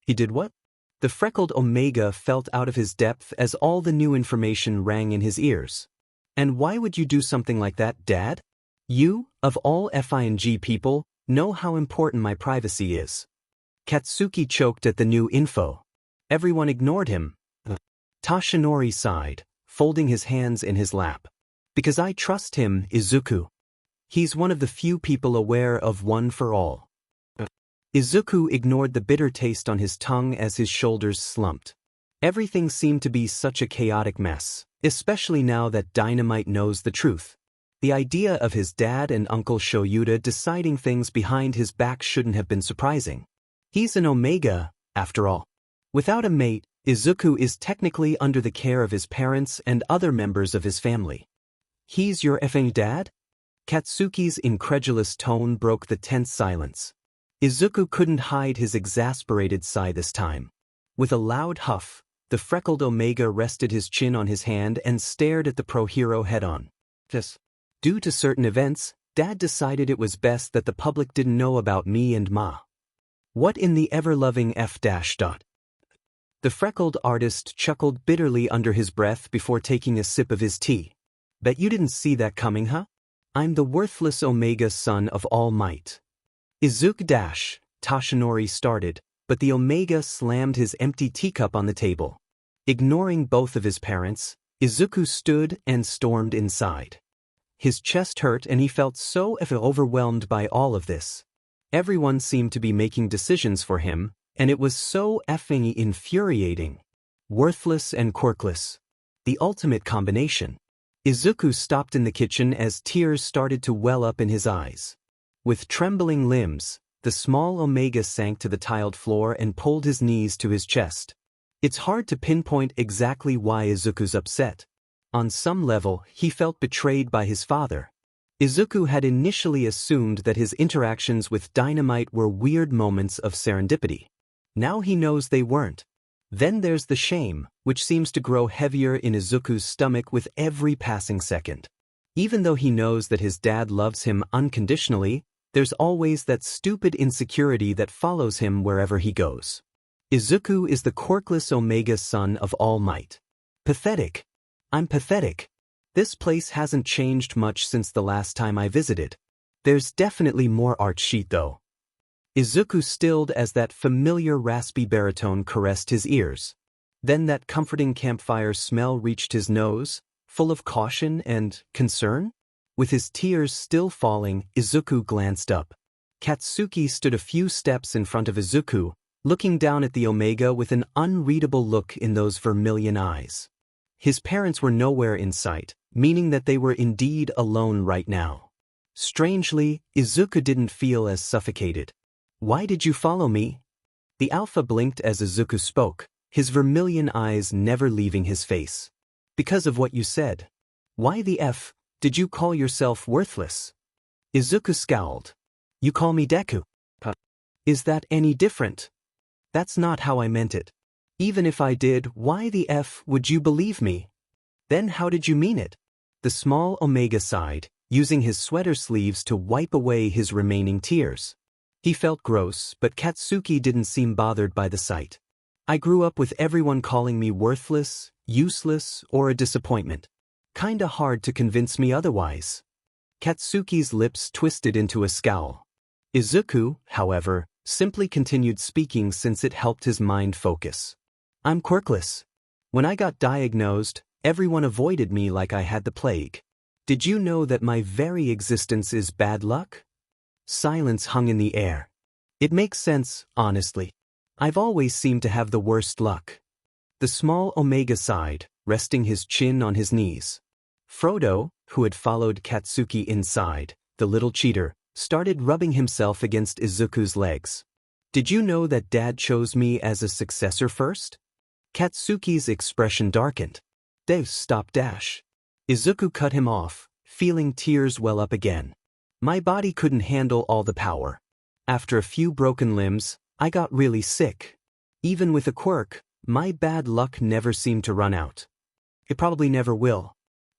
He did what? The freckled Omega felt out of his depth as all the new information rang in his ears. And why would you do something like that, Dad? You, of all FING people, know how important my privacy is. Katsuki choked at the new info. Everyone ignored him. Toshinori sighed, folding his hands in his lap. Because I trust him, Izuku. He's one of the few people aware of one for all. Izuku ignored the bitter taste on his tongue as his shoulders slumped. Everything seemed to be such a chaotic mess, especially now that Dynamite knows the truth. The idea of his dad and Uncle Shoyuta deciding things behind his back shouldn't have been surprising. He's an Omega, after all. Without a mate, Izuku is technically under the care of his parents and other members of his family. He's your effing dad? Katsuki's incredulous tone broke the tense silence. Izuku couldn't hide his exasperated sigh this time. With a loud huff, the freckled Omega rested his chin on his hand and stared at the pro-hero head-on. Due to certain events, Dad decided it was best that the public didn't know about me and Ma. What in the ever-loving F-. The freckled artist chuckled bitterly under his breath before taking a sip of his tea. Bet you didn't see that coming, huh? I'm the worthless Omega son of All Might. Izuku Toshinori started, but the Omega slammed his empty teacup on the table. Ignoring both of his parents, Izuku stood and stormed inside. His chest hurt and he felt so overwhelmed by all of this. Everyone seemed to be making decisions for him, and it was so effing infuriating. Worthless and quirkless. The ultimate combination. Izuku stopped in the kitchen as tears started to well up in his eyes. With trembling limbs, the small Omega sank to the tiled floor and pulled his knees to his chest. It's hard to pinpoint exactly why Izuku's upset. On some level, he felt betrayed by his father. Izuku had initially assumed that his interactions with Dynamite were weird moments of serendipity. Now he knows they weren't. Then there's the shame, which seems to grow heavier in Izuku's stomach with every passing second. Even though he knows that his dad loves him unconditionally, there's always that stupid insecurity that follows him wherever he goes. Izuku is the quirkless Omega son of All Might. Pathetic. I'm pathetic. This place hasn't changed much since the last time I visited. There's definitely more art sheet though. Izuku stilled as that familiar raspy baritone caressed his ears. Then that comforting campfire smell reached his nose, full of caution and concern. With his tears still falling, Izuku glanced up. Katsuki stood a few steps in front of Izuku, looking down at the Omega with an unreadable look in those vermilion eyes. His parents were nowhere in sight, meaning that they were indeed alone right now. Strangely, Izuku didn't feel as suffocated. Why did you follow me? The Alpha blinked as Izuku spoke, his vermilion eyes never leaving his face. Because of what you said. Why the F did you call yourself worthless? Izuku scowled. You call me Deku. Is that any different? That's not how I meant it. Even if I did, why the F would you believe me? Then how did you mean it? The small Omega sighed, using his sweater sleeves to wipe away his remaining tears. He felt gross, but Katsuki didn't seem bothered by the sight. I grew up with everyone calling me worthless, useless, or a disappointment. Kinda hard to convince me otherwise. Katsuki's lips twisted into a scowl. Izuku, however, simply continued speaking since it helped his mind focus. I'm quirkless. When I got diagnosed, everyone avoided me like I had the plague. Did you know that my very existence is bad luck? Silence hung in the air. It makes sense, honestly. I've always seemed to have the worst luck. The small Omega sighed, resting his chin on his knees. Frodo, who had followed Katsuki inside, the little cheater, started rubbing himself against Izuku's legs. Did you know that Dad chose me as a successor first? Katsuki's expression darkened. Stop dash. Izuku cut him off, feeling tears well up again. My body couldn't handle all the power. After a few broken limbs, I got really sick. Even with a quirk, my bad luck never seemed to run out. It probably never will.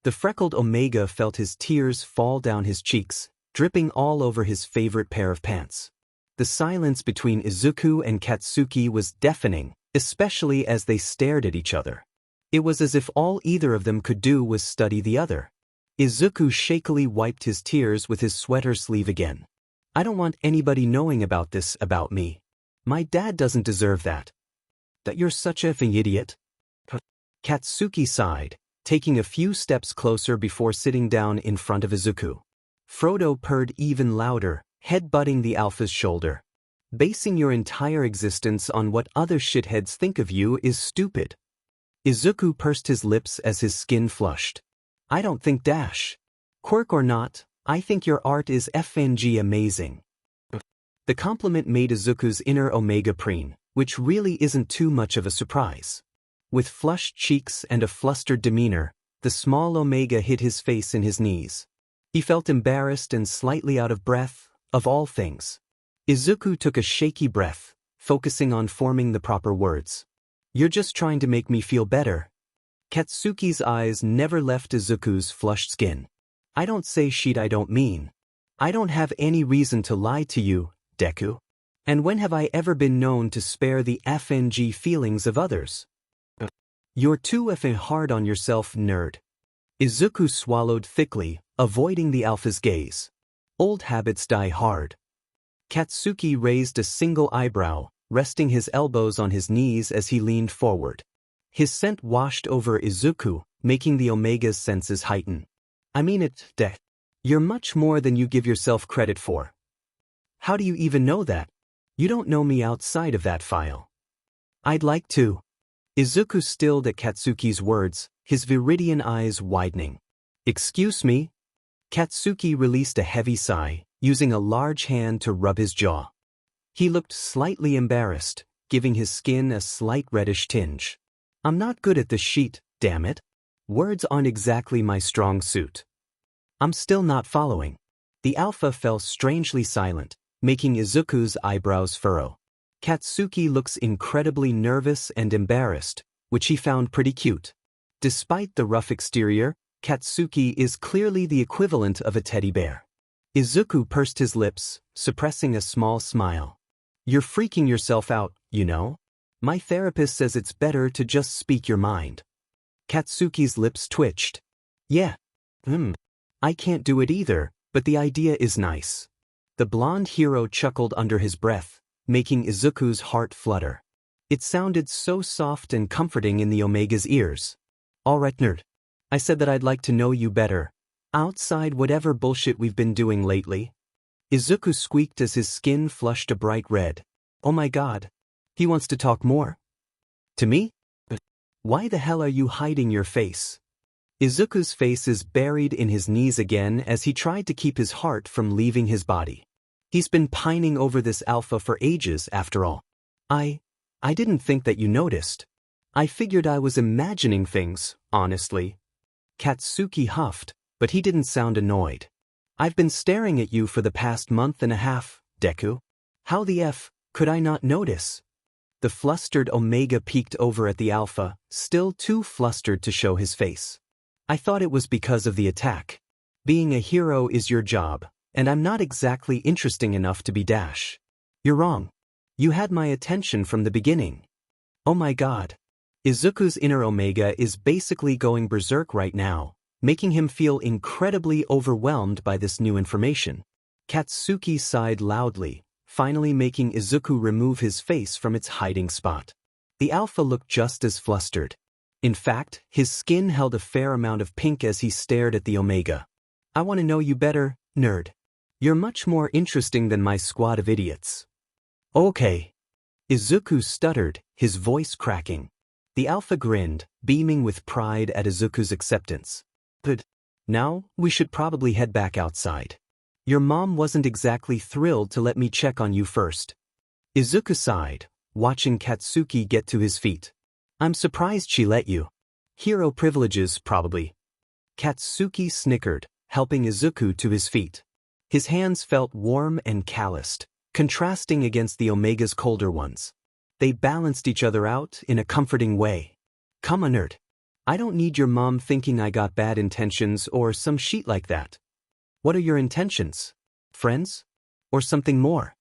The freckled Omega felt his tears fall down his cheeks, dripping all over his favorite pair of pants. The silence between Izuku and Katsuki was deafening, especially as they stared at each other. It was as if all either of them could do was study the other. Izuku shakily wiped his tears with his sweater sleeve again. I don't want anybody knowing about this about me. My dad doesn't deserve that. That you're such a f***ing idiot. Katsuki sighed, taking a few steps closer before sitting down in front of Izuku. Frodo purred even louder, head-butting the Alpha's shoulder. Basing your entire existence on what other shitheads think of you is stupid. Izuku pursed his lips as his skin flushed. I don't think dash. Quirk or not, I think your art is FNG amazing. The compliment made Izuku's inner Omega preen, which really isn't too much of a surprise. With flushed cheeks and a flustered demeanor, the small Omega hid his face in his knees. He felt embarrassed and slightly out of breath, of all things. Izuku took a shaky breath, focusing on forming the proper words. You're just trying to make me feel better. Katsuki's eyes never left Izuku's flushed skin. I don't say shit I don't mean. I don't have any reason to lie to you, Deku. And when have I ever been known to spare the FNG feelings of others? You're too effing hard on yourself, nerd. Izuku swallowed thickly, avoiding the Alpha's gaze. Old habits die hard. Katsuki raised a single eyebrow, resting his elbows on his knees as he leaned forward. His scent washed over Izuku, making the Omega's senses heighten. I mean it, You're much more than you give yourself credit for. How do you even know that? You don't know me outside of that file. I'd like to. Izuku stilled at Katsuki's words, his viridian eyes widening. Excuse me? Katsuki released a heavy sigh, using a large hand to rub his jaw. He looked slightly embarrassed, giving his skin a slight reddish tinge. I'm not good at this sheet, damn it. Words aren't exactly my strong suit. I'm still not following. The alpha fell strangely silent, making Izuku's eyebrows furrow. Katsuki looks incredibly nervous and embarrassed, which he found pretty cute. Despite the rough exterior, Katsuki is clearly the equivalent of a teddy bear. Izuku pursed his lips, suppressing a small smile. You're freaking yourself out, you know? My therapist says it's better to just speak your mind. Katsuki's lips twitched. Yeah. I can't do it either, but the idea is nice. The blonde hero chuckled under his breath, making Izuku's heart flutter. It sounded so soft and comforting in the Omega's ears. Alright, nerd. I said that I'd like to know you better. Outside whatever bullshit we've been doing lately. Izuku squeaked as his skin flushed a bright red. Oh my god. He wants to talk more. To me? But why the hell are you hiding your face? Izuku's face is buried in his knees again as he tried to keep his heart from leaving his body. He's been pining over this alpha for ages, after all. I didn't think that you noticed. I figured I was imagining things, honestly. Katsuki huffed, but he didn't sound annoyed. I've been staring at you for the past month and a half, Deku. How the F could I not notice? The flustered Omega peeked over at the alpha, still too flustered to show his face. I thought it was because of the attack. Being a hero is your job, and I'm not exactly interesting enough to be Dash. You're wrong. You had my attention from the beginning. Oh my god. Izuku's inner Omega is basically going berserk right now, making him feel incredibly overwhelmed by this new information. Katsuki sighed loudly, finally making Izuku remove his face from its hiding spot. The alpha looked just as flustered. In fact, his skin held a fair amount of pink as he stared at the Omega. I want to know you better, nerd. You're much more interesting than my squad of idiots. Okay. Izuku stuttered, his voice cracking. The alpha grinned, beaming with pride at Izuku's acceptance. But now, we should probably head back outside. Your mom wasn't exactly thrilled to let me check on you first. Izuku sighed, watching Katsuki get to his feet. I'm surprised she let you. Hero privileges, probably. Katsuki snickered, helping Izuku to his feet. His hands felt warm and calloused, contrasting against the Omega's colder ones. They balanced each other out in a comforting way. Come on, nerd. I don't need your mom thinking I got bad intentions or some shit like that. What are your intentions? Friends? Or something more?